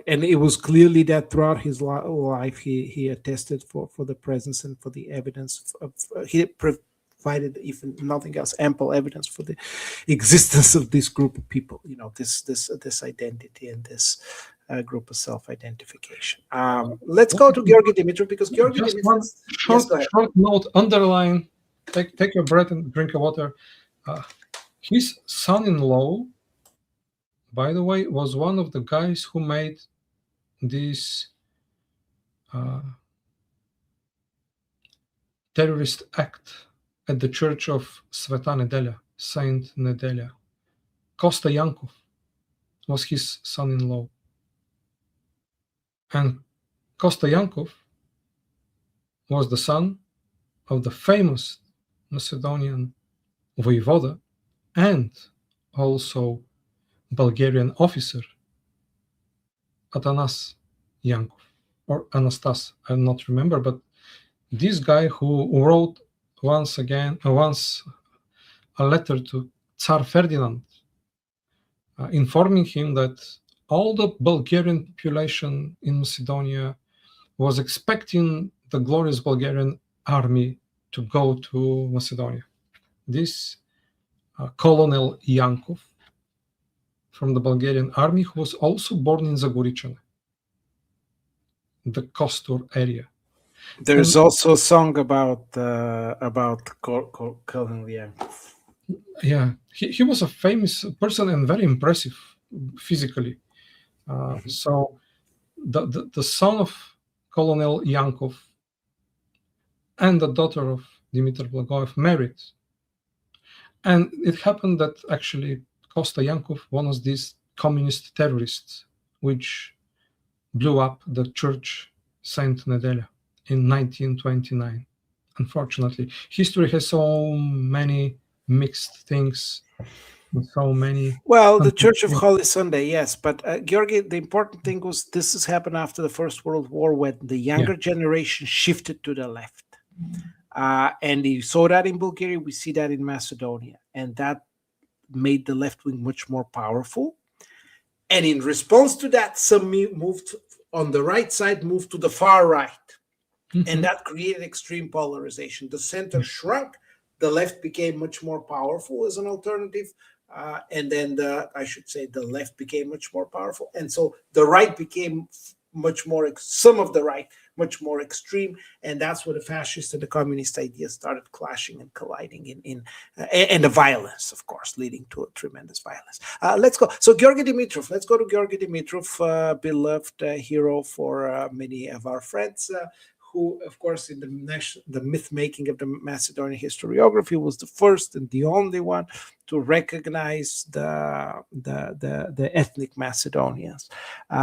And it was clearly that throughout his life, he attested for the presence and for the evidence of he provided, if nothing else, ample evidence for the existence of this group of people. This identity and this group of self-identification. Let's go to Georgi Dimitrov, because Georgi Dimitrov. Short note, underline, take your breath and drink of water. His son-in-law, by the way, was one of the guys who made this terrorist act at the church of Sveta Nedelya, Saint Nedelya. Kosta Yankov was his son-in-law. And Kosta Yankov was the son of the famous Macedonian voivoda and also Bulgarian officer Atanas Yankov, or Anastas, I not remember, but this guy who wrote once a letter to Tsar Ferdinand informing him that all the Bulgarian population in Macedonia was expecting the glorious Bulgarian army to go to Macedonia. This Colonel Yankov from the Bulgarian army, who was also born in Zagoričane, the Kostur area. There's also a song about Colonel Yankov. Yeah, he was a famous person and very impressive physically. So the son of Colonel Yankov and the daughter of Dimitar Blagoev married. And it happened that actually Kosta Yankov, one of these communist terrorists, which blew up the church Saint Nedelya in 1929. Unfortunately, history has so many mixed things. So many. Well, the Church of Holy Sunday, yes, but Georgi, the important thing was this has happened after the First World War, when the younger generation shifted to the left, and you saw that in Bulgaria. We see that in Macedonia, and that made the left wing much more powerful. And in response to that, some moved on the right side, moved to the far right, and that created extreme polarization. The center shrunk, the left became much more powerful as an alternative. And then the left became much more powerful. And so the right became some of the right, much more extreme. And that's where the fascist and the communist ideas started clashing and colliding and the violence, of course, leading to a tremendous violence. Let's go. So Georgi Dimitrov, let's go to Georgi Dimitrov, beloved hero for many of our friends, who, of course, in the myth making of the Macedonian historiography, was the first and the only one to recognize the ethnic Macedonians.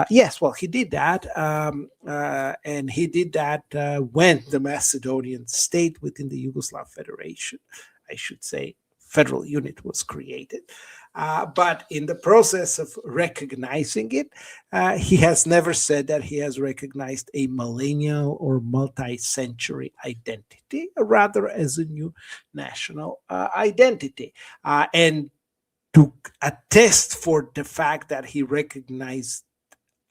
Yes, well, he did that, and he did that when the Macedonian state within the Yugoslav Federation, I should say, federal unit was created. But in the process of recognizing it, he has never said that he has recognized a millennial or multi-century identity, rather as a new national identity. And to attest for the fact that he recognized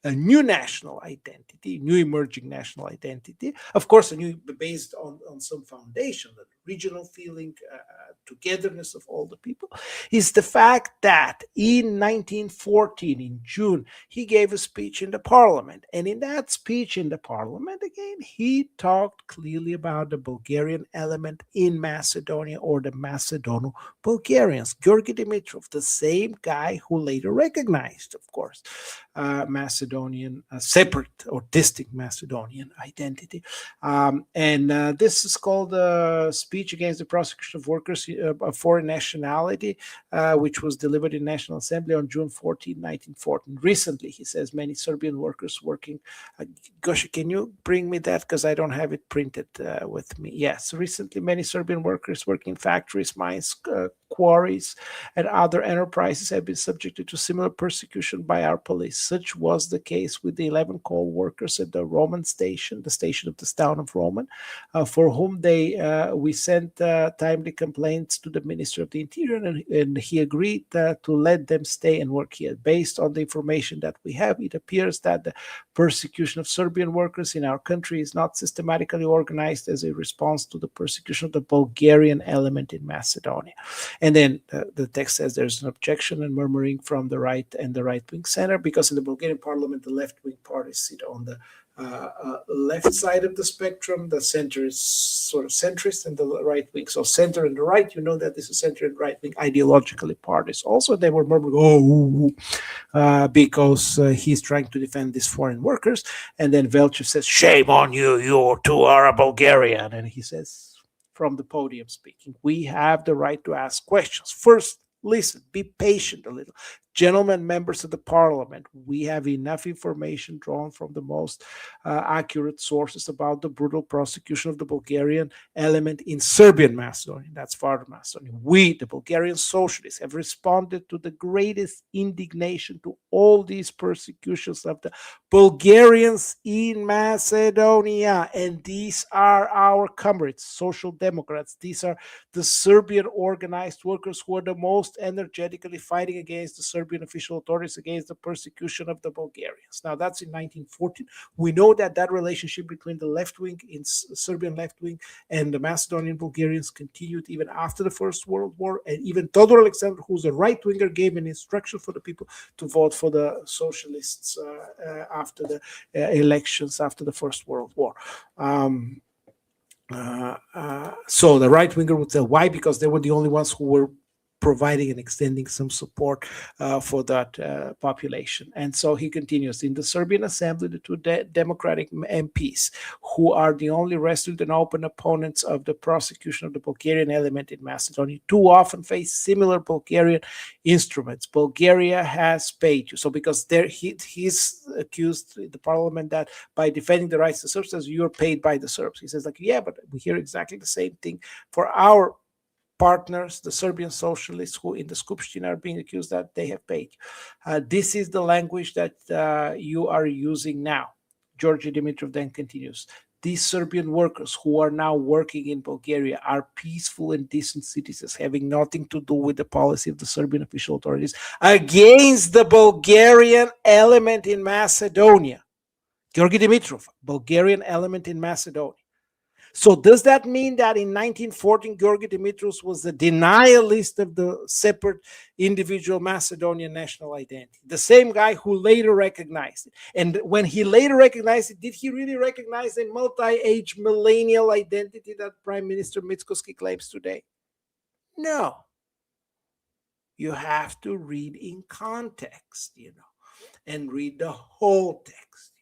a new national identity, new emerging national identity, of course, a new based on some foundation, the regional feeling, togetherness of all the people, is the fact that in 1914, in June, he gave a speech in the parliament. And in that speech in the parliament, again, he talked clearly about the Bulgarian element in Macedonia, or the Macedono-Bulgarians. Georgi Dimitrov, the same guy who later recognized, of course, Macedonian, separate or distinct Macedonian identity. And this is called a speech against the prosecution of workers of foreign nationality, which was delivered in National Assembly on June 14, 1914. Recently, he says, many Serbian workers working. Gosha, can you bring me that? Because I don't have it printed with me. Yes, recently, many Serbian workers working in factories, mines, quarries, and other enterprises have been subjected to similar persecution by our police. Such was the case with the 11 coal workers at the Roman station, the station of the town of Roman, for whom we sent timely complaints to the Minister of the Interior, and he agreed to let them stay and work here. Based on the information that we have, it appears that the persecution of Serbian workers in our country is not systematically organized as a response to the persecution of the Bulgarian element in Macedonia. And then the text says there's an objection and murmuring from the right and the right-wing center, because in the Bulgarian parliament, the left-wing parties sit on the left side of the spectrum. The center is sort of centrist, and the right wing. So center and the right, you know that this is center and right wing ideologically parties. Also, they were murmuring, because he's trying to defend these foreign workers. And then Velchev says, shame on you, you too are a Bulgarian. And he says, from the podium speaking, we have the right to ask questions. First, listen, be patient a little. Gentlemen, members of the parliament, we have enough information drawn from the most accurate sources about the brutal prosecution of the Bulgarian element in Serbian Macedonia. That's far Macedonia. We, the Bulgarian socialists, have responded to the greatest indignation to all these persecutions of the Bulgarians in Macedonia. And these are our comrades, social democrats. These are the Serbian organized workers who are the most energetically fighting against the Serbian official authorities, against the persecution of the Bulgarians. Now, that's in 1914. We know that relationship between the left wing, in Serbian left wing, and the Macedonian Bulgarians continued even after the First World War. And even Todor Alexander, who's a right winger, gave an instruction for the people to vote for the socialists after the elections after the First World War. So the right winger would say, why? Because they were the only ones who were providing and extending some support for that population. And so he continues, in the Serbian assembly, the two democratic MPs, who are the only resolute and open opponents of the prosecution of the Bulgarian element in Macedonia, too often face similar Bulgarian instruments. Bulgaria has paid you. So because he's accused in the parliament that by defending the rights of the Serbs, you're paid by the Serbs. He says, like, yeah, but we hear exactly the same thing for our partners, the Serbian socialists, who in the Skupština are being accused that they have paid. This is the language that you are using now. Georgi Dimitrov then continues. These Serbian workers who are now working in Bulgaria are peaceful and decent citizens, having nothing to do with the policy of the Serbian official authorities against the Bulgarian element in Macedonia. Georgi Dimitrov, Bulgarian element in Macedonia. So does that mean that in 1914, Georgi Dimitrov was the denialist of the separate individual Macedonian national identity? The same guy who later recognized it. And when he later recognized it, did he really recognize a multi-age millennial identity that Prime Minister Mickoski claims today? No. You have to read in context, and read the whole text,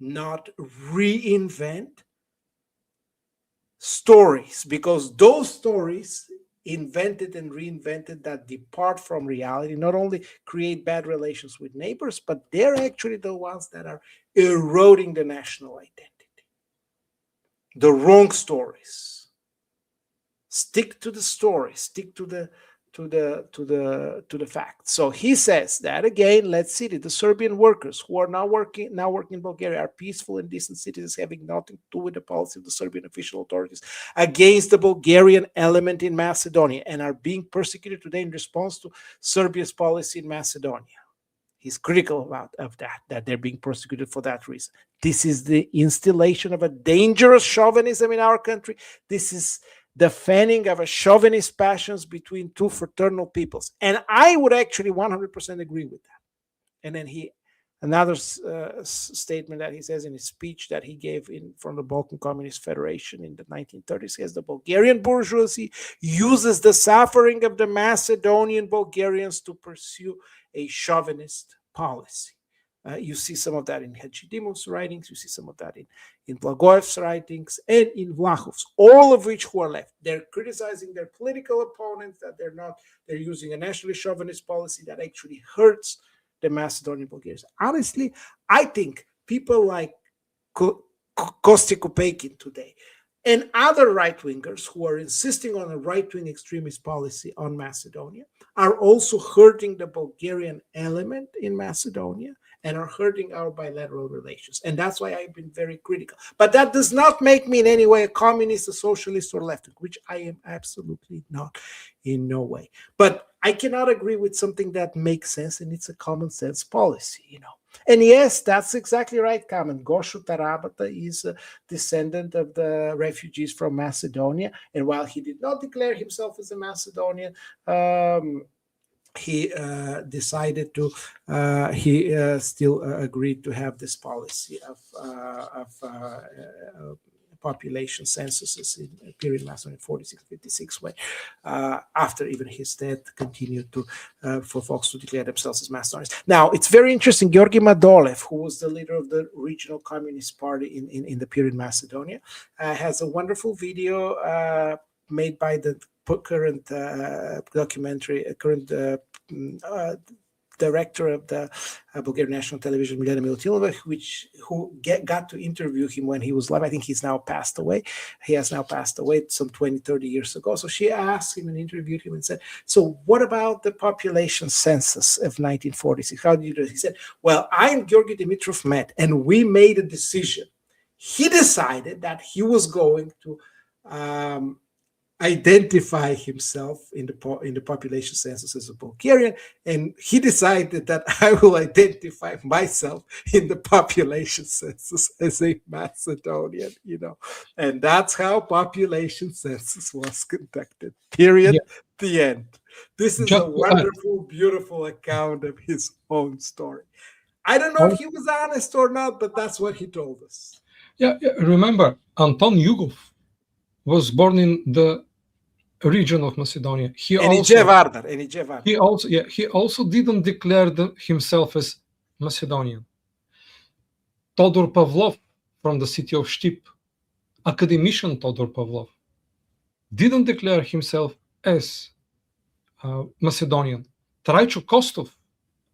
not reinvent stories, because those stories invented and reinvented that depart from reality not only create bad relations with neighbors, but they're actually the ones that are eroding the national identity. The wrong stories. Stick to the story, stick to the facts. So he says that again. Let's see it. The Serbian workers who are now working in Bulgaria are peaceful and decent citizens, having nothing to do with the policy of the Serbian official authorities against the Bulgarian element in Macedonia, and are being persecuted today in response to Serbia's policy in Macedonia. He's critical of that they're being persecuted for that reason. This is the installation of a dangerous chauvinism in our country. This is the fanning of a chauvinist passions between two fraternal peoples. And I would actually 100% agree with that. And then another statement that he says in his speech that he gave from the Balkan Communist Federation in the 1930s, he says the Bulgarian bourgeoisie uses the suffering of the Macedonian Bulgarians to pursue a chauvinist policy. You see some of that in Hadjidimov's writings. You see some of that in Blagoev's writings and in Vlahov's, all of which who are left. They're criticizing their political opponents, that they're using a nationalist chauvinist policy that actually hurts the Macedonian Bulgarians. Honestly, I think people like Kosti Kopeikin today and other right-wingers who are insisting on a right-wing extremist policy on Macedonia are also hurting the Bulgarian element in Macedonia and are hurting our bilateral relations. And that's why I've been very critical. But that does not make me in any way a communist, a socialist, or leftist, which I am absolutely not, in no way. But I cannot agree with something that makes sense, and it's a common sense policy, And yes, that's exactly right, Kamen. Goshu Tarabata is a descendant of the refugees from Macedonia. And while he did not declare himself as a Macedonian, he decided to, he still agreed to have this policy of population censuses in the period Macedonia 46-56, when after even his death continued to for folks to declare themselves as Macedonians. Now, it's very interesting. Georgi Madolev, who was the leader of the regional communist party in the period Macedonia, has a wonderful video made by the current director of the Bulgarian National Television, Milena Milutinova, who got to interview him when he was alive. I think he's now passed away. He has now passed away some 20, 30 years ago. So she asked him and interviewed him and said, so what about the population census of 1946? How did you do it? He said, well, I and Georgi Dimitrov met and we made a decision. He decided that he was going to identify himself in the population census as a Bulgarian, and he decided that I will identify myself in the population census as a Macedonian, and that's how population census was conducted. Period. Yeah. The end. This is a wonderful, beautiful account of his own story. I don't know if he was honest or not, but that's what he told us. Yeah. Remember, Anton Yugov was born in the region of Macedonia. He also didn't declare himself as Macedonian. Todor Pavlov from the city of Štip, academician Todor Pavlov, didn't declare himself as Macedonian. Traicho Kostov,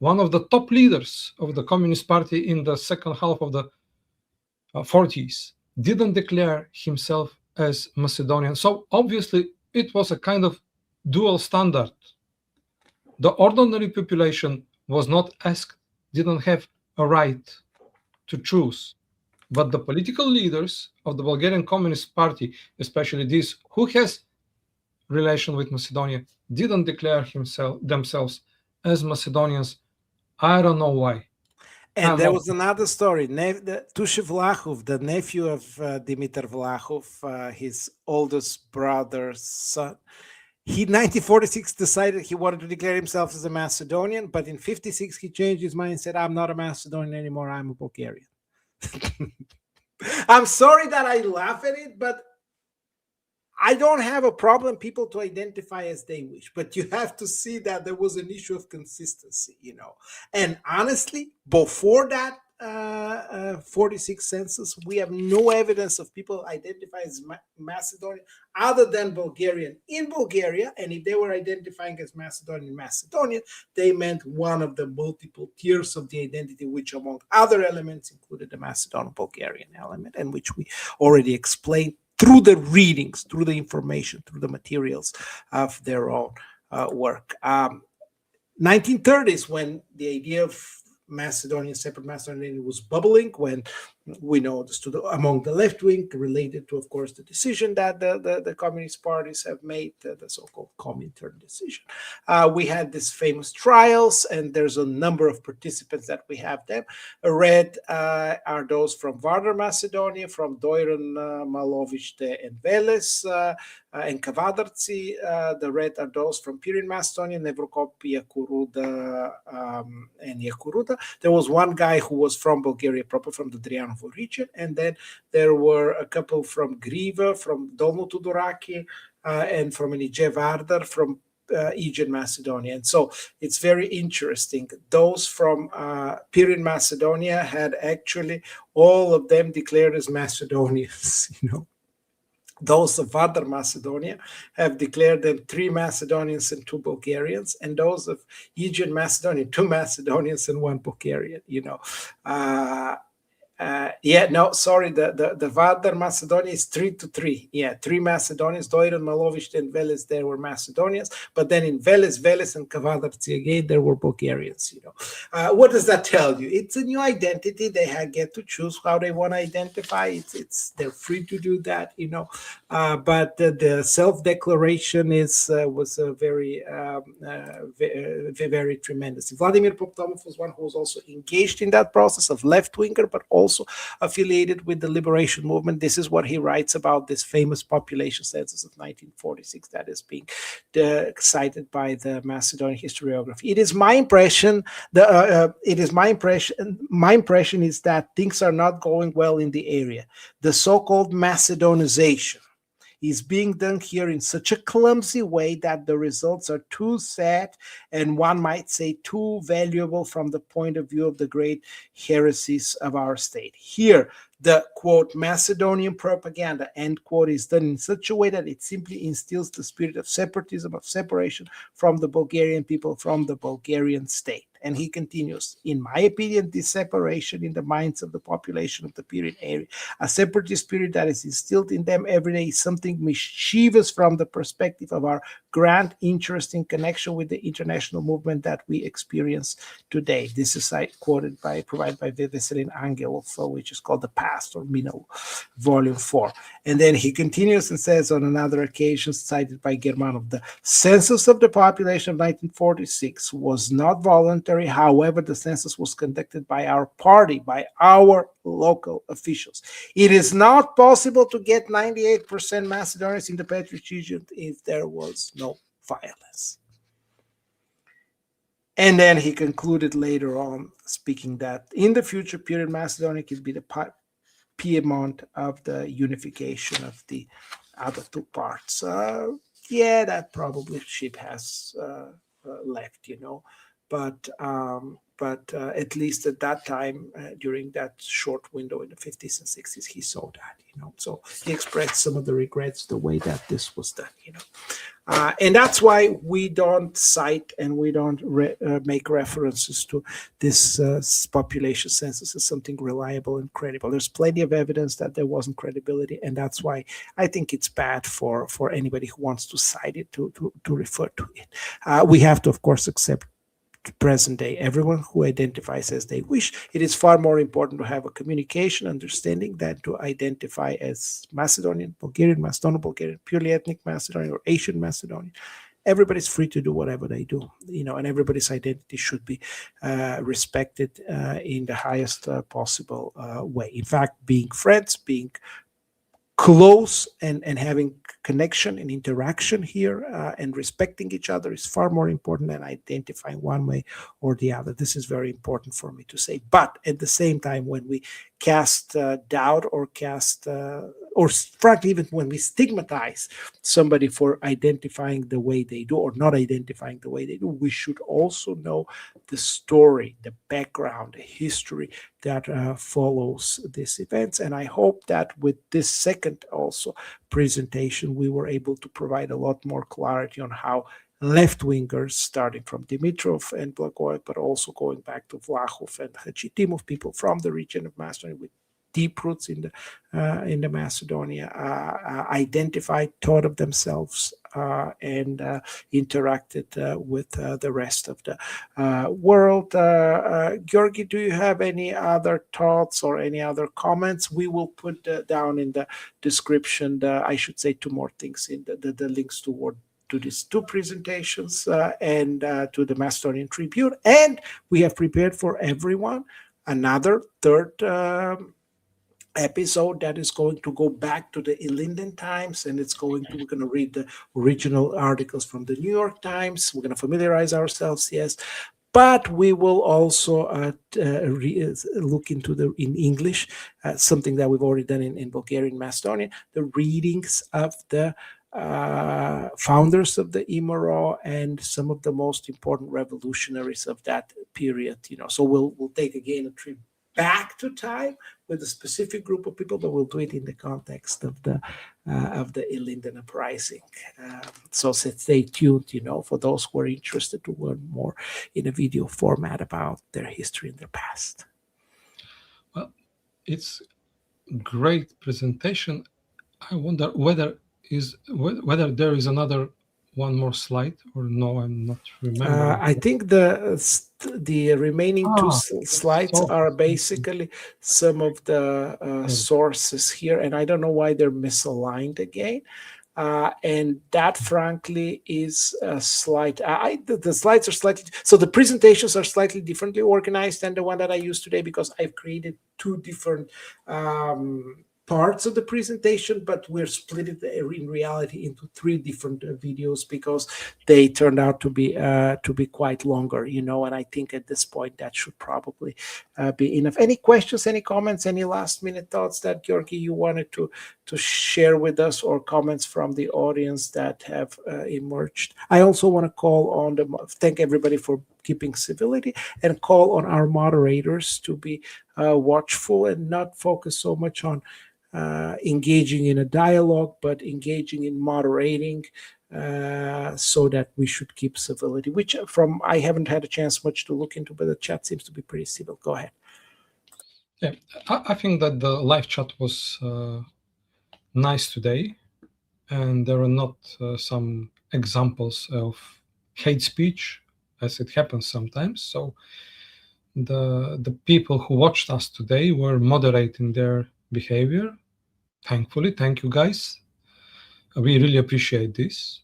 one of the top leaders of the Communist Party in the second half of the 40s, didn't declare himself as Macedonian. So obviously it was a kind of dual standard. The ordinary population was not asked, didn't have a right to choose. But the political leaders of the Bulgarian Communist Party, especially these who has relation with Macedonia, didn't declare themselves as Macedonians. I don't know why. And there was another story. Tushe Vlahov, the nephew of Dimitar Vlahov, his oldest brother's son, he in 1946 decided he wanted to declare himself as a Macedonian, but in 56 he changed his mind and said, I'm not a Macedonian anymore, I'm a Bulgarian. I'm sorry that I laugh at it, but I don't have a problem people to identify as they wish, but you have to see that there was an issue of consistency, And honestly, before that 1946 census, we have no evidence of people identified as Macedonian other than Bulgarian in Bulgaria. And if they were identifying as Macedonian, they meant one of the multiple tiers of the identity, which among other elements included the Macedonian-Bulgarian element, and which we already explained through the readings, through the information, through the materials of their own work. 1930s, when the idea of separate Macedonian was bubbling, when we know this among the left wing, related to, of course, the decision that the communist parties have made, the so-called Comintern decision. We had these famous trials, and there's a number of participants that we have them. Red are those from Vardar Macedonia, from Dojran, Malovište, and Veles, and Kavadarci. The red are those from Pirin Macedonia, Nevrokopi, Yakuruda, and Yakuruda. There was one guy who was from Bulgaria proper, from the Drianovo region, and then there were a couple from Griva, from Dolno Tudoraki, and from Niđe Vardar, from Aegean Macedonia. And so it's very interesting. Those from Pirin Macedonia had actually all of them declared as Macedonians, Those of Vardar Macedonia have declared them 3 Macedonians and 2 Bulgarians, and those of Aegean Macedonia, 2 Macedonians and 1 Bulgarian. The Vardar Macedonia is 3-3. 3 Macedonians, Dojran, Malovište, and Veles, there were Macedonians, but then in Veles, and Kavadarci again, there were Bulgarians. What does that tell you? It's a new identity. They get to choose how they want to identify. They're free to do that, But the self-declaration was very, very tremendous. Vladimir Poptomov was one who was also engaged in that process, of left-winger, but also affiliated with the liberation movement. This is what he writes about this famous population census of 1946 that is being cited by the Macedonian historiography. It is my impression. My impression is that things are not going well in the area. The so-called Macedonization is being done here in such a clumsy way that the results are too sad, and one might say too valuable from the point of view of the great heresies of our state. Here, the, quote, Macedonian propaganda, end quote, is done in such a way that it simply instills the spirit of separatism, of separation from the Bulgarian people, from the Bulgarian state. And he continues, in my opinion, this separation in the minds of the population of the Pirin area, a separatist spirit that is instilled in them every day, is something mischievous from the perspective of our grand interest in connection with the international movement that we experience today. This is provided by Veselin Angelov, which is called The Past, or Minul, Volume 4. And then he continues and says on another occasion, cited by Germanov, the census of the population of 1946 was not voluntary. However, the census was conducted by our party, by our local officials. It is not possible to get 98% Macedonians in the Patriot region if there was no violence. And then he concluded later on, speaking that in the future, Pirin Macedonia could be the Piedmont of the unification of the other two parts. That probably ship has left, But at least at that time, during that short window in the 50s and 60s, he saw that, So he expressed some of the regrets the way that this was done, And that's why we don't cite and we don't make references to this population census as something reliable and credible. There's plenty of evidence that there wasn't credibility, and that's why I think it's bad for anybody who wants to cite it to refer to it. We have to, of course, accept present day everyone who identifies as they wish. It is far more important to have a communication understanding than to identify as Macedonian, Bulgarian, Macedonian-Bulgarian, purely ethnic Macedonian, or Asian Macedonian. Everybody's free to do whatever they do, and everybody's identity should be respected in the highest possible way. In fact, being friends, being close and having connection and interaction here and respecting each other is far more important than identifying one way or the other. This is very important for me to say. But at the same time, when we cast doubt or cast or frankly, even when we stigmatize somebody for identifying the way they do or not identifying the way they do, we should also know the story, the background, the history that follows these events. And I hope that with this second also presentation, we were able to provide a lot more clarity on how left-wingers, starting from Dimitrov and Blagoy, but also going back to Vlahov and Hachitimov, people from the region of Macedonia with deep roots in the Macedonia, identified, thought of themselves, and interacted with the rest of the world. Georgi, do you have any other thoughts or any other comments? We will put down in the description, I should say two more things, in the links to these two presentations and to the Macedonian Tribune. And we have prepared for everyone another third episode that is going to go back to the Ilinden Times, and we're going to read the original articles from the New York Times. We're going to familiarize ourselves, yes, but we will also look into in English, something that we've already done in Bulgarian, Macedonian, the readings of the founders of the IMRO and some of the most important revolutionaries of that period. So we'll take again a trip back to time with a specific group of people, but we'll do it in the context of the Ilinden uprising. So stay tuned, for those who are interested to learn more in a video format about their history and their past. Well, it's a great presentation. I wonder whether there is another one more slide or no. I'm not remembering. I think the remaining two slides are basically some of the sources here, and I don't know why they're misaligned again. And that, frankly, is a slight. The slides are slightly, so the presentations are slightly differently organized than the one that I used today, because I've created two different parts of the presentation, but we're split it in reality into three different videos because they turned out to be quite longer, and I think at this point that should probably be enough. Any questions, any comments, any last minute thoughts that, Georgi, you wanted to share with us, or comments from the audience that have emerged? I also want to thank everybody for keeping civility, and call on our moderators to be watchful and not focus so much on engaging in a dialogue, but engaging in moderating, so that we should keep civility, which I haven't had a chance much to look into, but the chat seems to be pretty civil. Go ahead. Yeah, I think that the live chat was nice today, and there are not some examples of hate speech, as it happens sometimes. So the people who watched us today were moderating their behavior. Thankfully, thank you guys. We really appreciate this,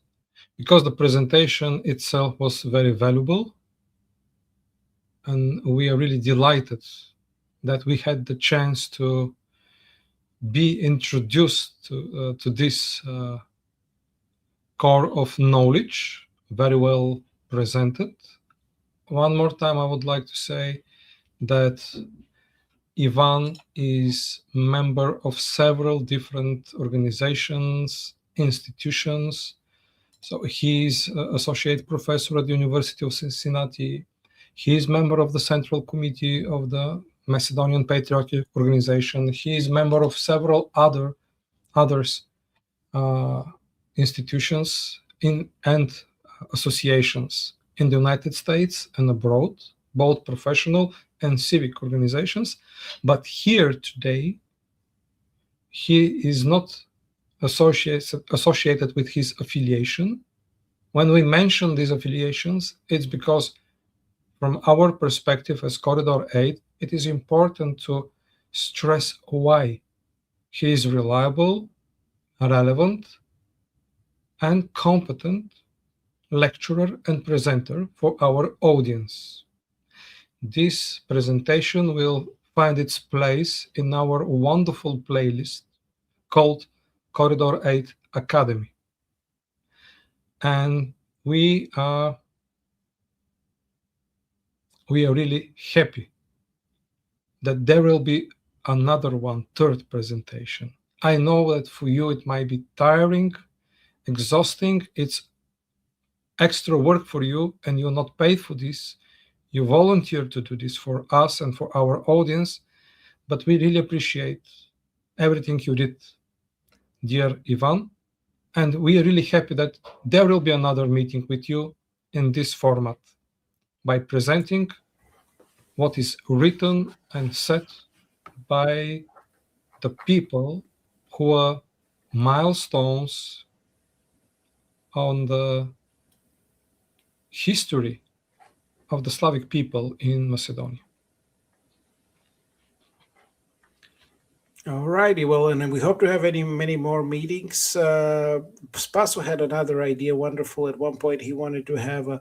because the presentation itself was very valuable, and we are really delighted that we had the chance to be introduced to this core of knowledge, very well presented. One more time, I would like to say that Ivan is member of several different organizations, institutions. So he's associate professor at the University of Cincinnati. He is member of the Central Committee of the Macedonian Patriotic Organization. He is member of several others institutions and associations in the United States and abroad, both professional and civic organizations. But here today, he is not associated with his affiliation. When we mention these affiliations, it's because from our perspective as Corridor 8, it is important to stress why he is reliable, relevant, and competent lecturer and presenter for our audience. This presentation will find its place in our wonderful playlist called Corridor 8 Academy. And we are really happy that there will be another one, third presentation. I know that for you it might be tiring, exhausting, it's extra work for you, and you're not paid for this. You volunteered to do this for us and for our audience, but we really appreciate everything you did, dear Ivan. And we are really happy that there will be another meeting with you in this format by presenting what is written and said by the people who are milestones on the history of the Slavic people in Macedonia. All righty. Well, and we hope to have many more meetings. Spaso had another idea, wonderful. At one point, he wanted to have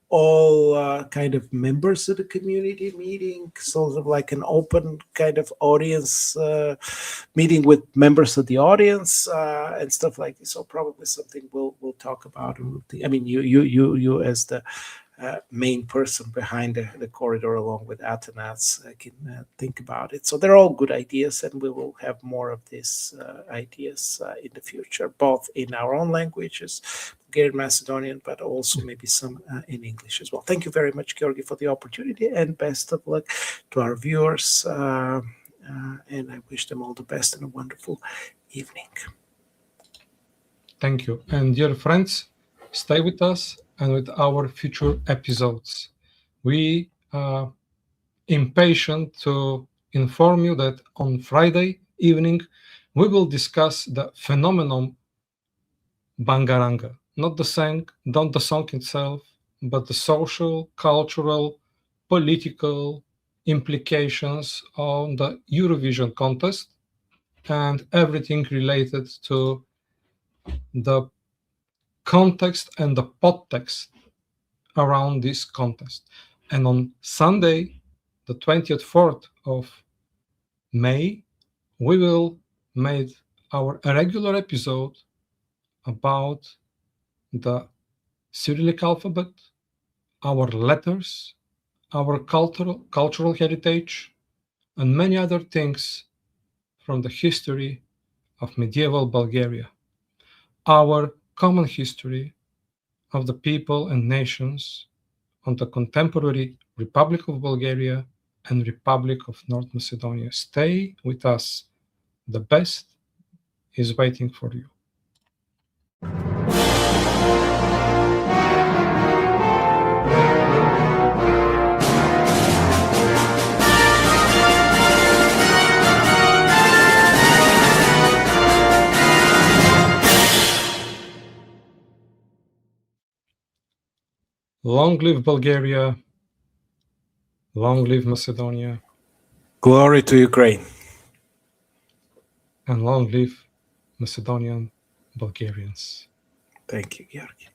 all kind of members of the community meeting, sort of like an open kind of audience meeting with members of the audience and stuff like this. So probably something we'll talk about. I mean, you as the main person behind the corridor, along with Atanas, can think about it. So they're all good ideas, and we will have more of these ideas in the future, both in our own languages, Bulgarian, Macedonian, but also maybe some in English as well. Thank you very much, Georgi, for the opportunity, and best of luck to our viewers. And I wish them all the best and a wonderful evening. Thank you. And dear friends, stay with us and with our future episodes. We are impatient to inform you that on Friday evening we will discuss the phenomenon Bangaranga, not the song itself, but the social, cultural, political implications on the Eurovision contest and everything related to the context and the podtext around this contest. And on Sunday, the 24th of May, we will make our regular episode about the Cyrillic alphabet, our letters, our cultural heritage, and many other things from the history of medieval Bulgaria, our common history of the people and nations on the contemporary Republic of Bulgaria and Republic of North Macedonia. Stay with us. The best is waiting for you. Long live Bulgaria. Long live Macedonia. Glory to Ukraine. And long live Macedonian Bulgarians. Thank you, Georgi.